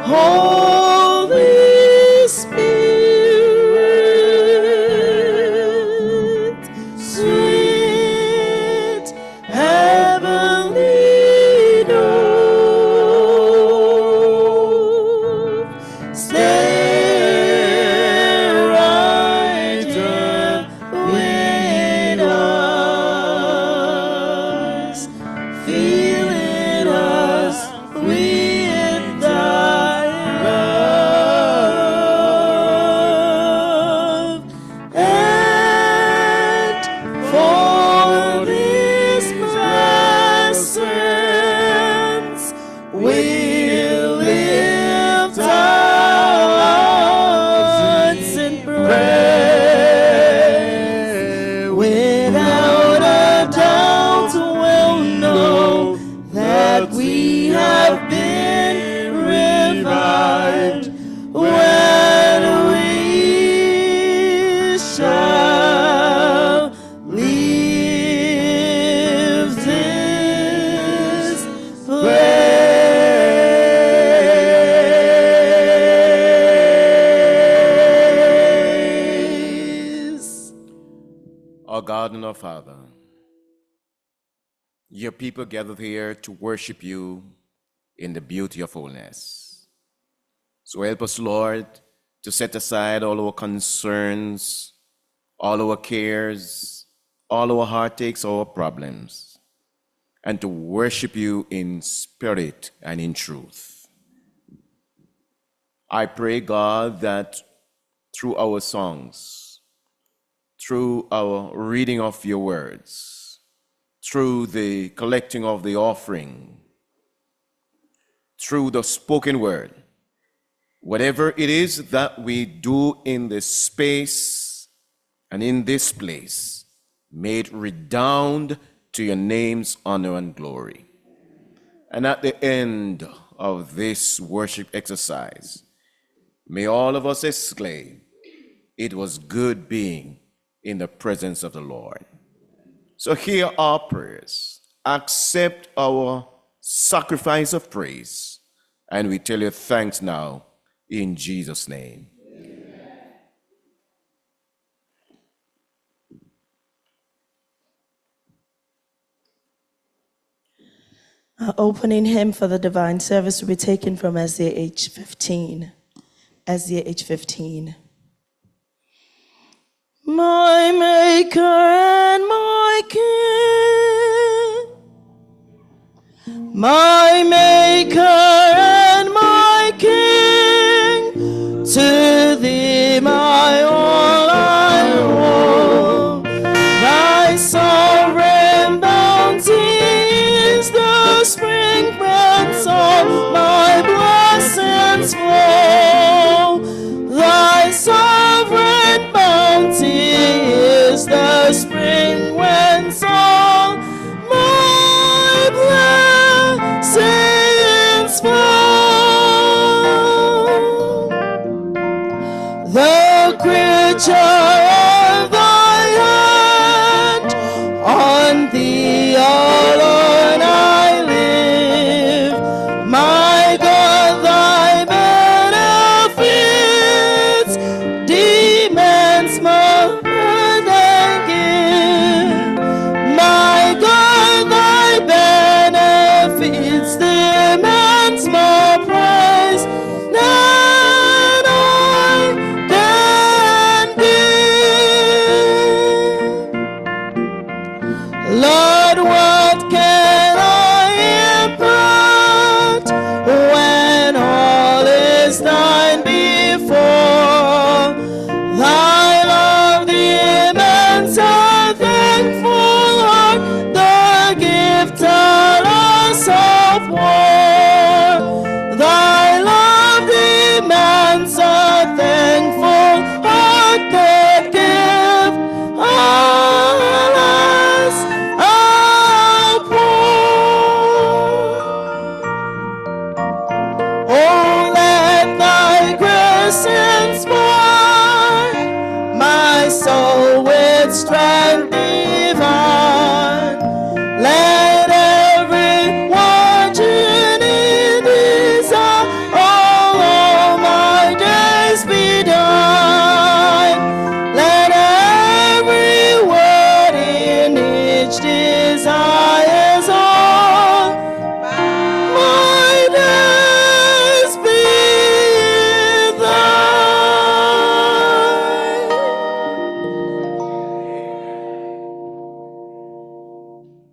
Holy Spirit, sweet heavenly dove, stay right there with us, filling us with thy love. And for this presence we lift our hearts in praise. Without a doubt we'll know that we have been revived when we shall leave this place. Our God and our Father, your people gathered here to worship you in the beauty of holiness. So help us, Lord, to set aside all our concerns, all our cares, all our heartaches, our problems, and to worship you in spirit and in truth. I pray, God, that through our songs, through our reading of your words, through the collecting of the offering, through the spoken word, whatever it is that we do in this space and in this place, may it redound to your name's honor and glory. And at the end of this worship exercise, may all of us exclaim, it was good being in the presence of the Lord. So hear our prayers, accept our sacrifice of praise, and we tell you thanks now in Jesus' name. Our opening hymn for the divine service will be taken from SDA 15. SDA 15. My Maker and my King, my Maker and my King, to thee my all I owe. Thy sovereign bounty is the spring whence all my blessings flow. joy of thy hand. On thee alone I live. My God, thy benefits demands more than give. My God, thy benefits demands more praise than I can give. Lord, what can I impart when all is thine before? Thy love, the immense and thankful heart, the gift us of war. Thy love, the immense and thankful heart, the gift us of war. Oh, let thy grace inspire my soul with strength divine. Let every watching in desire all my days be done. Let every word in each desires all my days be thine.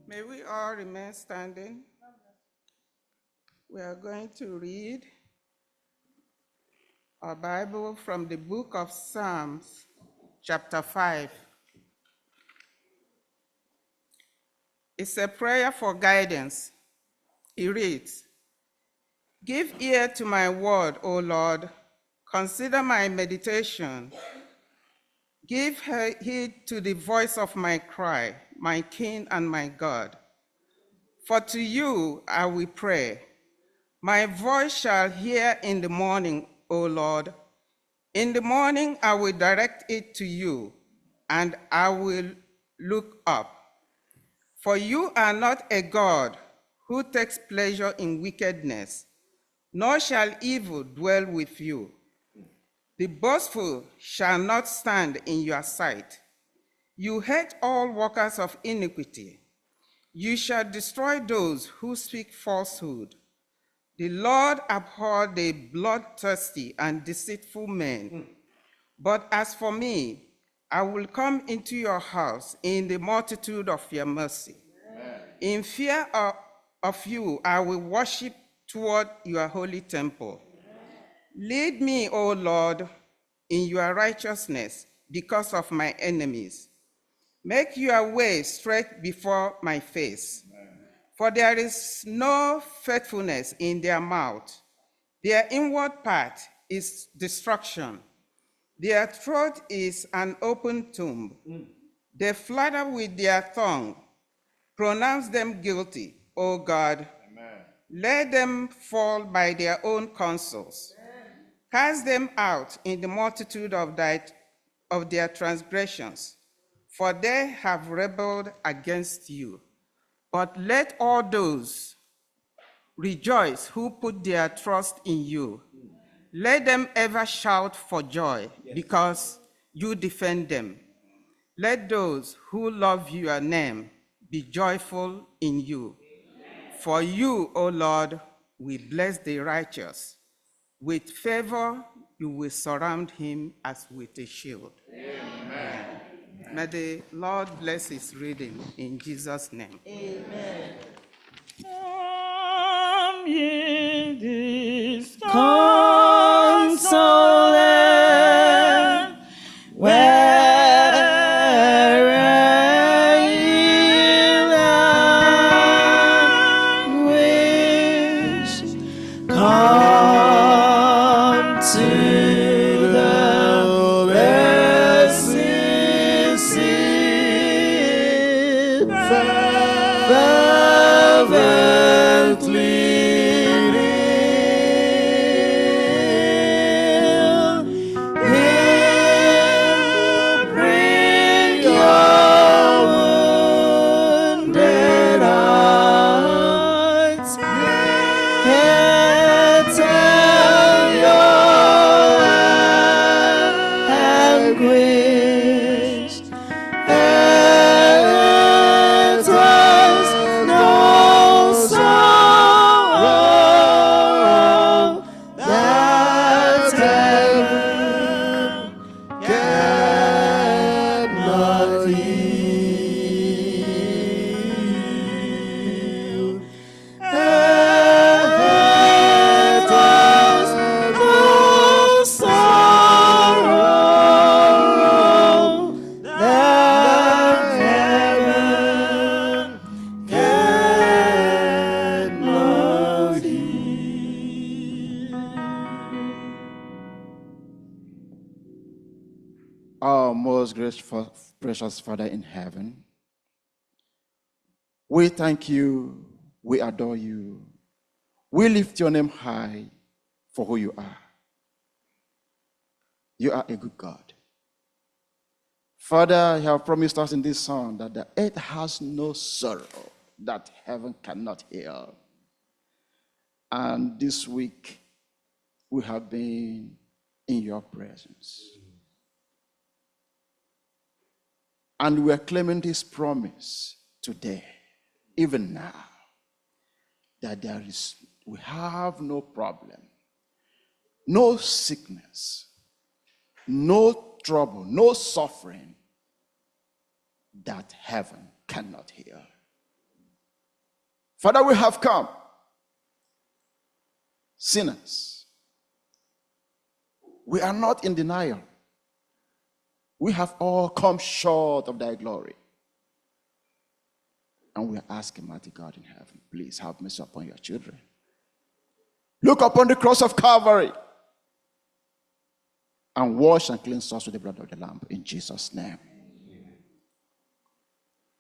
May we all remain standing. We are going to read our Bible from the book of Psalms, chapter 5. It's a prayer for guidance. It reads, "Give ear to my word, O Lord. Consider my meditation. Give heed to the voice of my cry, my King and my God. For to you I will pray. My voice shall hear in the morning, O Lord. In the morning I will direct it to you, and I will look up. For you are not a God who takes pleasure in wickedness, nor shall evil dwell with you. The boastful shall not stand in your sight. You hate all workers of iniquity. You shall destroy those who speak falsehood. The Lord abhorred the bloodthirsty and deceitful men. But as for me, I will come into your house in the multitude of your mercy. In fear of you, I will worship toward your holy temple. Lead me, O Lord, in your righteousness because of my enemies. Make your way straight before my face. For there is no faithfulness in their mouth. Their inward part is destruction. Their throat is an open tomb. They flatter with their tongue. Pronounce them guilty, O God. Amen. Let them fall by their own counsels. Cast them out in the multitude of their transgressions, for they have rebelled against you. But let all those rejoice who put their trust in you. Let them ever shout for joy because you defend them. Let those who love your name be joyful in you. For you, O Lord, will bless the righteous. With favor, you will surround him as with a shield. Amen. May the Lord bless his reading in Jesus' name. Amen. Come ye this consolate, where ye languish, come to the mercy seat, fervently kneel. hands and your anguish. It was no sorrow that heaven cannot heal. It was no sorrow that heaven cannot heal. Our most gracious, precious Father in heaven, we thank you, we adore you, we lift your name high for who you are. You are a good God. Father, you have promised us in this song that the earth has no sorrow that heaven cannot heal. And this week, we have been in your presence. And we are claiming this promise today, even now, that we have no problem, no sickness, no trouble, no suffering that heaven cannot heal. Father, we have come, sinners. We are not in denial. We have all come short of thy glory. And we are asking, mighty God in heaven, please have mercy upon your children. Look upon the cross of Calvary and wash and cleanse us with the blood of the Lamb in Jesus' name.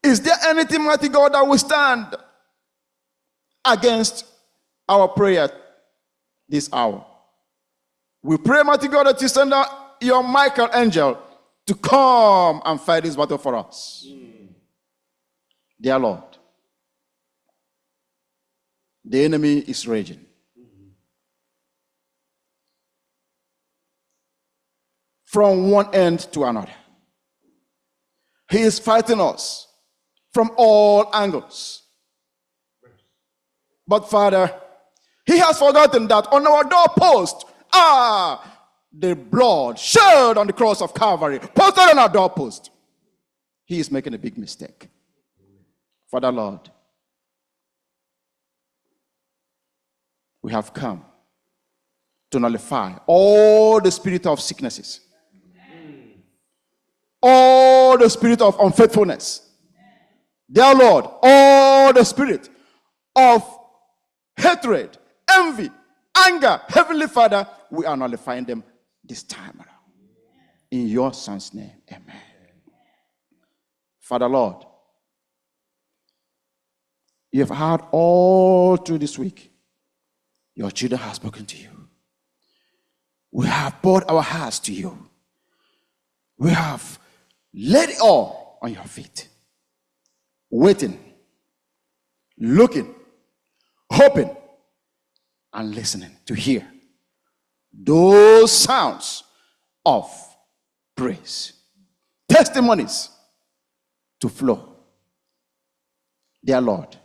Is there anything, mighty God, that will stand against our prayer this hour? We pray, mighty God, that you send out your Michael angel to come and fight this battle for us. Dear Lord, the enemy is raging. From one end to another. He is fighting us from all angles. But Father, he has forgotten that on our doorpost, the blood shed on the cross of Calvary, posted on our doorpost. He is making a big mistake. Father Lord, we have come to nullify all the spirit of sicknesses, all the spirit of unfaithfulness. Dear Lord, all the spirit of hatred, envy, anger, Heavenly Father, we are nullifying them this time around. In your Son's name, amen. Father Lord, you have heard all through this week. Your children have spoken to you. We have poured our hearts to you. We have laid it all on your feet. Waiting, looking, hoping, and listening to hear those sounds of praise, testimonies to flow. Dear Lord,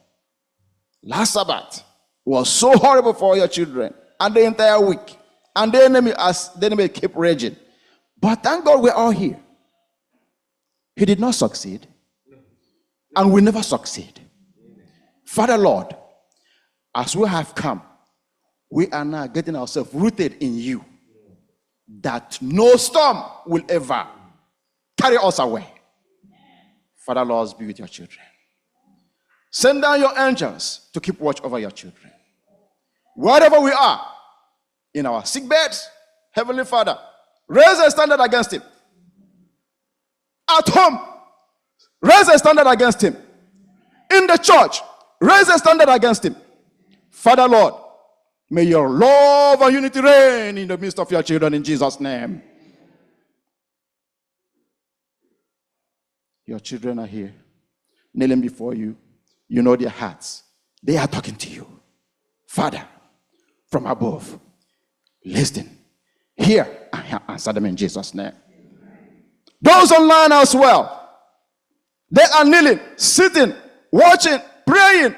last Sabbath was so horrible for your children and the entire week, and the enemy kept raging. But thank God we're all here. He did not succeed, and we never succeed. Father Lord, as we have come, we are now getting ourselves rooted in you, that no storm will ever carry us away. Father Lord, be with your children. Send down your angels to keep watch over your children. Wherever we are, in our sick beds, Heavenly Father, raise a standard against him. At home, raise a standard against him. In the church, raise a standard against him. Father Lord, may your love and unity reign in the midst of your children in Jesus' name. Your children are here, kneeling before you. You know their hearts. They are talking to you. Father, from above. Listen, hear, and answer them in Jesus' name. Those online as well, they are kneeling, sitting, watching, praying,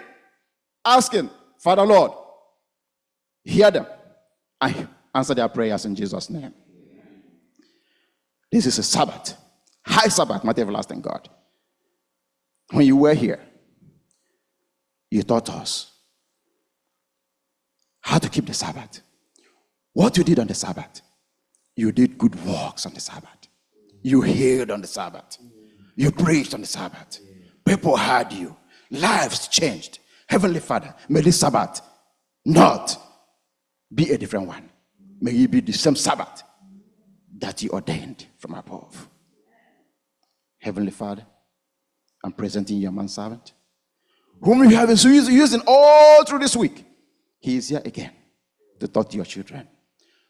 asking, Father Lord, hear them and answer their prayers in Jesus' name. This is a Sabbath, high Sabbath, not everlasting God. When you were here, you taught us how to keep the Sabbath. What you did on the Sabbath, you did good works on the Sabbath. You healed on the Sabbath. You preached on the Sabbath. People heard you. Lives changed. Heavenly Father, may this Sabbath not be a different one. May it be the same Sabbath that you ordained from above. Heavenly Father, I'm presenting your manservant, whom you have been using all through this week. He is here again to talk to your children.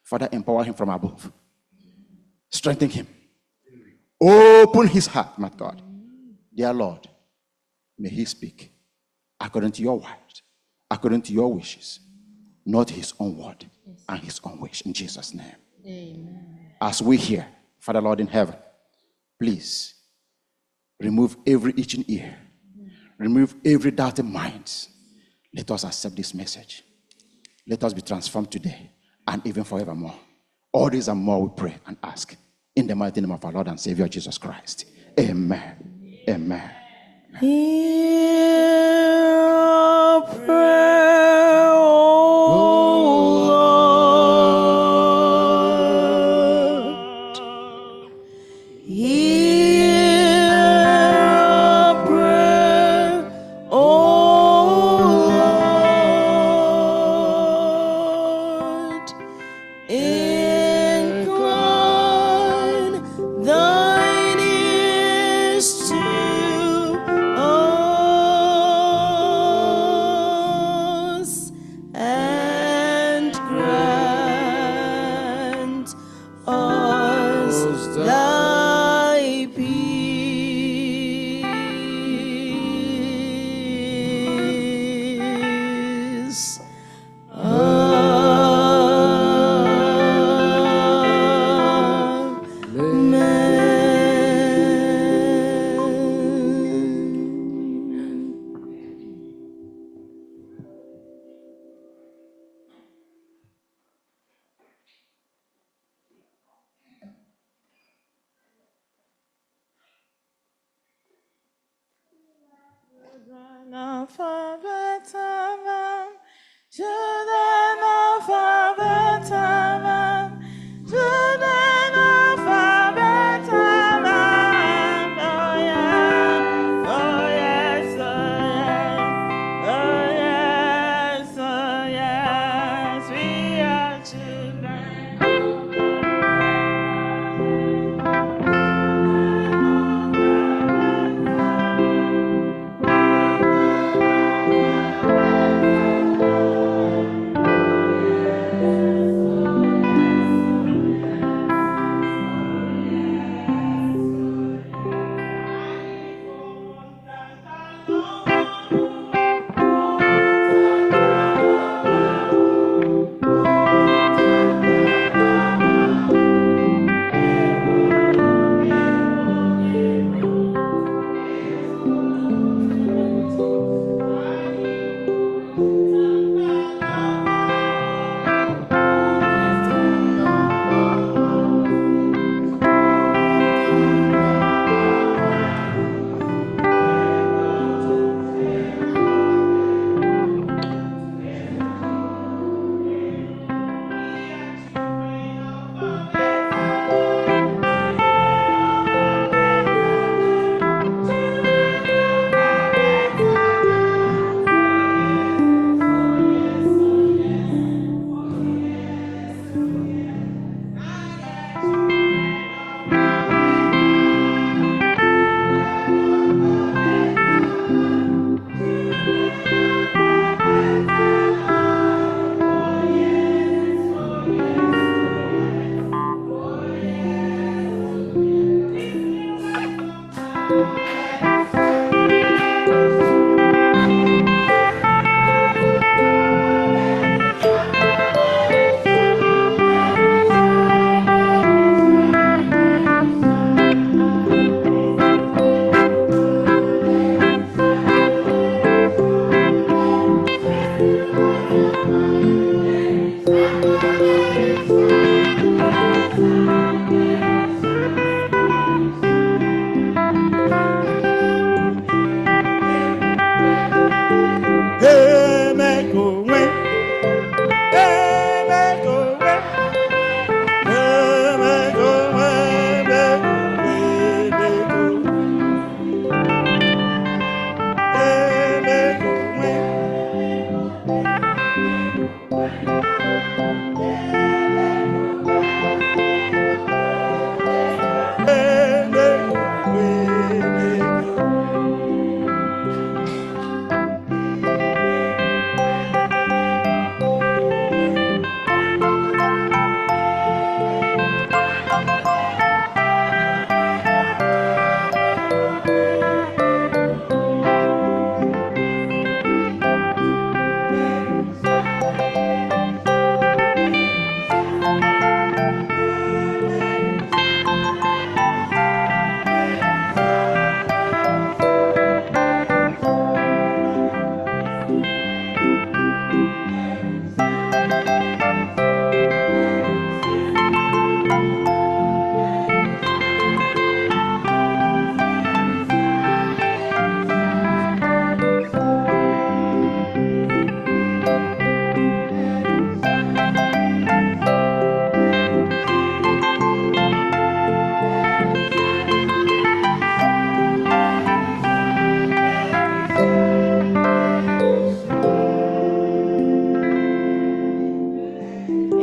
Father, empower him from above. Strengthen him. Open his heart, my God. Dear Lord, may he speak according to your word, according to your wishes, not his own word and his own wish. In Jesus' name. Amen. As we hear, Father Lord in heaven, please remove every itching ear, remove every doubting mind. Let us accept this message. Let us be transformed today and even forevermore. All this and more we pray and ask in the mighty name of our Lord and Savior Jesus Christ. Amen. Amen. Hear our prayer, O Lord. Hear our prayer, O Lord. Incline thine ears to us.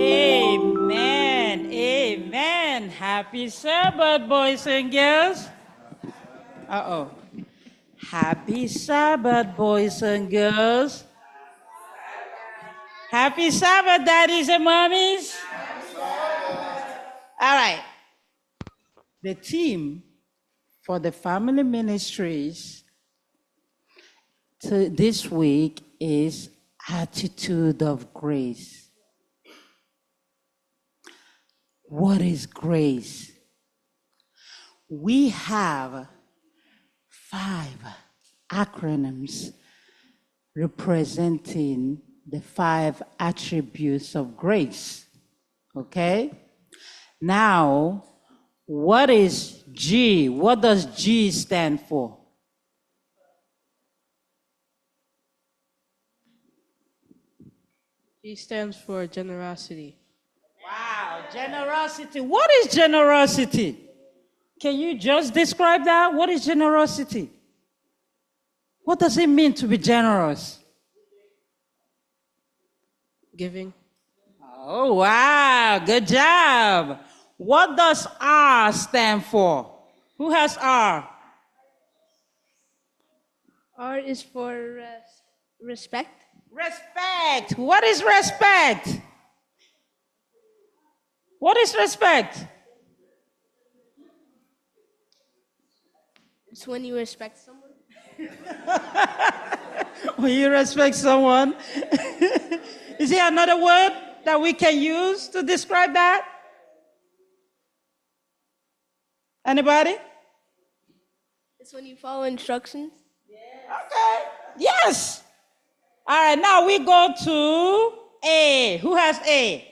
Amen. Amen. Happy Sabbath, boys and girls. Uh-oh. Happy Sabbath, boys and girls. Happy Sabbath, daddies and mommies. All right. The theme for the family ministries this week is attitude of grace. What is grace? We have 5 acronyms representing the 5 attributes of grace. Okay? Now, what is G? What does G stand for? G stands for generosity. Wow, generosity. What is generosity? Can you just describe that? What is generosity? What does it mean to be generous? Giving. Oh, wow, good job. What does R stand for? Who has R? R is for respect. Respect. What is respect? What is respect? It's when you respect someone. When you respect someone. Is there another word that we can use to describe that? Anybody? It's when you follow instructions. Okay. Yes. All right, now we go to A. Who has A?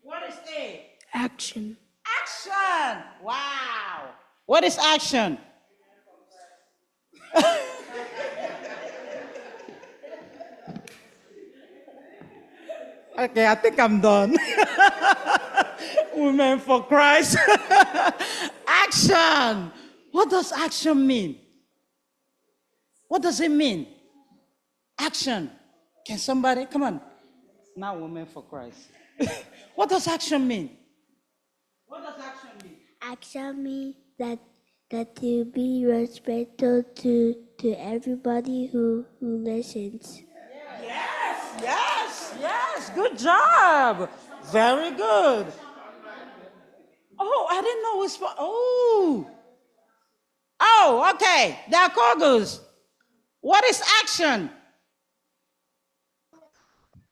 What is A? Action. Action. Wow. What is action? Okay, I think I'm done. Women for Christ. Action. What does action mean? What does it mean? Action. Can somebody, come on. Now, Women for Christ. What does action mean? What does action mean? Action means that you be respectful to everybody who listens. Yes, good job. Very good. Oh, I didn't know it was for, oh, okay. There are Kogos. What is action?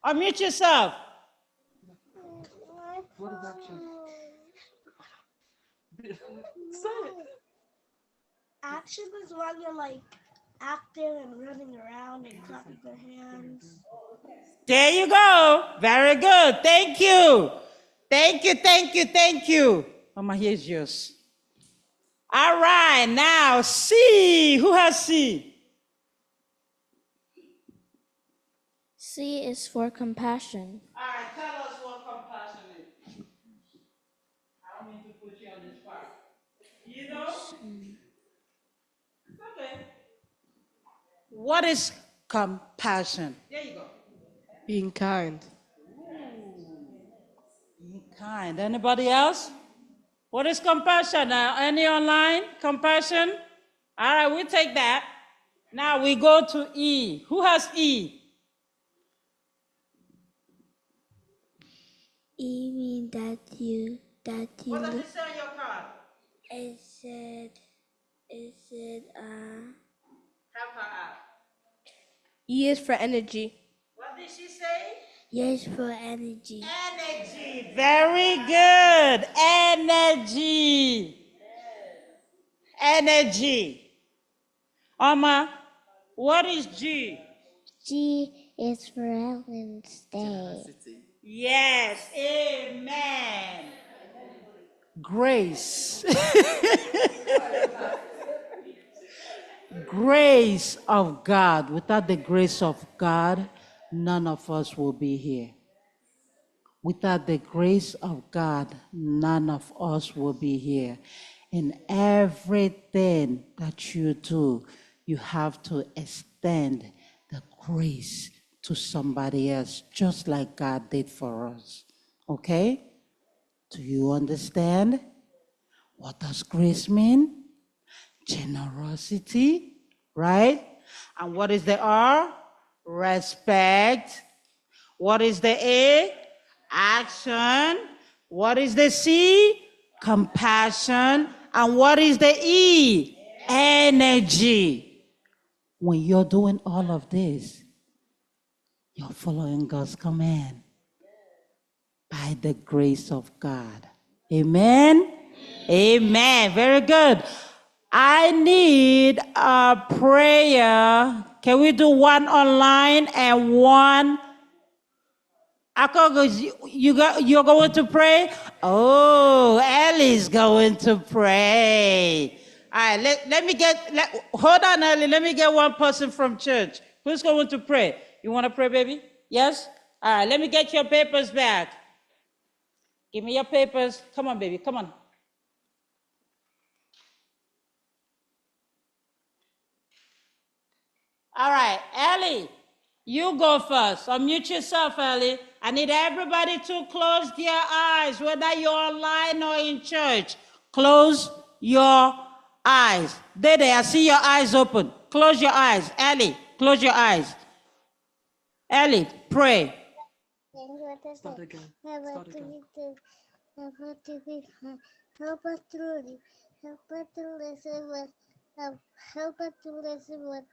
Unmute yourself. What is action? Action is when you're like active and running around and clapping your hands. There you go. Very good. Thank you. Thank you. Mama, here's yours. All right, now C. Who has C? C is for compassion. All right, tell us what compassion is. I don't mean to put you on this spot. You know? Okay. What is compassion? There you go. Being kind. Kind. Anybody else? What is compassion? Any online? Compassion? All right, we take that. Now we go to E. Who has E? E means that you. What does it say on your card? It said, Help her out. E is for energy. What did she say? yes for energy. Energy. Very good. Energy. Energy. Oma, what is G? G is for Ellen Stay. Yes. Amen. Grace. Grace of God. Without the grace of God, none of us will be here. Without the grace of God, none of us will be here. In everything that you do, you have to extend the grace to somebody else, just like God did for us. Okay? Do you understand? What does grace mean? Generosity, right? And what is the R? Respect. What is the A? Action. What is the C? Compassion. And what is the E? Energy. When you're doing all of this, you're following God's command by the grace of God. Amen? Amen. Very good. I need a prayer. Can we do one online and one? You're going to pray? Oh, Ellie's going to pray. All right, hold on, Ellie. Let me get one person from church. Who's going to pray? You want to pray, baby? Yes? All right, let me get your papers back. Give me your papers. Come on, baby, come on. All right, Ellie, you go first. Unmute yourself, Ellie. I need everybody to close their eyes, whether you're online or in church. Close your eyes. There, I see your eyes open. Close your eyes. Ellie, close your eyes. Ellie, pray. Start again. Help us to listen what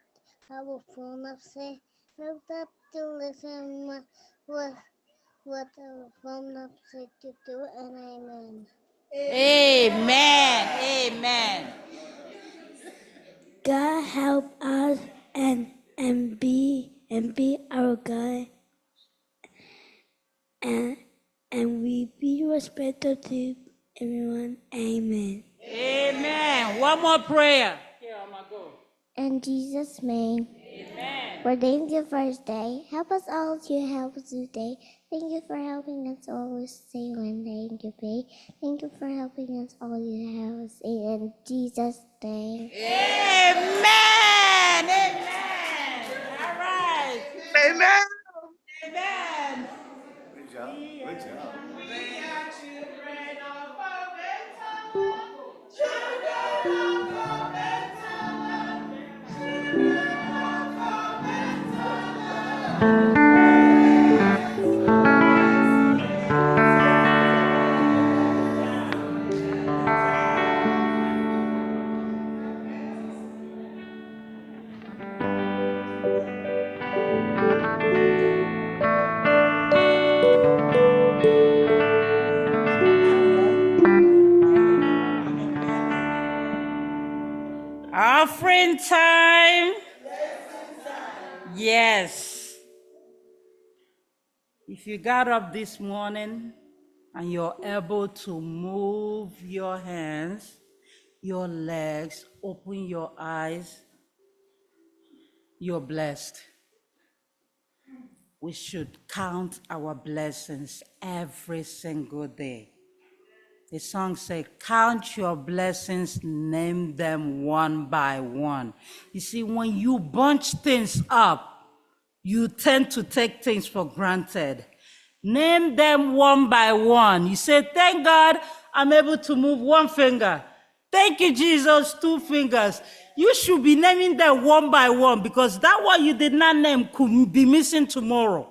our phone up say. Help us to listen what our phone up say to do, and amen. Amen. Amen. God help us and be our God, and we be respectful to everyone. Amen. Amen. One more prayer. Here, I'm gonna go. In Jesus' name. Amen. For thank you for this day. Help us all to help us today. Thank you for helping us always say when thank you pay. Thank you for helping us all you have us say in Jesus' name. Amen. Amen. All right. Amen. Amen. Good job. Good job. We are children of a better world. Children of a better world. Children of a better world. Offering time. Yes. If you got up this morning and you're able to move your hands, your legs, open your eyes, you're blessed. We should count our blessings every single day. The song says, count your blessings, name them one by one. You see, when you bunch things up, you tend to take things for granted. Name them one by one. You say, thank God I'm able to move one finger. Thank you, Jesus, 2 fingers. You should be naming them one by one because that one you did not name could be missing tomorrow.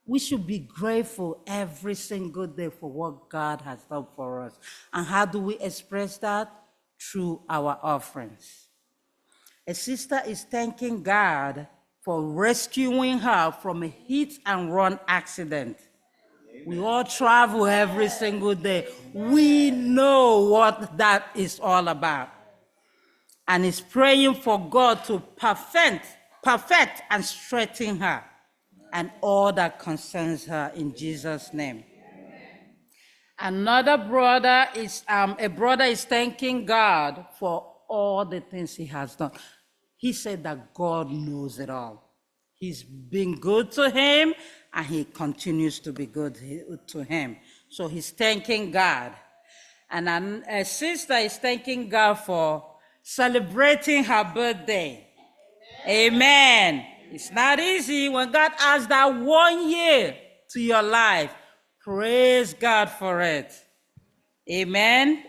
We should be grateful every single day for what God has done for us. And how do we express that? Through our offerings. A sister is thanking God for rescuing her from a hit and run accident. We all travel every single day. We know what that is all about. And is praying for God to perfect and strengthen her and all that concerns her in Jesus' name. Another brother is, a brother is thanking God for all the things he has done. He said that God knows it all. He's been good to him and he continues to be good to him. So he's thanking God. And a sister is thanking God for celebrating her birthday. Amen. It's not easy when God adds that 1 year to your life. Praise God for it. Amen.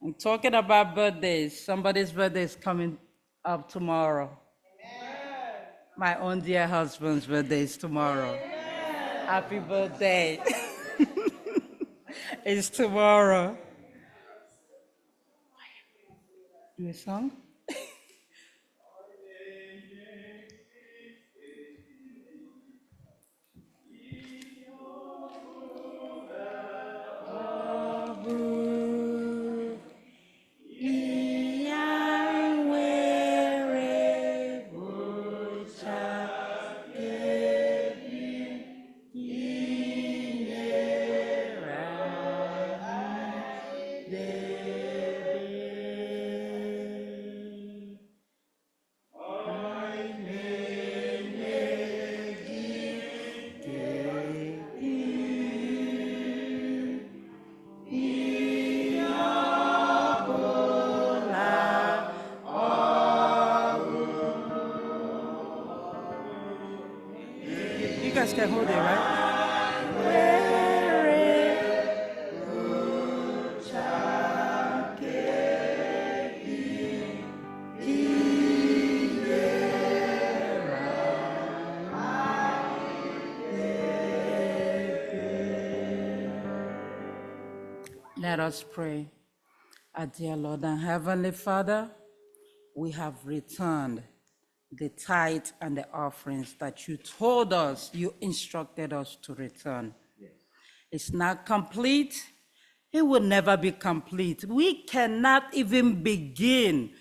I'm talking about birthdays. Somebody's birthday is coming up tomorrow. My own dear husband's birthday is tomorrow. Happy birthday. It's tomorrow. Do a song? You guys can hold it, right? Let us pray. Our dear Lord and Heavenly Father, we have returned the tithe and the offerings that you told us, you instructed us to return. Yes. It's not complete. It will never be complete. We cannot even begin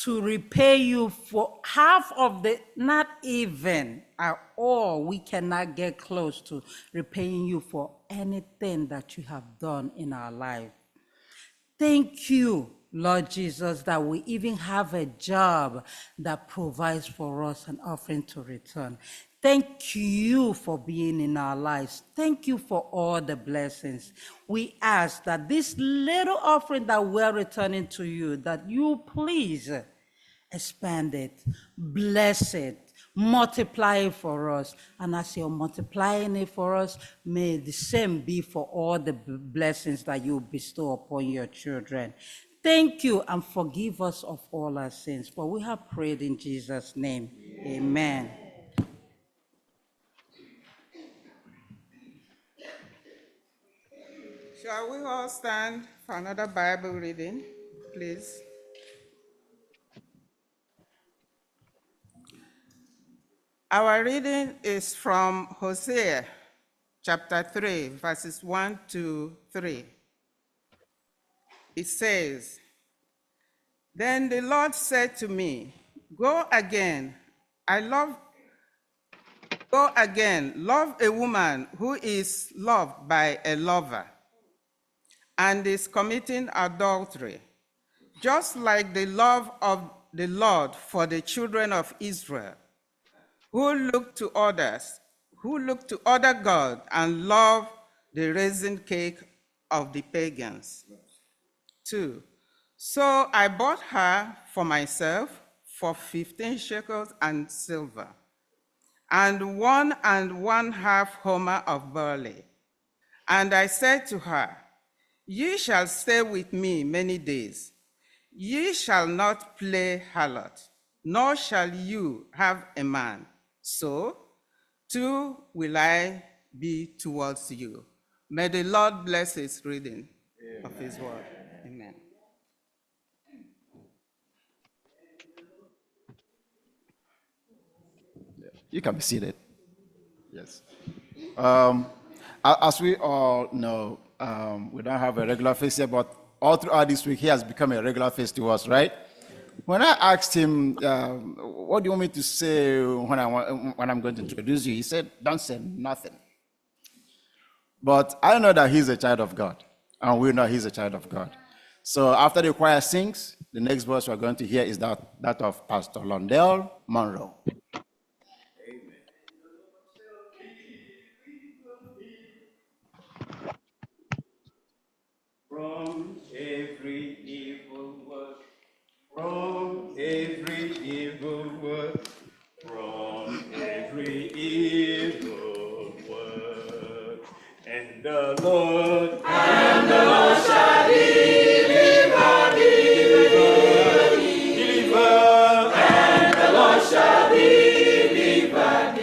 to repay you for half of the, not even at all. We cannot get close to repaying you for anything that you have done in our life. Thank you, Lord Jesus, that we even have a job that provides for us an offering to return. Thank you for being in our lives. Thank you for all the blessings. We ask that this little offering that we're returning to you, that you please expand it, bless it, multiply it for us. And as you're multiplying it for us, may the same be for all the blessings that you bestow upon your children. Thank you and forgive us of all our sins. For we have prayed in Jesus' name. Amen. Shall we all stand for another Bible reading, please? Our reading is from Hosea chapter 3, verses 1 to 3. It says, "Then the Lord said to me, Go again, love a woman who is loved by a lover and is committing adultery, just like the love of the Lord for the children of Israel, who look to other gods and love the raisin cake of the pagans. 2. So I bought her for myself for 15 shekels and silver, and 1½ homer of barley. And I said to her, Ye shall stay with me many days. Ye shall not play harlot, nor shall you have a man. So, too will I be towards you. May the Lord bless his reading of his word. Amen. You can be seated. Yes. As we all know, we don't have a regular face here, but all throughout this week, he has become a regular face to us, right? When I asked him, what do you want me to say when I'm going to introduce you? He said, don't say nothing. But I know that he's a child of God, and we know he's a child of God. So after the choir sings, the next voice we're going to hear is that of Pastor Londell Monroe. From every evil work, from every evil work, from every evil work, and the Lord shall deliver, and the Lord shall deliver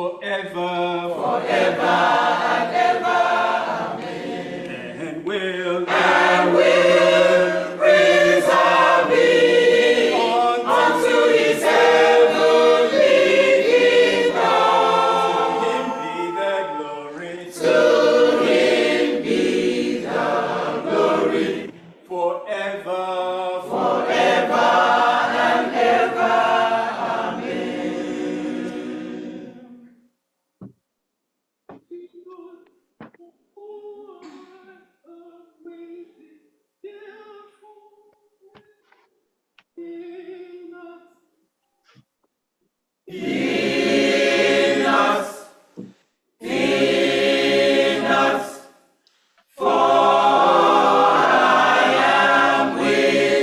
from every evil work. For I am with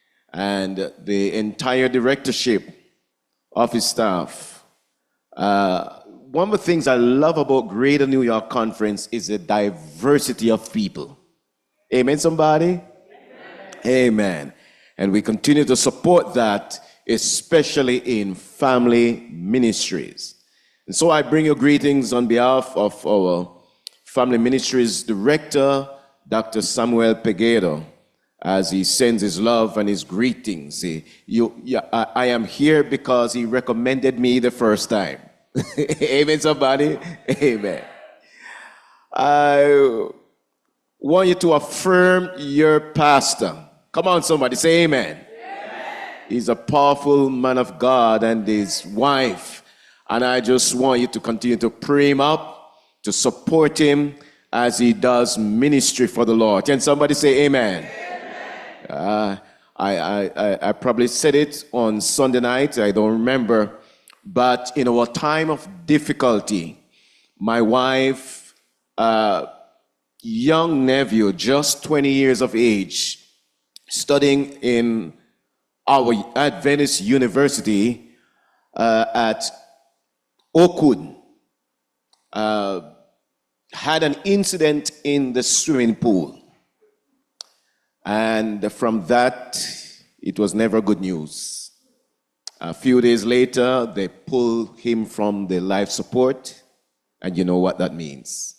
and the entire directorship of his staff. One of the things I love about Greater New York Conference is the diversity of people. Amen, somebody? Amen. And we continue to support that, especially in family ministries. And so I bring you greetings on behalf of our Family Ministries Director, Dr. Samuel Peguero, as he sends his love and his greetings. I am here because he recommended me the first time. Amen, somebody? Amen. I want you to affirm your pastor. Come on, somebody, say amen. He's a powerful man of God and his wife. And I just want you to continue to pray him up, to support him as he does ministry for the Lord. Can somebody say amen? I probably said it on Sunday night, I don't remember. But in our time of difficulty, my wife, young nephew, just 20 years of age, studying in our Adventist University at Oakwood, had an incident in the swimming pool. And from that, it was never good news. A few days later, they pulled him from the life support, and you know what that means.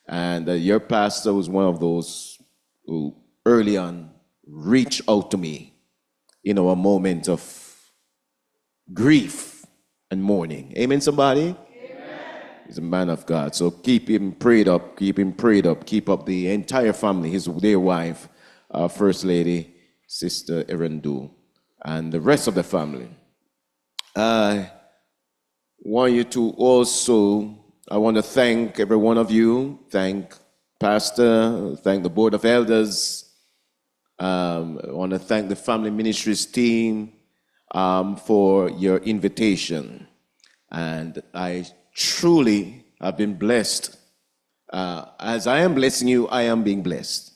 And your pastor was one of those who early on reached out to me in our moment of grief and mourning. Amen, somebody? Amen. He's a man of God. So keep him prayed up, keep him prayed up, keep up the entire family, his dear wife, First Lady, Sister Erendu, and the rest of the family. I want you to also, I want to thank every one of you, thank Pastor, thank the Board of Elders. I want to thank the Family Ministries team for your invitation. And I truly have been blessed. As I am blessing you, I am being blessed.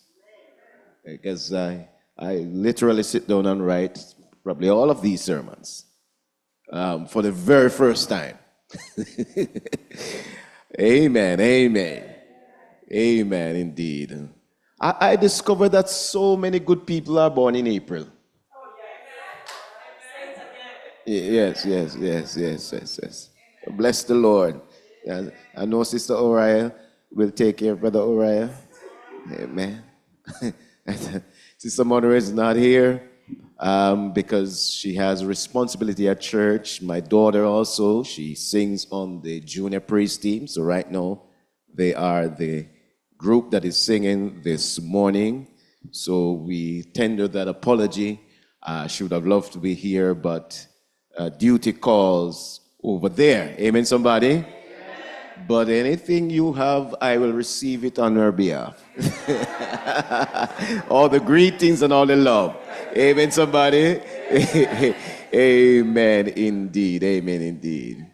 Because I literally sit down and write probably all of these sermons for the very first time. Amen, amen. Amen, indeed. I discovered that so many good people are born in April. Yes. Bless the Lord. I know Sister Oriah will take care of Brother Oriah. Amen. Sister Monroe is not here because she has a responsibility at church. My daughter also, she sings on the junior praise team. So right now, they are the group that is singing this morning. So we tender that apology. She would have loved to be here, but duty calls over there. Amen, somebody? Amen. But anything you have, I will receive it on her behalf. All the greetings and all the love. Amen, somebody? Amen, indeed. Amen, indeed.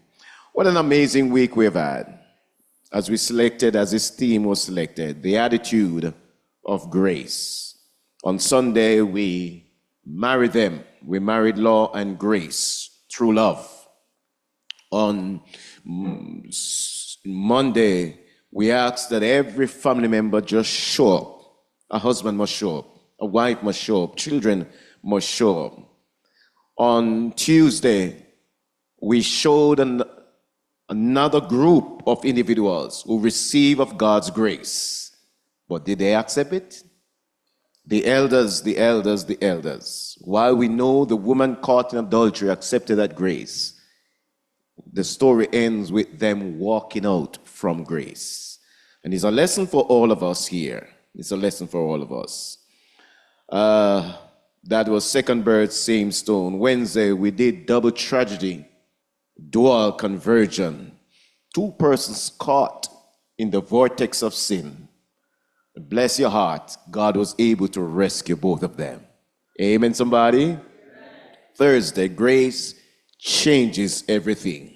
What an amazing week we've had. As this theme was selected, the attitude of grace. On Sunday, we married them. We married law and grace through love. On Monday, we asked that every family member just show up. A husband must show up. A wife must show up. Children must show up. On Tuesday, we showed another group of individuals who receive of God's grace. But did they accept it? The elders. While we know the woman caught in adultery accepted that grace, the story ends with them walking out from grace. And it's a lesson for all of us here. It's a lesson for all of us. That was second bird, same stone. Wednesday, we did double tragedy, dual conversion. Two persons caught in the vortex of sin. Bless your heart, God was able to rescue both of them. Amen, somebody? Amen. Thursday, grace changes everything.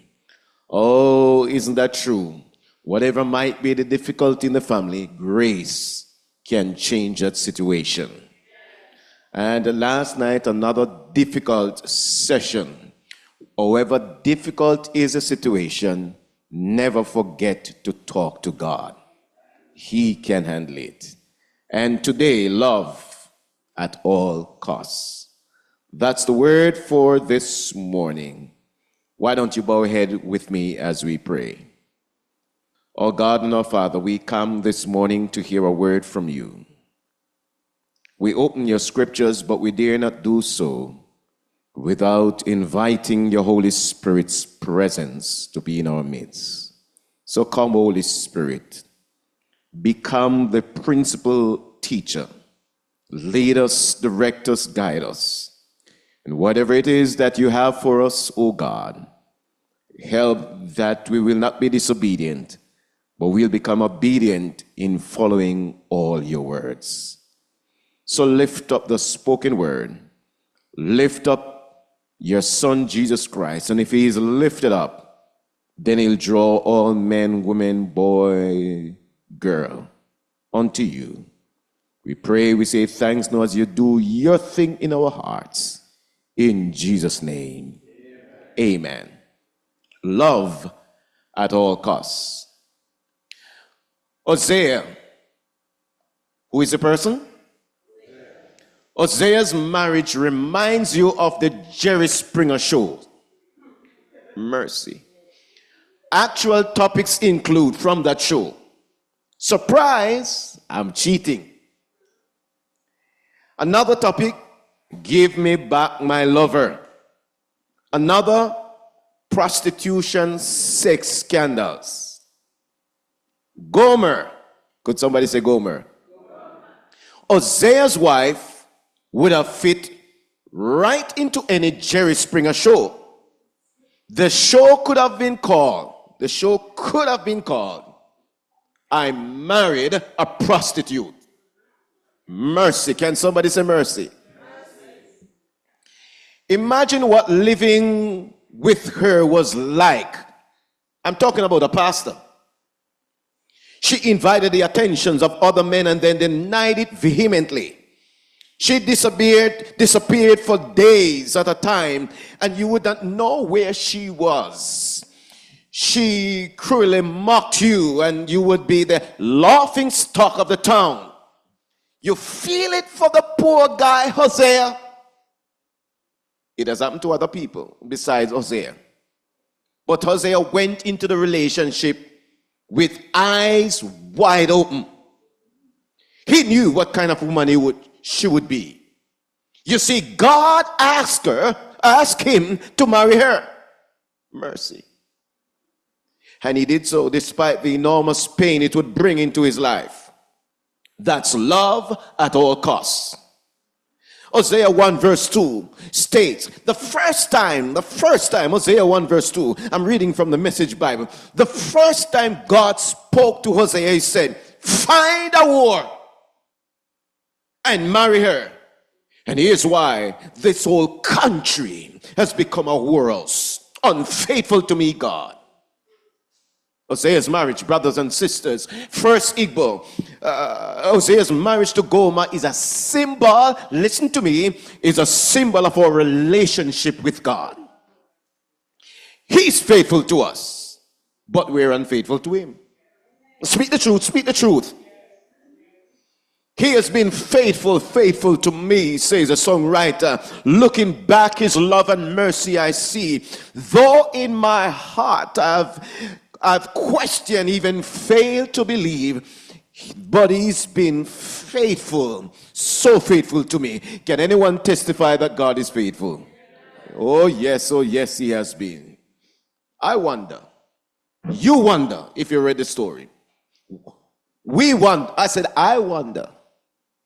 Oh, isn't that true? Whatever might be the difficulty in the family, grace can change that situation. And last night, another difficult session. However difficult is the situation, never forget to talk to God. He can handle it. And today, love at all costs. That's the word for this morning. Why don't you bow ahead with me as we pray? Our God and our Father, we come this morning to hear a word from you. We open your scriptures, but we dare not do so without inviting your Holy Spirit's presence to be in our midst. So come, Holy Spirit, become the principal teacher. Lead us, direct us, guide us. And whatever it is that you have for us, O God, help that we will not be disobedient, but we'll become obedient in following all your words. So lift up the spoken word. Lift up your Son, Jesus Christ. And if he is lifted up, then he'll draw all men, women, boy, girl unto you. We pray, we say thanks now as you do your thing in our hearts. In Jesus' name, amen. Love at all costs. Hosea, who is the person? Hosea's marriage reminds you of the Jerry Springer show. Mercy. Actual topics include from that show: surprise, I'm cheating. Another topic, give me back my lover. Another, prostitution, sex scandals. Gomer. Could somebody say Gomer? Hosea's wife would have fit right into any Jerry Springer show. The show could have been called, I Married a Prostitute. Mercy. Can somebody say mercy? Imagine what living with her was like. I'm talking about a pastor. She invited the attentions of other men and then denied it vehemently. She disappeared for days at a time, and you would not know where she was. She cruelly mocked you, and you would be the laughing stock of the town. You feel it for the poor guy, Hosea. It has happened to other people besides Hosea. But Hosea went into the relationship with eyes wide open. He knew what kind of woman she would be. You see, God asked him to marry her. Mercy. And he did so despite the enormous pain it would bring into his life. That's love at all costs. Hosea 1 verse 2 states, the first time, Hosea 1 verse 2, I'm reading from the Message Bible. The first time God spoke to Hosea, he said, find a whore and marry her. And here's why: this whole country has become a whore, unfaithful to me, God. Hosea's marriage, brothers and sisters, first Igbo, Hosea's marriage to Gomer is a symbol, listen to me, is a symbol of our relationship with God. He's faithful to us, but we're unfaithful to him. Speak the truth, speak the truth. He has been faithful to me, says a songwriter. Looking back, his love and mercy I see. Though in my heart I've questioned, even failed to believe, but he's been faithful, so faithful to me. Can anyone testify that God is faithful? Oh yes, he has been. I wonder, you wonder if you read the story. I wonder.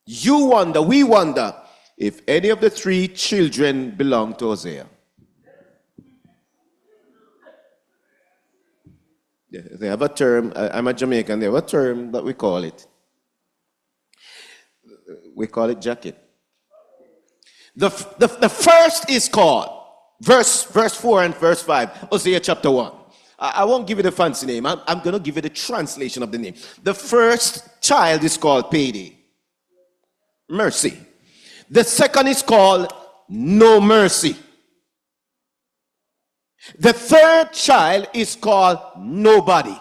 You wonder, we wonder if any of the three children belong to Hosea. They have a term, I'm a Jamaican, they have a term that we call it. We call it jacket. The first is called, verse 4 and verse 5, Hosea chapter 1. I won't give you the fancy name, I'm going to give you the translation of the name. The first child is called Payday. Mercy. The second is called no mercy. The third child is called nobody.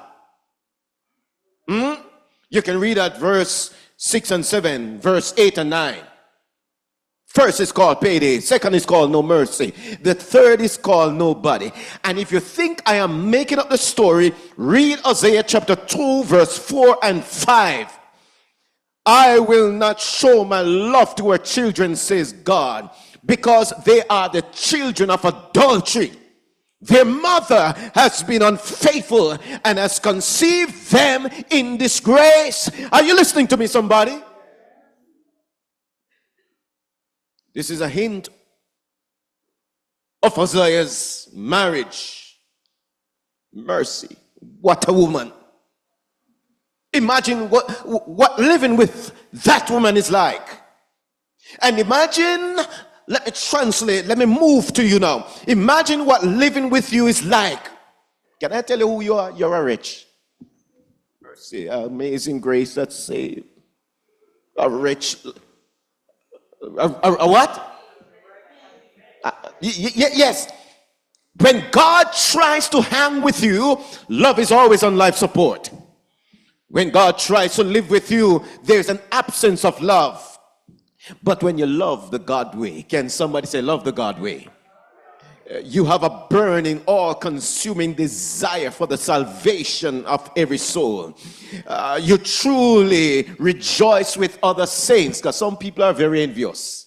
You can read at verse 6 and 7, verse 8 and 9. First is called payday. Second is called no mercy. The third is called nobody. And if you think I am making up the story, read Isaiah chapter 2, verse 4 and 5. I will not show my love to her children, says God, because they are the children of adultery. Their mother has been unfaithful and has conceived them in disgrace. Are you listening to me, somebody? This is a hint of Isaiah's marriage. Mercy. What a woman. Imagine what living with that woman is like. And imagine, let me translate, let me move to you now. Imagine what living with you is like. Can I tell you who you are? You're a rich. Mercy, amazing grace that saved. A rich. A what? Yes. When God tries to hang with you, love is always on life support. When God tries to live with you, there's an absence of love. But when you love the God way, can somebody say, love the God way? You have a burning, all-consuming desire for the salvation of every soul. You truly rejoice with other saints, because some people are very envious.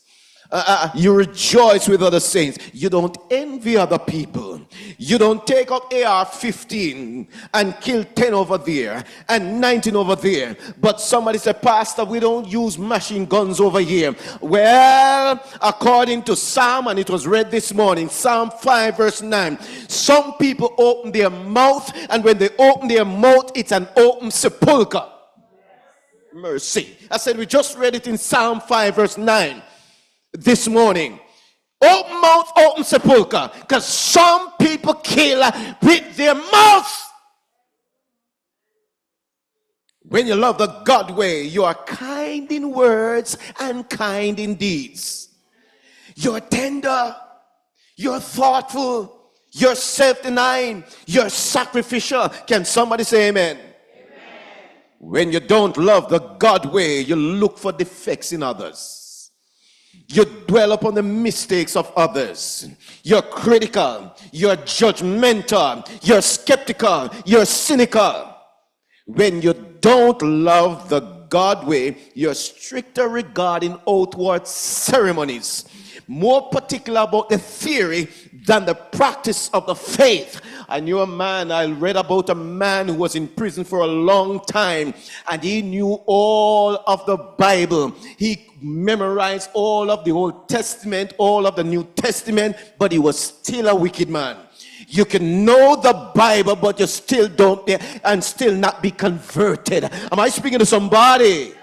You rejoice with other saints. You don't envy other people. You don't take up AR-15 and kill 10 over there and 19 over there. But somebody said, Pastor, we don't use machine guns over here. Well, according to Psalm, and it was read this morning, Psalm 5 verse 9, some people open their mouth, and when they open their mouth, it's an open sepulcher. Mercy. I said, we just read it in Psalm 5 verse 9. This morning, open mouth, open sepulcher, because some people kill with their mouth. When you love the God way, you are kind in words and kind in deeds. You're tender, you're thoughtful, you're self-denying, you're sacrificial. Can somebody say amen? Amen. When you don't love the God way, you look for defects in others. You dwell upon the mistakes of others. You're critical. You're judgmental. You're skeptical. You're cynical. When you don't love the God way, you're stricter regarding outward ceremonies, more particular about the theory than the practice of the faith. I knew a man, I read about a man who was in prison for a long time, and he knew all of the Bible. He memorized all of the Old Testament, all of the New Testament, but he was still a wicked man. You can know the Bible, but you still don't, and still not be converted. Am I speaking to somebody?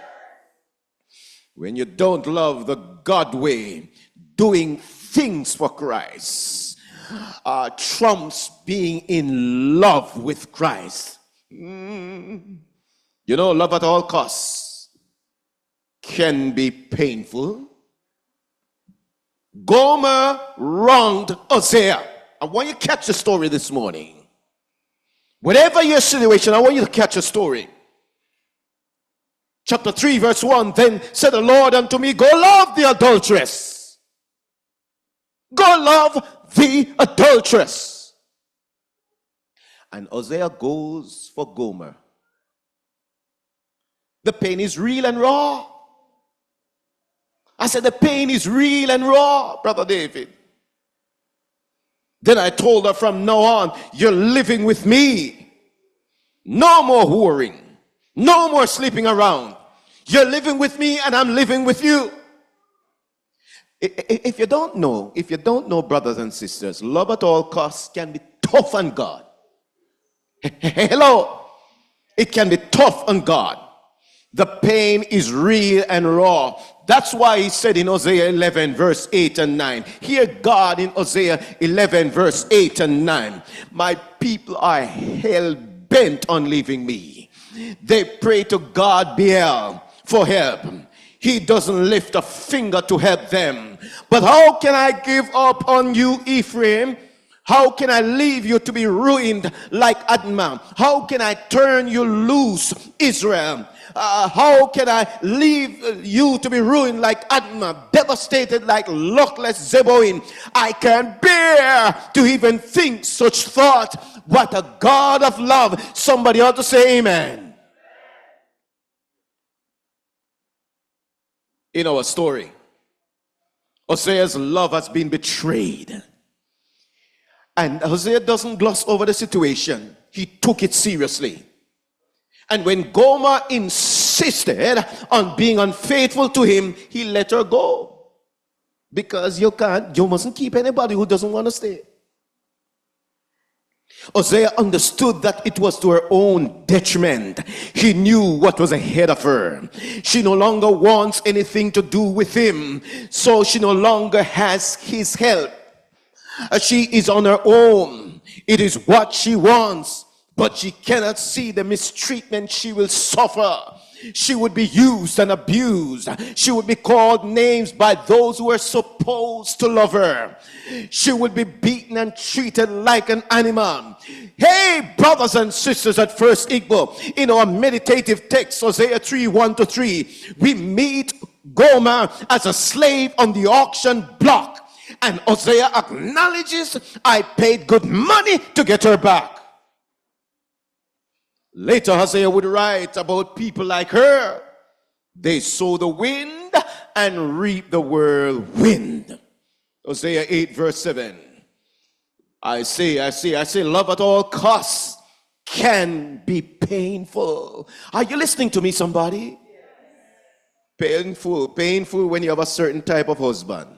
When you don't love the God way, doing things for Christ trumps being in love with Christ. You know, love at all costs can be painful. Gomer wronged Hosea. I want you to catch the story this morning. Whatever your situation, I want you to catch a story. Chapter 3, verse 1, then said the Lord unto me, go love the adulteress. Go love the adulteress. And Hosea goes for Gomer. The pain is real and raw. I said the pain is real and raw, Brother David. Then I told her, from now on, you're living with me. No more whoring. No more sleeping around. You're living with me and I'm living with you. If you don't know, brothers and sisters, love at all costs can be tough on God. Hello. It can be tough on God. The pain is real and raw. That's why he said in Hosea 11 verse 8 and 9. Hear God in Hosea 11 verse 8 and 9. My people are hell-bent on leaving me. They pray to God Baal for help. he doesn't lift a finger to help them. But how can I give up on you, Ephraim? How can I leave you to be ruined like Admah? How can I turn you loose, Israel? How can I leave you to be ruined like Admah, devastated like luckless Zeboim? I can't bear to even think such thought. What a God of love. Somebody ought to say amen. In our story, Hosea's love has been betrayed. And Hosea doesn't gloss over the situation. He took it seriously. And when Gomer insisted on being unfaithful to him, he let her go. Because you mustn't keep anybody who doesn't want to stay. Hosea understood that it was to her own detriment. He knew what was ahead of her. She no longer wants anything to do with him, so she no longer has his help. She is on her own. It is what she wants, but she cannot see the mistreatment she will suffer. She would be used and abused. She would be called names by those who are supposed to love her. She would be beaten and treated like an animal. Hey, brothers and sisters at First Igbo, in our meditative text, Hosea 3:1-3, we meet Gomer as a slave on the auction block. And Hosea acknowledges, I paid good money to get her back. Later, Hosea would write about people like her. They sow the wind and reap the whirlwind. Hosea 8:7. I say, love at all costs can be painful. Are you listening to me, somebody? Painful when you have a certain type of husband.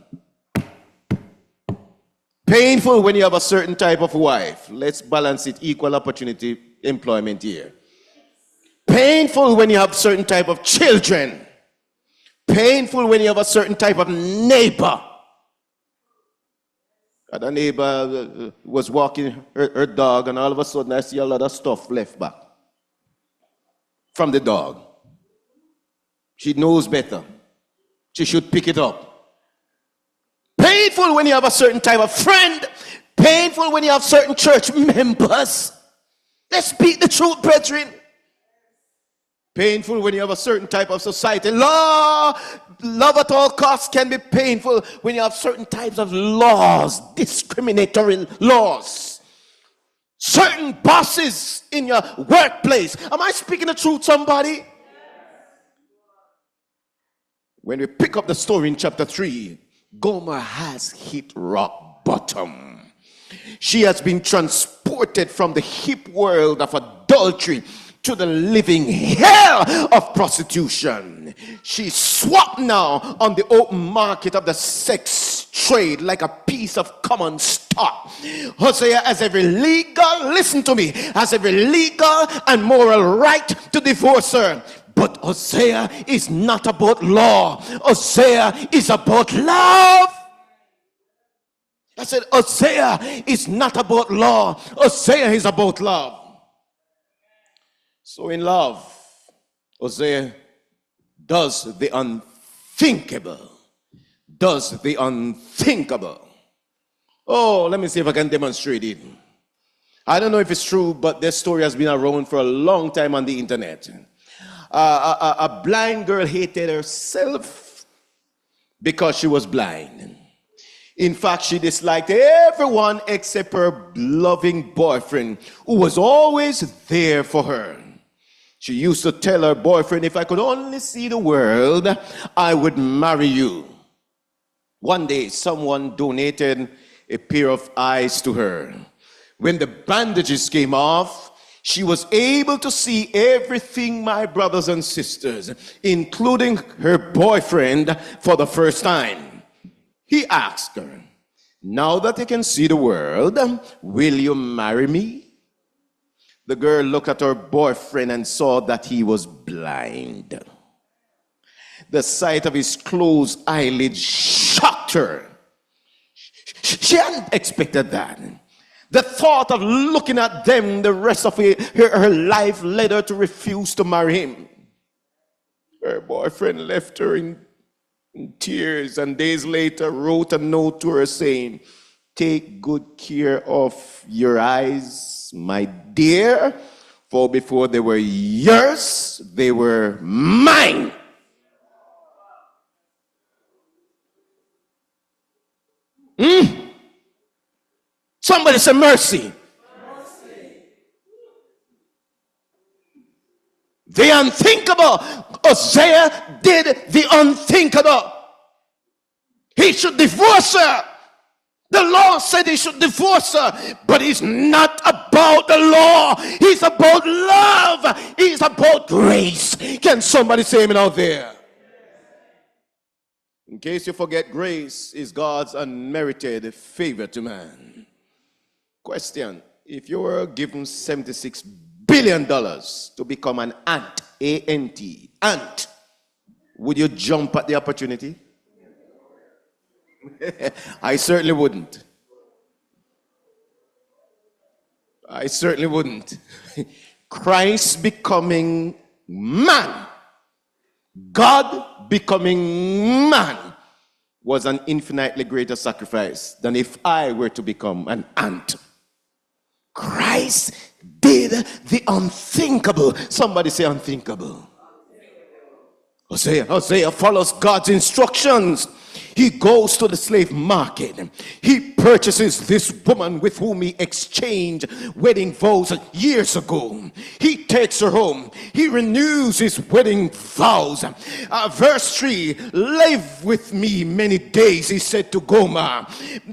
Painful when you have a certain type of wife. Let's balance it, equal opportunity employment here. Painful when you have certain type of children. Painful when you have a certain type of neighbor. And a neighbor was walking her dog, and all of a sudden I see a lot of stuff left back from the dog. She knows better. She should pick it up. Painful when you have a certain type of friend. Painful when you have certain church members. Let's speak the truth, brethren. Painful when you have a certain type of society. Love at all costs can be painful when you have certain types of laws, discriminatory laws. Certain bosses in your workplace. Am I speaking the truth, somebody? When we pick up the story in chapter 3, Gomer has hit rock bottom. She has been transported from the hip world of adultery to the living hell of prostitution. She's swapped now on the open market of the sex trade like a piece of common stock. Hosea has every legal, listen to me, has every legal and moral right to divorce her. But Hosea is not about law. Hosea is about love. I said, Hosea is not about law. Hosea is about love. So in love, Hosea does the unthinkable. Does the unthinkable. Oh, let me see if I can demonstrate it. I don't know if it's true, but this story has been around for a long time on the internet. A blind girl hated herself because she was blind. In fact, she disliked everyone except her loving boyfriend, who was always there for her. She used to tell her boyfriend, if I could only see the world, I would marry you. One day, someone donated a pair of eyes to her. When the bandages came off, she was able to see everything, my brothers and sisters, including her boyfriend, for the first time. He asked her, now that you can see the world, will you marry me? The girl looked at her boyfriend and saw that he was blind. The sight of his closed eyelids shocked her. She hadn't expected that. The thought of looking at them the rest of her life led her to refuse to marry him. Her boyfriend left her in tears, and days later wrote a note to her saying, "Take good care of your eyes, my dear, for before they were yours, they were mine." Somebody say mercy. The unthinkable. Hosea did the unthinkable. He should divorce her. The law said he should divorce her, but he's not about the law. He's about love. He's about grace. Can somebody say amen out there? In case you forget, grace is God's unmerited favor to man. Question: if you were given $76 billion to become an ant, A-N-T, ant, would you jump at the opportunity? I certainly wouldn't. I certainly wouldn't. Christ becoming man, God becoming man, was an infinitely greater sacrifice than if I were to become an ant. Christ did the unthinkable. Somebody say unthinkable. Hosea follows God's instructions. He goes to the slave market. He purchases this woman with whom he exchanged wedding vows years ago. He takes her home. He renews his wedding vows. Verse 3, "Live with me many days," he said to Gomer.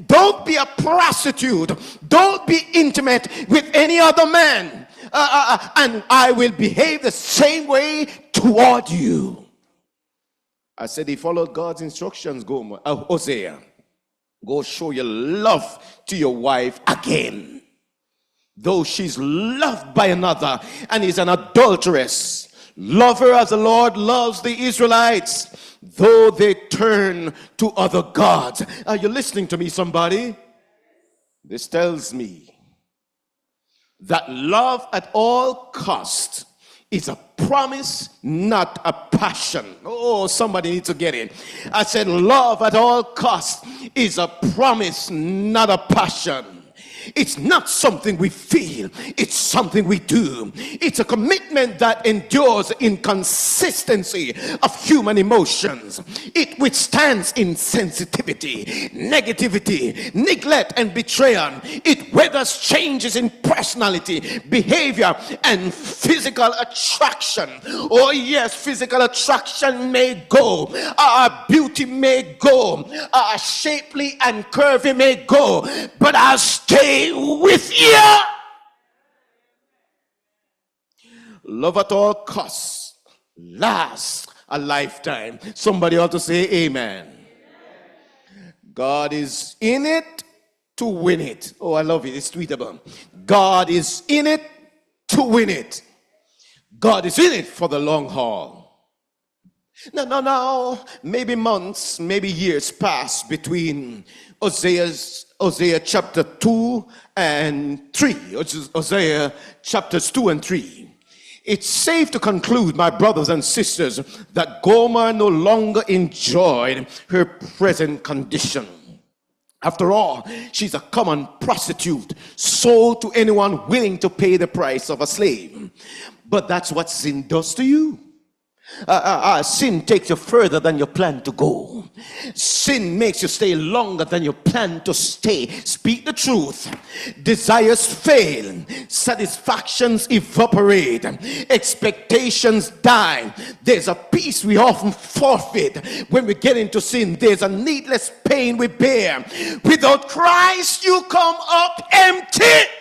"Don't be a prostitute. Don't be intimate with any other man. And I will behave the same way toward you." I said he followed God's instructions, Gomer. Hosea, go show your love to your wife again. Though she's loved by another and is an adulteress, love her as the Lord loves the Israelites, though they turn to other gods. Are you listening to me, somebody? This tells me that love at all costs is a promise, not a passion. Oh, somebody needs to get it. I said love at all costs is a promise, not a passion. It's not something we feel, it's something we do. It's a commitment that endures inconsistency of human emotions. It withstands insensitivity, negativity, neglect, and betrayal. It weathers changes in personality, behavior, and physical attraction. Oh yes, physical attraction may go, our beauty may go, our shapely and curvy may go, but I'll stay with you. Love at all costs lasts a lifetime. Somebody ought to say amen. God is in it to win it. Oh, I love it. It's tweetable. God is in it to win it. God is in it for the long haul. No. Maybe months, maybe years pass between Hosea chapter 2 and 3, which is Hosea chapters 2 and 3. It's safe to conclude, my brothers and sisters, that Gomer no longer enjoyed her present condition. After all, she's a common prostitute, sold to anyone willing to pay the price of a slave. But that's what sin does to you. Sin takes you further than you plan to go. Sin makes you stay longer than you plan to stay. Speak the truth. Desires fail. Satisfactions evaporate. Expectations die. There's a peace we often forfeit when we get into sin. There's a needless pain we bear. Without Christ, you come up empty.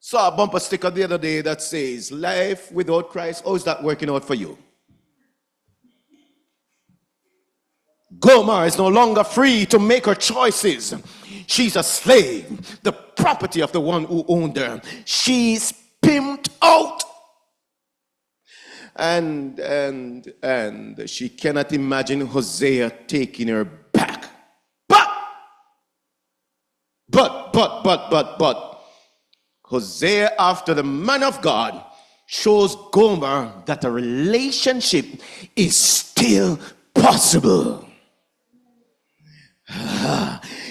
Saw a bumper sticker the other day that says, "Life without Christ." How is that working out for you? Gomer is no longer free to make her choices. She's a slave, the property of the one who owned her. She's pimped out. And she cannot imagine Hosea taking her back. But Hosea, after the man of God, shows Gomer that a relationship is still possible.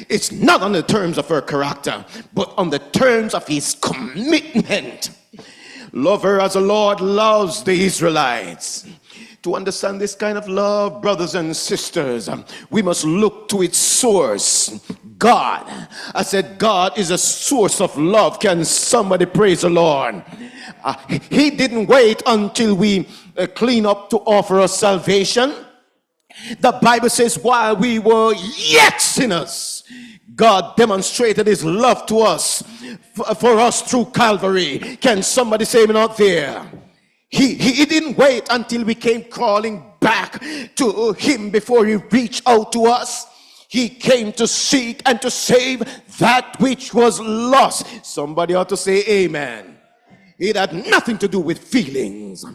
It's not on the terms of her character, but on the terms of his commitment. Love her as the Lord loves the Israelites. To understand this kind of love, brothers and sisters, we must look to its source, God. I said God is a source of love. Can somebody praise the Lord? He didn't wait until we clean up to offer us salvation. The Bible says while we were yet sinners, God demonstrated his love to us, for us through Calvary. Can somebody say amen out there? He didn't wait until we came crawling back to him before he reached out to us. He came to seek and to save that which was lost. Somebody ought to say amen. It had nothing to do with feelings,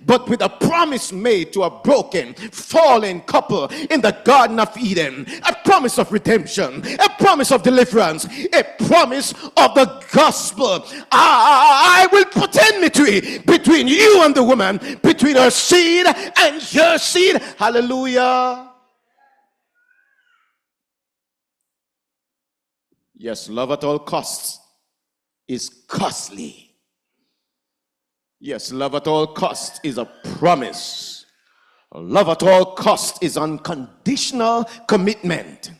but with a promise made to a broken, fallen couple in the Garden of Eden. A promise of redemption, a promise of deliverance, a promise of the gospel. I will put enmity between you and the woman, between her seed and your seed. Hallelujah. Yes, love at all costs is costly. Yes, love at all costs is a promise. Love at all costs is unconditional commitment.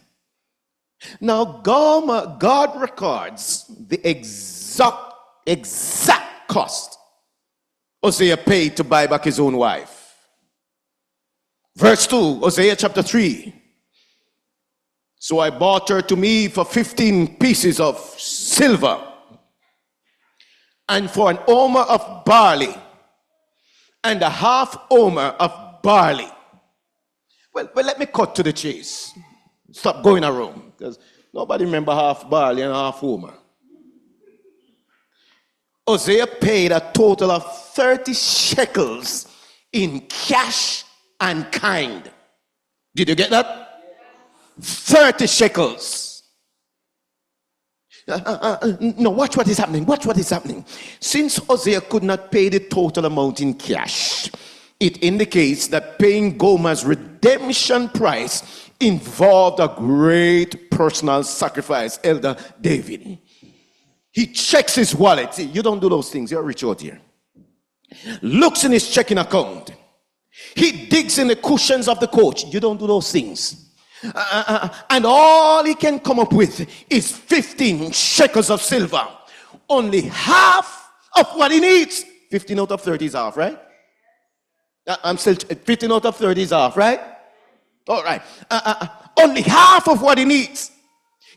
Now, God records the exact cost Hosea paid to buy back his own wife. Verse 2, Hosea chapter 3. So I bought her to me for 15 pieces of silver, and for an omer of barley, and a half omer of barley. Well, let me cut to the chase. Stop going around, because nobody remember half barley and half omer. Hosea paid a total of 30 shekels in cash and kind. Did you get that? 30 shekels. No, watch what is happening. Watch what is happening. Since Hosea could not pay the total amount in cash, it indicates that paying Gomer's redemption price involved a great personal sacrifice. Elder David, he checks his wallet. See, you don't do those things. You're rich out here. Looks in his checking account. He digs in the cushions of the coach. You don't do those things. And all he can come up with is 15 shekels of silver. Only half of what he needs. 15 out of 30 is half, right? I'm still 15 out of 30 is half, right? All right. Only half of what he needs.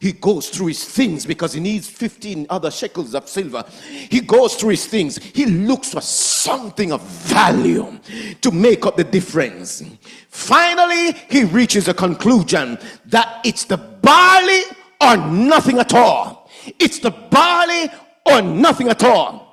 He goes through his things because he needs 15 other shekels of silver. He goes through his things. He looks for something of value to make up the difference. Finally, he reaches a conclusion that it's the barley or nothing at all. It's the barley or nothing at all.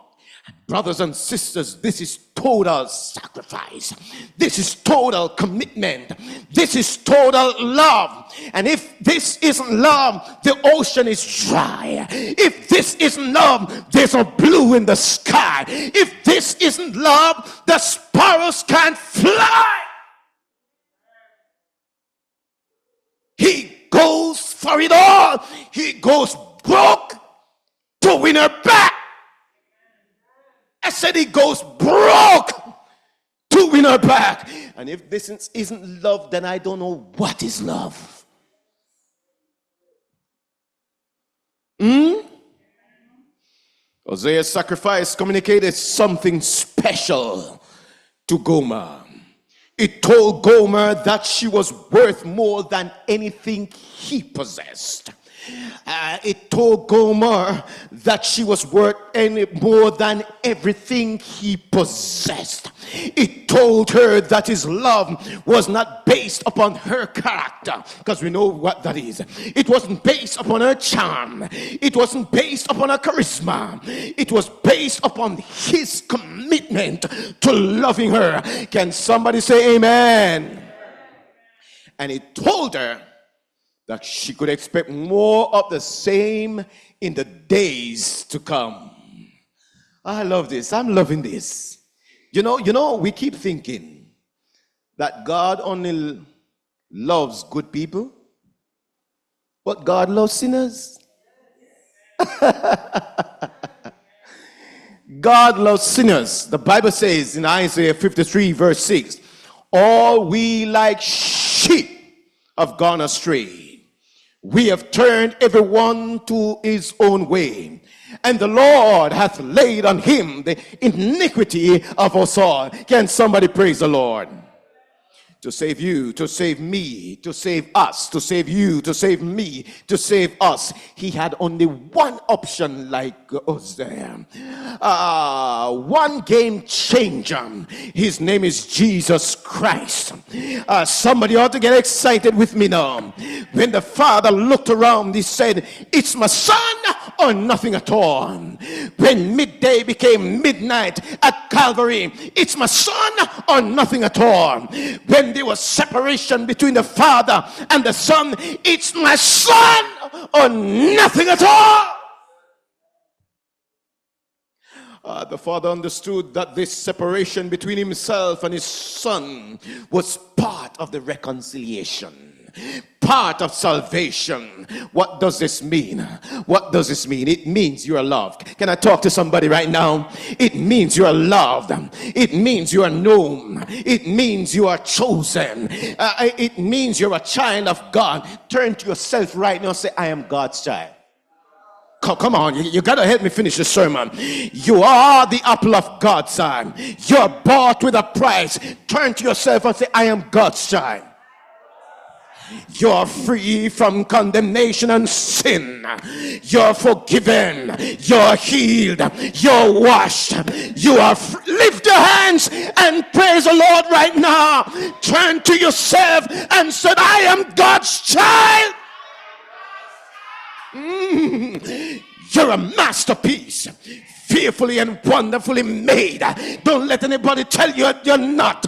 Brothers and sisters, this is total sacrifice. This is total commitment. This is total love. And if this isn't love, the ocean is dry. If this isn't love, there's no blue in the sky. If this isn't love, the sparrows can't fly. He goes for it all. He goes broke to win her back. I said he goes broke to win her back. And if this isn't love, then I don't know what is love. Hosea's sacrifice communicated something special to Gomer. It told Gomer that she was worth more than anything he possessed. It told Gomer that she was worth more than everything he possessed. It told her that his love was not based upon her character, because we know what that is. It wasn't based upon her charm. It wasn't based upon her charisma. It was based upon his commitment to loving her. Can somebody say amen? And it told her that she could expect more of the same in the days to come. I love this. I'm loving this. You know, we keep thinking that God only loves good people, but God loves sinners. God loves sinners. The Bible says in Isaiah 53 verse 6, all we like sheep have gone astray. We have turned everyone to his own way, and the Lord hath laid on him the iniquity of us all. Can somebody praise the Lord? To save you, to save me, to save us, to save you, to save me, to save us. He had only one option like us there. One game changer. His name is Jesus Christ. Somebody ought to get excited with me now. When the Father looked around, he said, it's my son or nothing at all. When midday became midnight at Calvary, it's my son or nothing at all. When there was separation between the Father and the Son, it's my son or nothing at all. The Father understood that this separation between himself and his Son was part of the reconciliation, part of salvation. What does this mean? What does this mean? It means you are loved. Can I talk to somebody right now? It means you are loved. It means you are known. It means you are chosen. It means you're a child of God. Turn to yourself right now and say, I am God's child. Come on, you got to help me finish the sermon. You are the apple of God's eye. You're bought with a price. Turn to yourself and say, I am God's child. You're free from condemnation and sin. You're forgiven. You're healed. You're washed. You are lift your hands and praise the Lord right now. Turn to yourself and say, I am God's child. You're a masterpiece, fearfully and wonderfully made. Don't let anybody tell you you're not.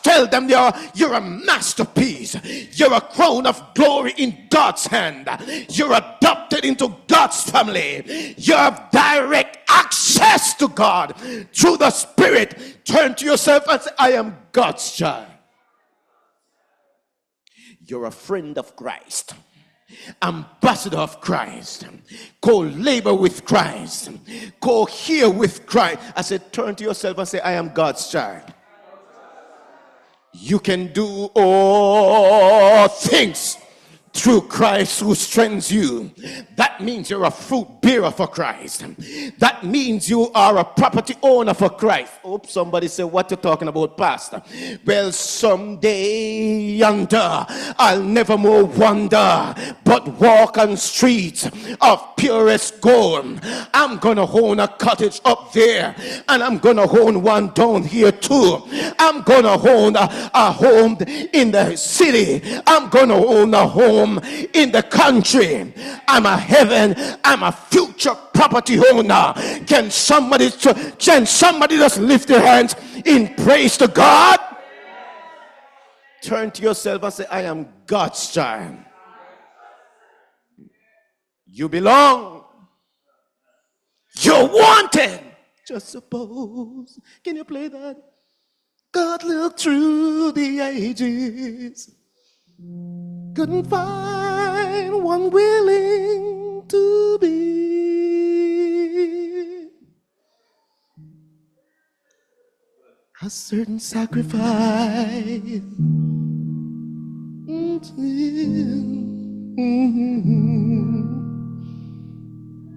Tell them you're a masterpiece. You're a crown of glory in God's hand. You're adopted into God's family. You have direct access to God through the Spirit. Turn to yourself and say, I am God's child. You're a friend of Christ, ambassador of Christ, co-labor with Christ, co-hear with Christ. I said, turn to yourself and say, I am God's child. You can do all things through Christ who strengthens you. That means you're a fruit bearer for Christ. That means you are a property owner for Christ. Oh, somebody say, what you talking about, Pastor? Well, someday yonder, I'll never more wander, but walk on streets of purest gold. I'm gonna own a cottage up there, and I'm gonna own one down here too. I'm gonna own a home in the city. I'm gonna own a home in the country. I'm a future property owner. Can somebody just lift their hands in praise to God? Turn to yourself and say, I am God's child. You belong. You're wanted. Just suppose. Can you play that? God looked through the ages, couldn't find one willing to be a certain sacrifice.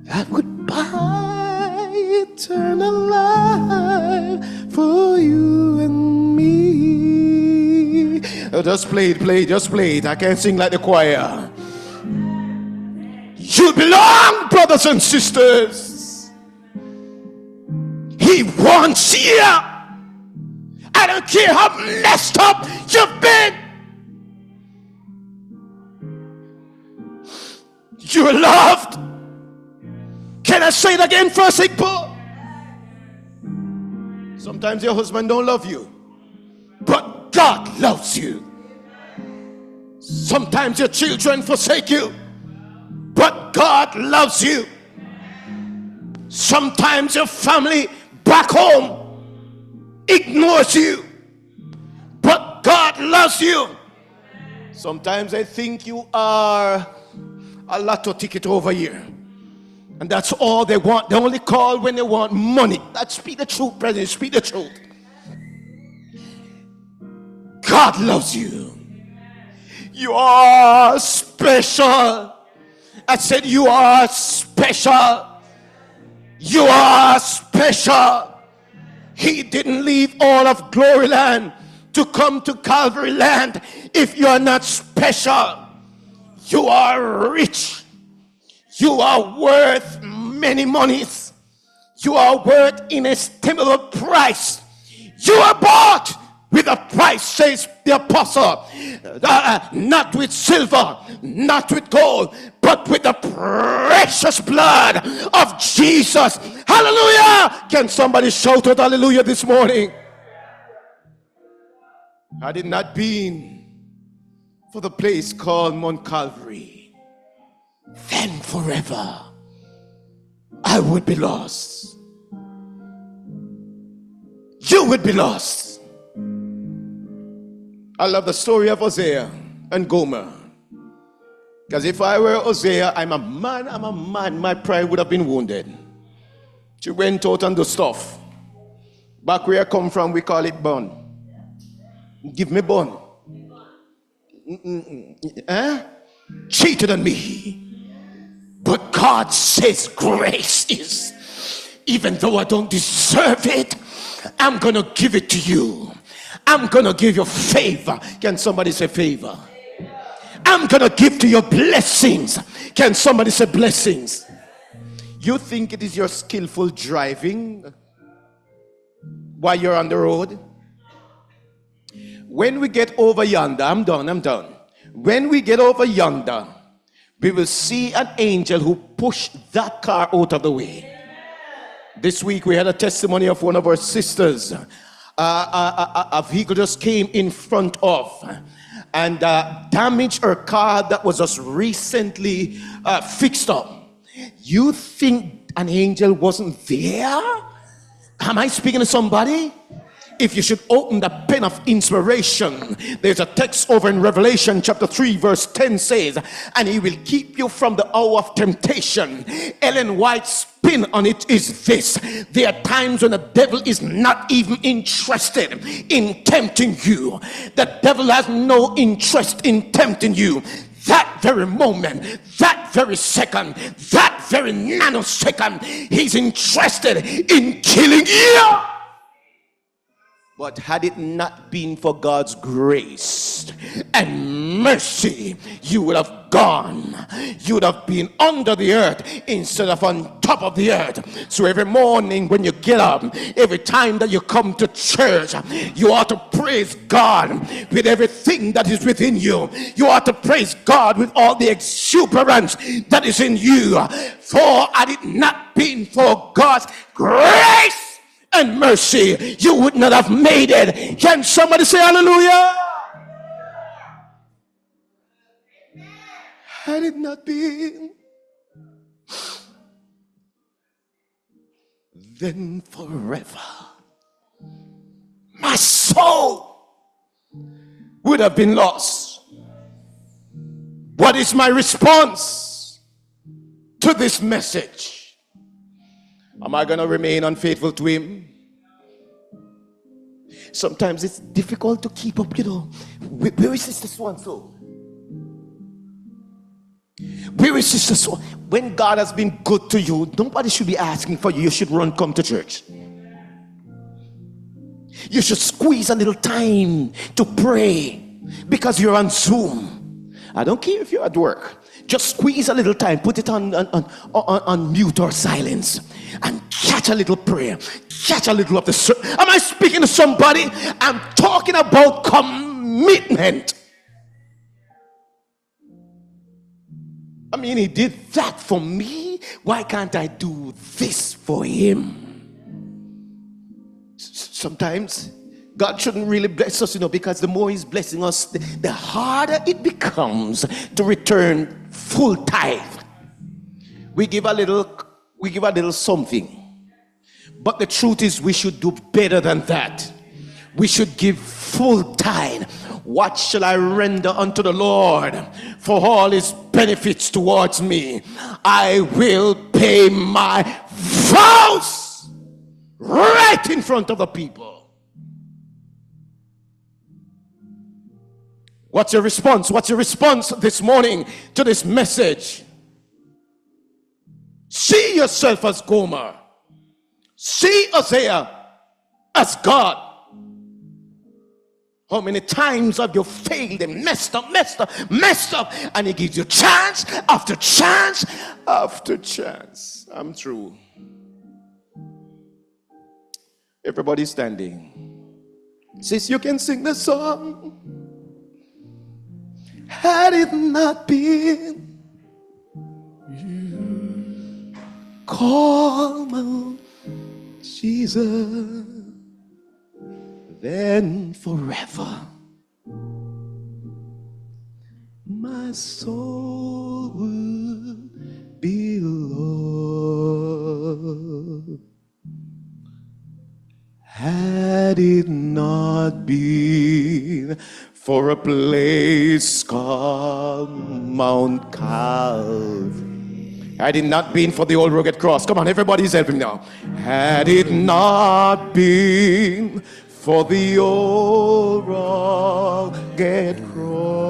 That would buy eternal life for you and me. Oh, just play it. I can't sing like the choir. You belong, brothers and sisters. He wants you. I don't care how messed up you've been. You're loved. Can I say it again, First Igbo? Sometimes your husband don't love you, but God loves you. Sometimes your children forsake you, but God loves you. Sometimes your family back home ignores you. But God loves you. Sometimes I think you are a lotto ticket over here. And that's all they want. They only call when they want money. That's speak the truth, President. Speak the truth. God loves you. You are special. I said you are special. You are special. He didn't leave all of Glory Land to come to Calvary Land if you are not special. You are rich. You are worth many monies. You are worth inestimable price. You are bought with a price, says the apostle. Not with silver, not with gold, but with the precious blood of Jesus. Hallelujah! Can somebody shout out hallelujah this morning? Had it not been for the place called Mount Calvary, then forever I would be lost. You would be lost. I love the story of Hosea and Gomer. Because if I were Hosea, I'm a man, my pride would have been wounded. She went out and do stuff. Back where I come from, we call it bun. Give me bun. Cheated on me. But God says grace is, even though I don't deserve it, I'm going to give it to you. I'm going to give you favor. Can somebody say favor? I'm going to give to your blessings. Can somebody say blessings? You think it is your skillful driving while you're on the road? When we get over yonder, I'm done. When we get over yonder, we will see an angel who pushed that car out of the way. This week we had a testimony of one of our sisters. A vehicle just came in front of and damaged her car that was just recently fixed up. You think an angel wasn't there? Am I speaking to somebody? If you should open the pen of inspiration, there's a text over in Revelation chapter 3 verse 10 says, and he will keep you from the hour of temptation. Ellen White's spin on it is this: there are times when the devil is not even interested in tempting you. The devil has no interest in tempting you. That very moment, that very second, that very nanosecond, he's interested in killing you. But had it not been for God's grace and mercy, you would have gone. You would have been under the earth instead of on top of the earth. So every morning when you get up, every time that you come to church, you ought to praise God with everything that is within you. You ought to praise God with all the exuberance that is in you. For had it not been for God's grace and mercy, you would not have made it. Can somebody say hallelujah? Had it not been, then forever my soul would have been lost. What is my response to this message? Am I going to remain unfaithful to him? Sometimes it's difficult to keep up, Where is Sister So-and-so? Where is Sister So? When God has been good to you, nobody should be asking for you. You should come to church. You should squeeze a little time to pray because you're on Zoom. I don't care if you're at work. Just squeeze a little time, put it on mute or silence, and catch a little prayer, catch a little of the sermon. Am I speaking to somebody? I'm talking about commitment. I mean, he did that for me. Why can't I do this for him? Sometimes God shouldn't really bless us, because the more he's blessing us, the harder it becomes to return full tithe. We give a little something. But the truth is we should do better than that. we should give full tithe. What shall I render unto the Lord for all his benefits towards me? I will pay my vows right in front of the people. What's your response? What's your response this morning to this message? See yourself as Gomer. See Isaiah as God. How many times have you failed and messed up, and he gives you chance after chance after chance. I'm through. Everybody standing. Sis, you can sing the song. Had it not been you, call my Jesus, then forever my soul would be loved. Had it not been for a place called Mount Calvary, had it not been for the old rugged cross, come on, everybody's helping now. Had it not been for the old rugged cross,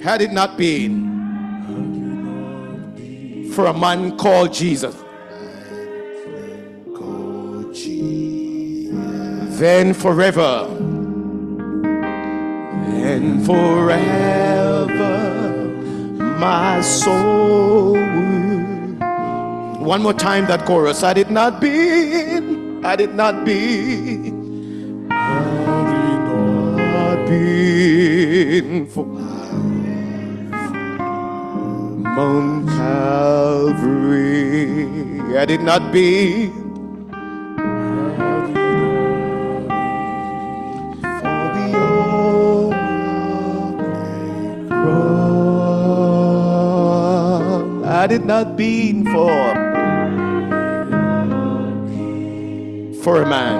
had it not been for a man called Jesus, then forever, my soul would. One more time that chorus. Had it not been, had it not been, for Mount Calvary, had it not been for the old cross, had it not been for a man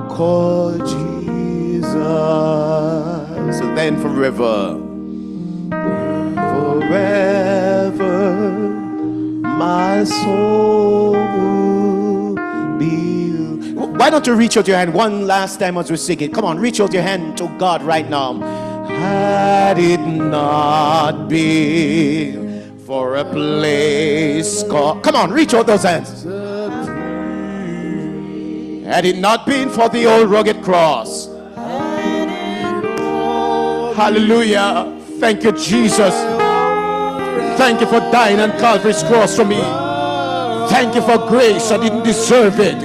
called Jesus, then forever, my soul will be. Why don't you reach out your hand one last time as we sing it? Come on, reach out your hand to God right now. Had it not been for a place called, come on, reach out those hands. Had it not been for the old rugged cross. Hallelujah. Thank you, Jesus. Thank you for dying on Calvary's cross for me. Thank you for grace. I didn't deserve it.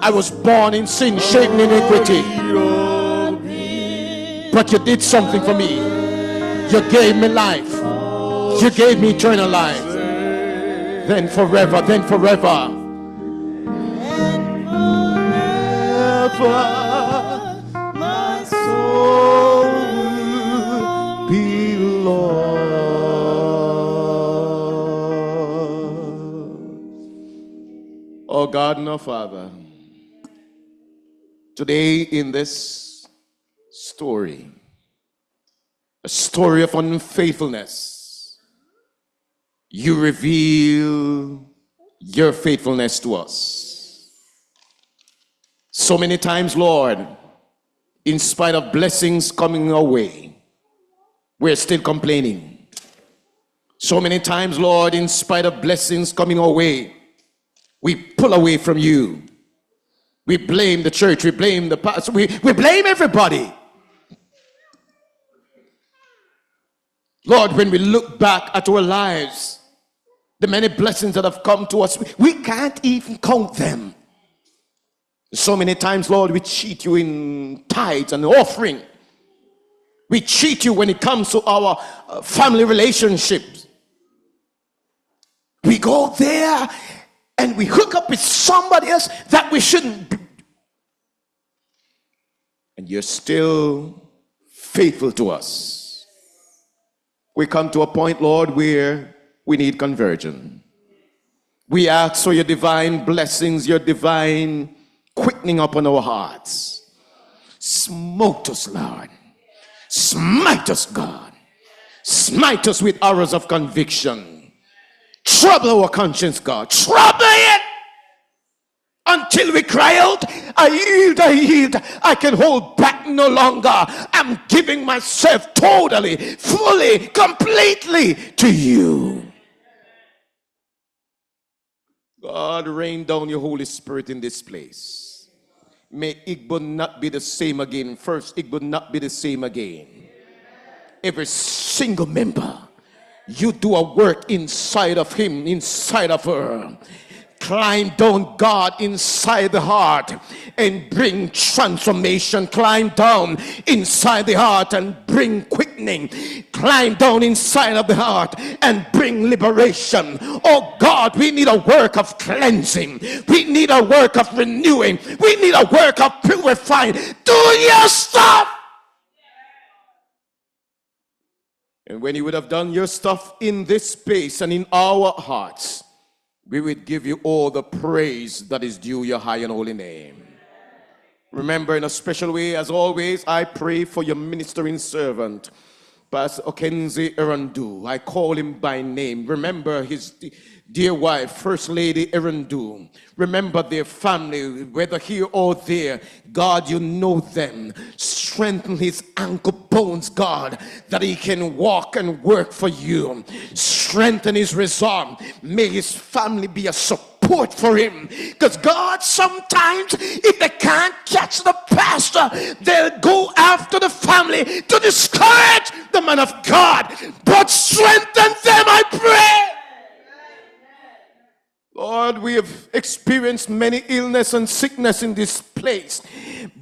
I was born in sin, shame, and iniquity. But you did something for me. You gave me life. You gave me eternal life. Then forever, my soul will be Lord. Oh God and our Father, today in this story, a story of unfaithfulness, you reveal your faithfulness to us. So many times, Lord, in spite of blessings coming our way, we're still complaining. So many times, Lord, in spite of blessings coming our way, we pull away from you. We blame the church, we blame the pastor, we blame everybody. Lord, when we look back at our lives, the many blessings that have come to us, we can't even count them. So many times, Lord, we cheat you in tithes and offering. We cheat you when it comes to our family relationships. We go there and we hook up with somebody else that we shouldn't be. And you're still faithful to us. We come to a point, Lord, where we need conversion. We ask for your divine blessings, your divine quickening upon our hearts. Smote us, Lord. Smite us, God. Smite us with arrows of conviction. Trouble our conscience, God. Trouble it until we cry out, I yield, I yield. I can hold back no longer. I'm giving myself totally, fully, completely to you. God, rain down your Holy Spirit in this place. May Igbo not be the same again. First, Igbo not be the same again. Every single member, you do a work inside of him, inside of her. Climb down, God, inside the heart and bring transformation. Climb down inside the heart and bring quickening. Climb down inside of the heart and bring liberation. Oh God, we need a work of cleansing. We need a work of renewing. We need a work of purifying. Do your stuff. And when you would have done your stuff in this space and in our hearts, we would give you all the praise that is due your high and holy name. Remember, in a special way, as always, I pray for your ministering servant, Pastor Okenzie Erandu. I call him by name. Remember his dear wife, First Lady Erandu. Remember their family, whether here or there. God, you know them. Strengthen his ankle bones, God, that he can walk and work for you. Strengthen his resolve. May his family be a support for him. Because God, sometimes if they can't catch the pastor, they'll go after the family to discourage the man of God. But strengthen them, I pray. Lord, we have experienced many illness and sickness in this place.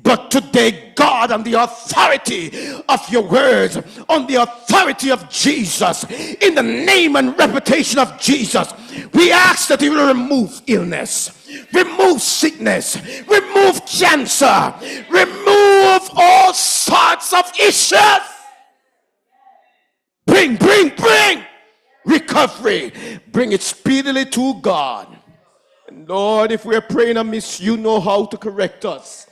But today, God, on the authority of your words, on the authority of Jesus, in the name and reputation of Jesus, we ask that you will remove illness, remove sickness, remove cancer, remove all sorts of issues. Bring recovery. Bring it speedily to God. And Lord, if we're praying amiss, you know how to correct us.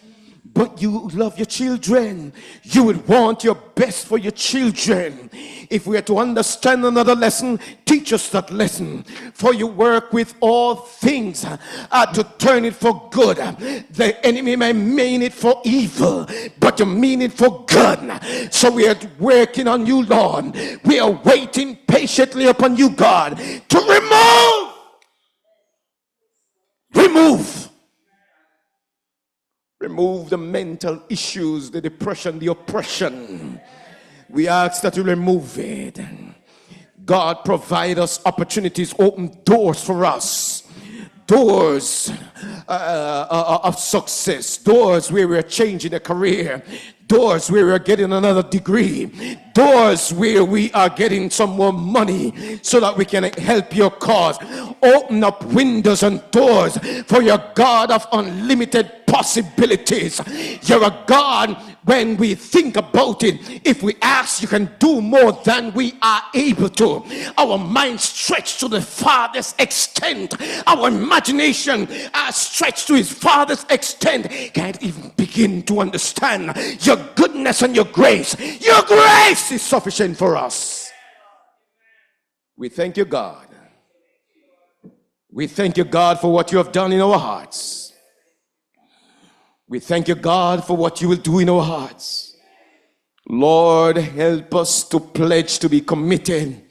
But you love your children. You would want your best for your children. If we are to understand another lesson, teach us that lesson. For you work with all things to turn it for good. The enemy may mean it for evil, but you mean it for good. So we are working on you, Lord. We are waiting patiently upon you, God, to remove the mental issues, the depression, the oppression. We ask that you remove it. God, provide us opportunities, open doors for us. Doors of success. Doors where we're changing a career. Doors where we're getting another degree. Doors where we are getting some more money so that we can help your cause. Open up windows and doors, for you're God of unlimited possibilities. You're a God, when we think about it, if we ask, you can do more than we are able to. Our minds stretch to the farthest extent. Our imagination stretched to its farthest extent. Can't even begin to understand your goodness and your grace. Your grace is sufficient for us. We thank you, God. We thank you, God, for what you have done in our hearts. We thank you, God, for what you will do in our hearts. Lord, help us to pledge to be committed,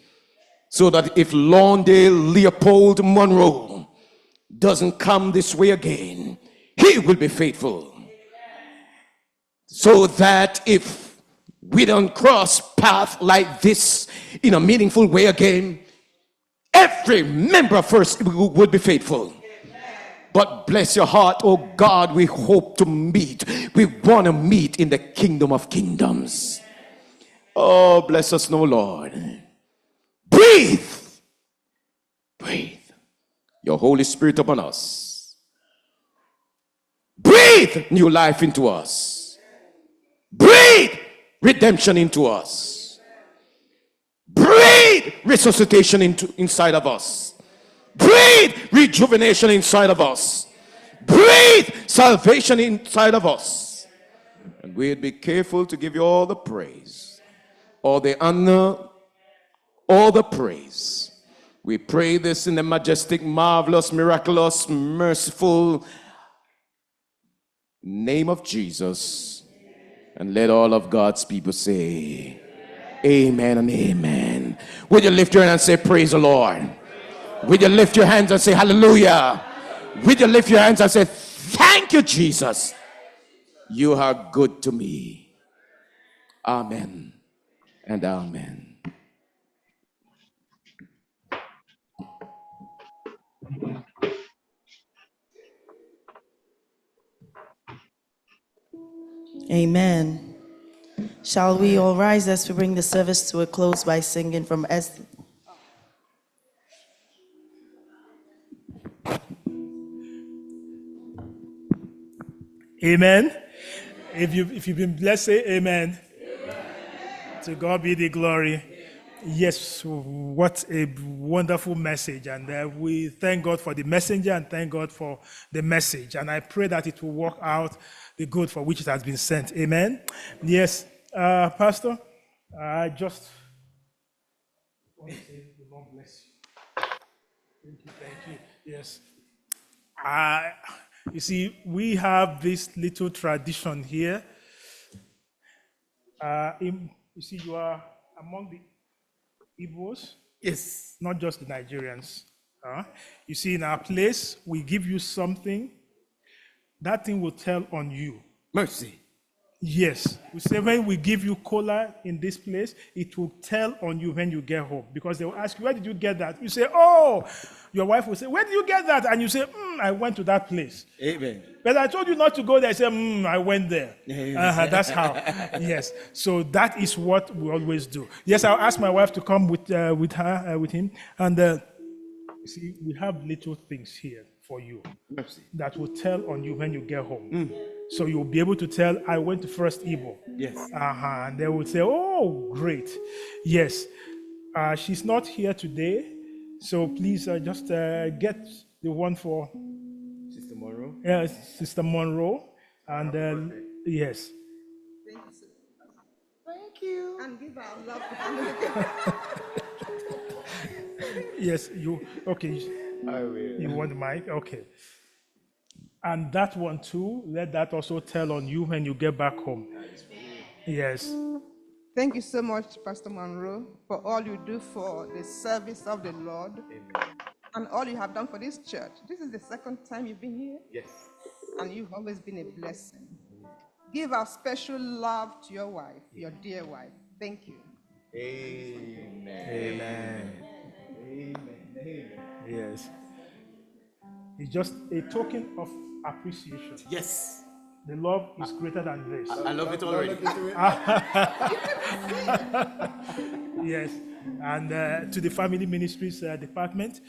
so that if Lawndale Leopold Monroe doesn't come this way again, he will be faithful. So that if we don't cross path like this in a meaningful way again, every member first would be faithful. But bless your heart, oh God, we hope to meet. We want to meet in the kingdom of kingdoms. Oh, bless us now, Lord. Breathe your Holy Spirit upon us. Breathe new life into us. Breathe redemption into us. Breathe resuscitation inside of us. Breathe rejuvenation inside of us. Breathe salvation inside of us. And we'd be careful to give you all the praise, all the honor, all the praise. We pray this in the majestic, marvelous, miraculous, merciful name of Jesus. And let all of God's people say, amen and amen. Would you lift your hand and say, praise the Lord? Would you lift your hands and say, hallelujah? Would you lift your hands and say, thank you, Jesus? You are good to me. Amen and amen. Amen. Shall we all rise as we bring the service to a close by singing from SDA? Amen. If you've been blessed, say amen. To God be the glory. Yes, what a wonderful message. And we thank God for the messenger and thank God for the message. And I pray that it will work out the good for which it has been sent. Amen. Yes, Pastor, I just want to say the Lord bless you. Thank you. Yes. You see, we have this little tradition here. You see, you are among the Igbos. Yes. Not just the Nigerians. You see, in our place, we give you something. That thing will tell on you. Mercy. Yes. We say when we give you cola in this place, it will tell on you when you get home. Because they will ask you, where did you get that? You say, oh, your wife will say, where did you get that? And you say, I went to that place. Amen. But I told you not to go there. I say, I went there. That's how. Yes. So that is what we always do. Yes, I'll ask my wife to come with him. And you see, we have little things here for you. Mercy. That will tell on you when you get home. So you'll be able to tell, I went to First Igbo. Yes. And they will say, oh, great. Yes. She's not here today. So please just get the one for Sister Monroe. Yes, Sister Monroe. And yes. Thank you. And give our love to Yes, you, okay. I will. You want the mic? Okay. And that one too, let that also tell on you when you get back home. Yes. Thank you so much, Pastor Monroe, for all you do for the service of the Lord. Amen. And all you have done for this church. This is the second time you've been here. Yes. And you've always been a blessing. Give our special love to your wife, your dear wife. Thank you. Amen. Amen. Amen. Amen. Yes. It's just a token of appreciation. Yes. The love is greater than this. I love it already. Yes. And to the Family Ministries Department,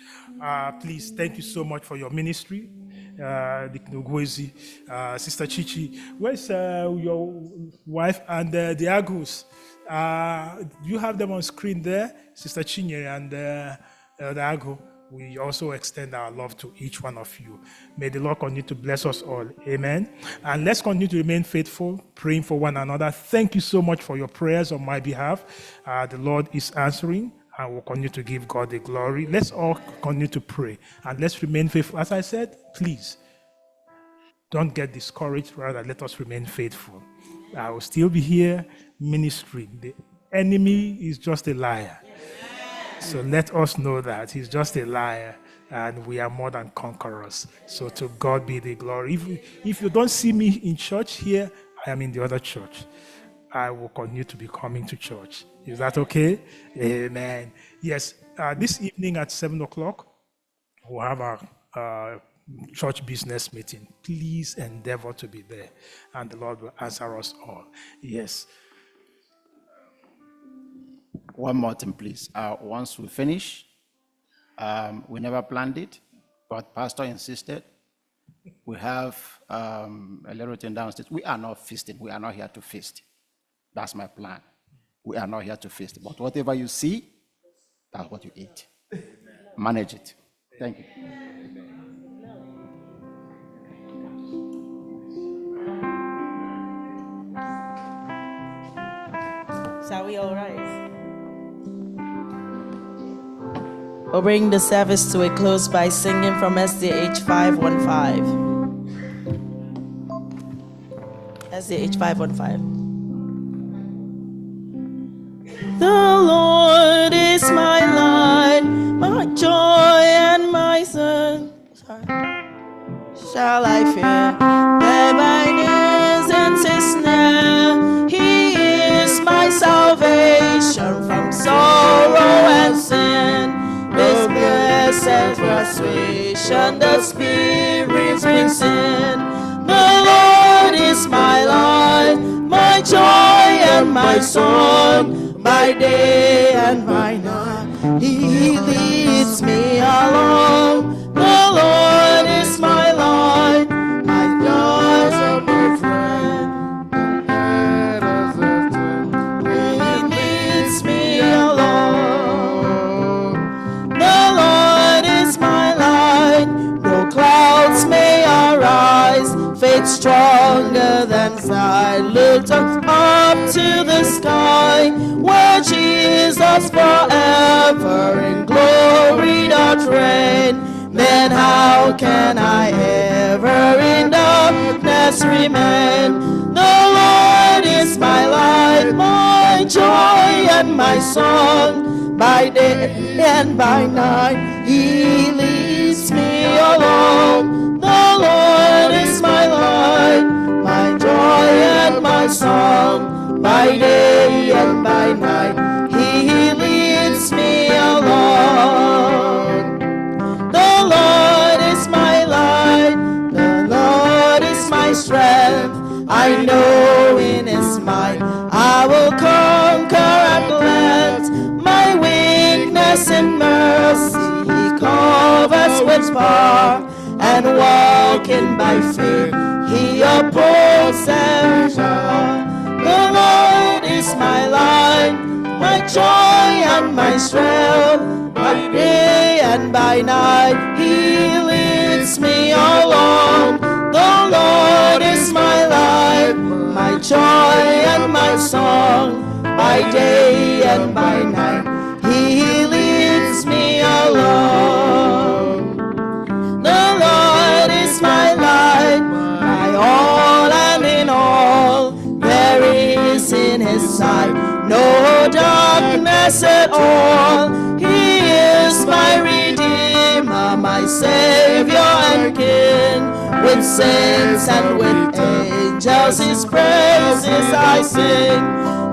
please, thank you so much for your ministry. The Nugwezi, Sister Chichi. Where's your wife and the Agus? You have them on screen there, Sister Chinye and the Agu. We also extend our love to each one of you. May the Lord continue to bless us all. Amen. And let's continue to remain faithful, praying for one another. Thank you so much for your prayers on my behalf. The Lord is answering and will continue to give God the glory. Let's all continue to pray and let's remain faithful. As I said, please don't get discouraged. Rather, let us remain faithful. I will still be here ministering. The enemy is just a liar. So let us know that he's just a liar and we are more than conquerors. So to God be the glory. If you don't see me in church here, I am in the other church. I will continue to be coming to church. Is that okay? Amen. Yes, this evening at 7 o'clock, we'll have our church business meeting. Please endeavor to be there and the Lord will answer us all. Yes. One more thing, please. Once we finish, we never planned it, but Pastor insisted. We have a little thing downstairs. We are not feasting. We are not here to feast. That's my plan. We are not here to feast. But whatever you see, that's what you eat. Manage it. Thank you. Shall we all rise? We'll bring the service to a close by singing from SDH 515. SDH 515. The Lord is my light, my joy and my son. Shall I fear? Thereby isn't his near. He is my salvation from sorrow and sin. This blessed persuasion the Spirit brings in. The Lord is my light, my joy and my song. By day and by night, He leads me along. The Lord is my light, my joy and my friend. He leads me along. The Lord is my light. No clouds may arise. Faith stronger than sight. Looked up to the sky, where Jesus forever in glory doth reign. Then how can I ever in darkness remain? The Lord is my light, my joy and my song. By day and by night, He leads me along. The Lord is my light, my joy and my song. By day and by night, He leads me along. The Lord is my light, the Lord is my strength. I know in His might I will conquer at length. My weakness in mercy He covers with power, and walking by faith He upholds and shall. The Lord is my light, my joy and my strength. By day and by night He leads me along. The Lord is my light, my joy and my song. By day and by night He leads me along. The Lord is my light, my all and in all. There is in His sight no darkness at all. He is my Redeemer, my Savior and King. With saints and with angels His praises I sing.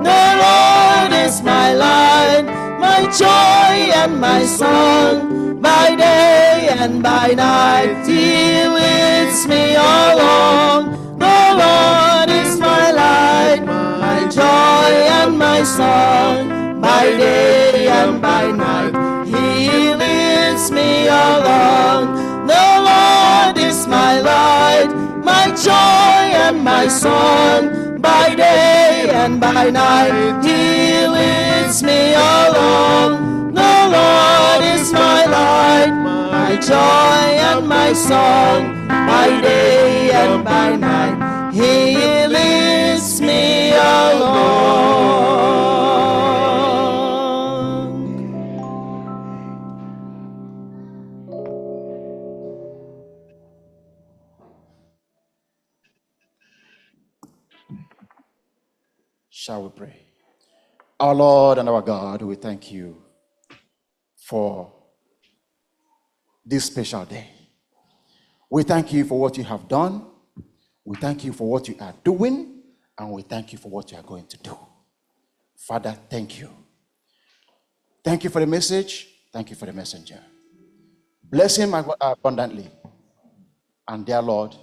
The Lord is my light, my joy and my song. By day and by night He leads me along. The Lord is my light, my joy and my song. By day and by night He leads me along. The Lord is my light, my joy and my song. By day and by night He leads me along. The Lord is my light, my joy and my song. By day and by night He leads me along. Shall we pray? Our Lord and our God, we thank You for this special day. We thank You for what You have done. We thank You for what You are doing, and we thank You for what You are going to do. Father, thank You. Thank You for the message. Thank You for the messenger. Bless him abundantly. And dear Lord,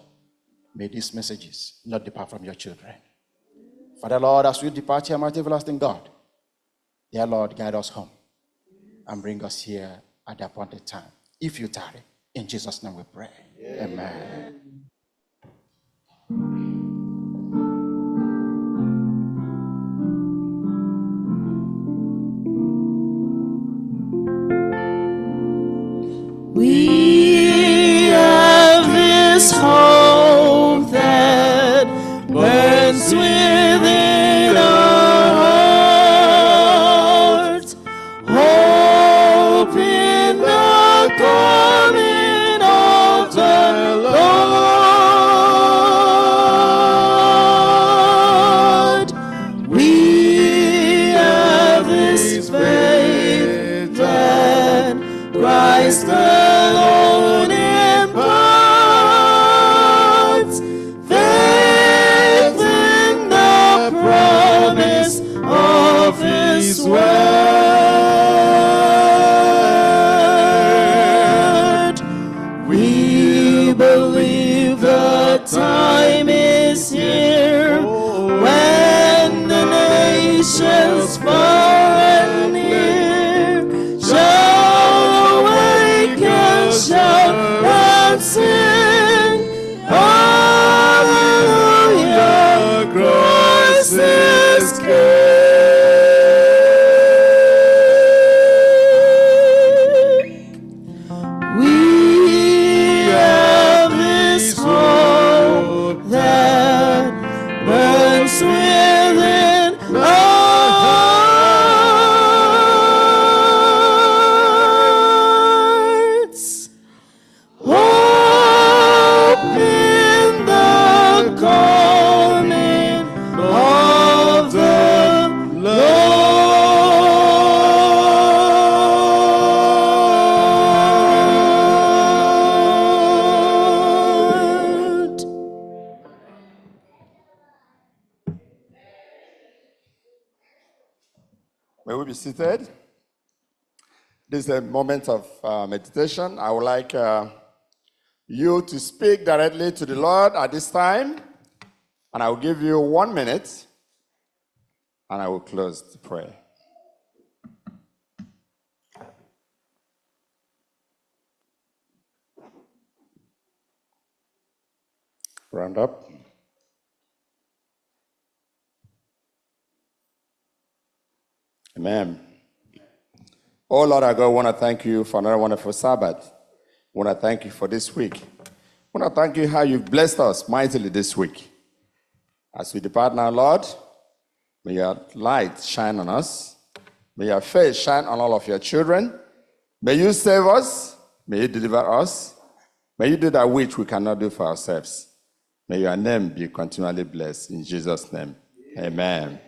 may these messages not depart from Your children. Father, Lord, as we depart here, mighty everlasting God, dear Lord, guide us home and bring us here at the appointed time. If You tarry, in Jesus' name we pray. Yeah. Amen. We burns within our hearts. Hope in the coming of the Lord. We have this faith that Christ alone imparts, faith in the promise of His word. We believe the time is here when the nations far and near shall awake and shout and sing, Hallelujah, Christ is King. We have this hope that burns within our hearts. Hope in the coming of the Lord. May we be seated? This is a moment of meditation. I would like you to speak directly to the Lord at this time, and I will give you 1 minute, and I will close the prayer. Round up. Amen. Oh Lord our God, I want to thank you for another wonderful Sabbath. I want to thank you for this week. I want to thank you how you've blessed us mightily this week. As we depart now, Lord, may your light shine on us. May your face shine on all of your children. May you save us. May you deliver us. May you do that which we cannot do for ourselves. May your name be continually blessed. In Jesus' name, amen.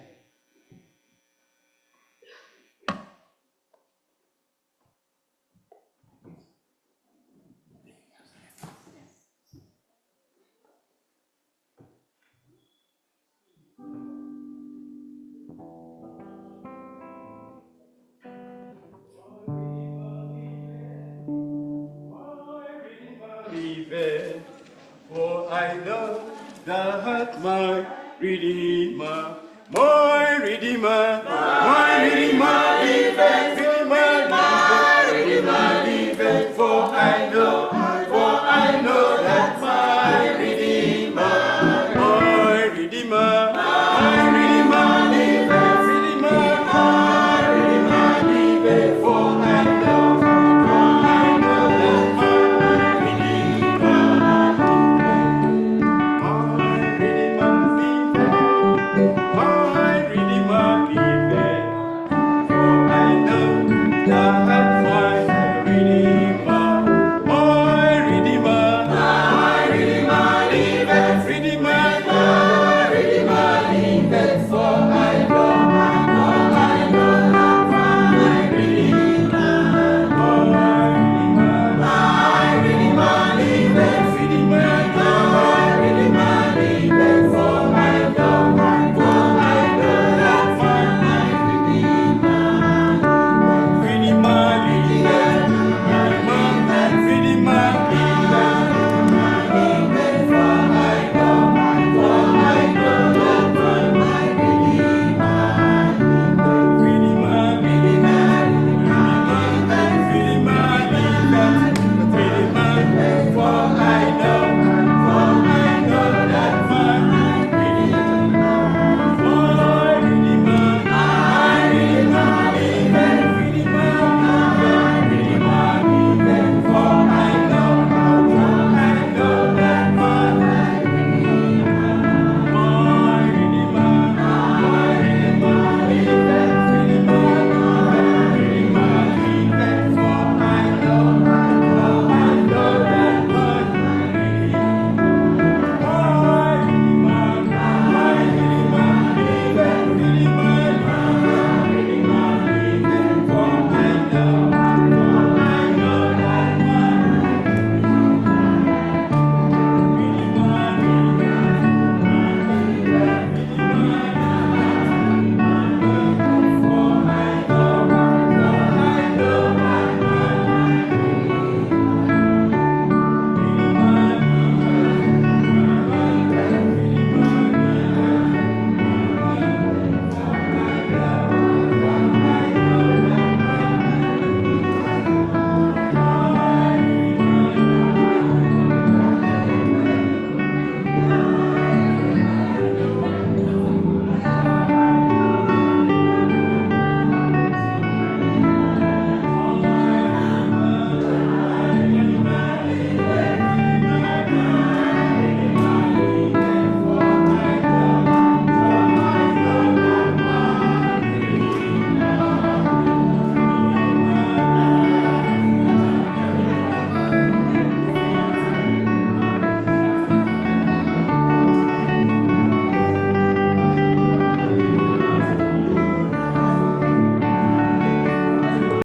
For I know that my Redeemer, my Redeemer, my Redeemer liveth, my Redeemer liveth, for I know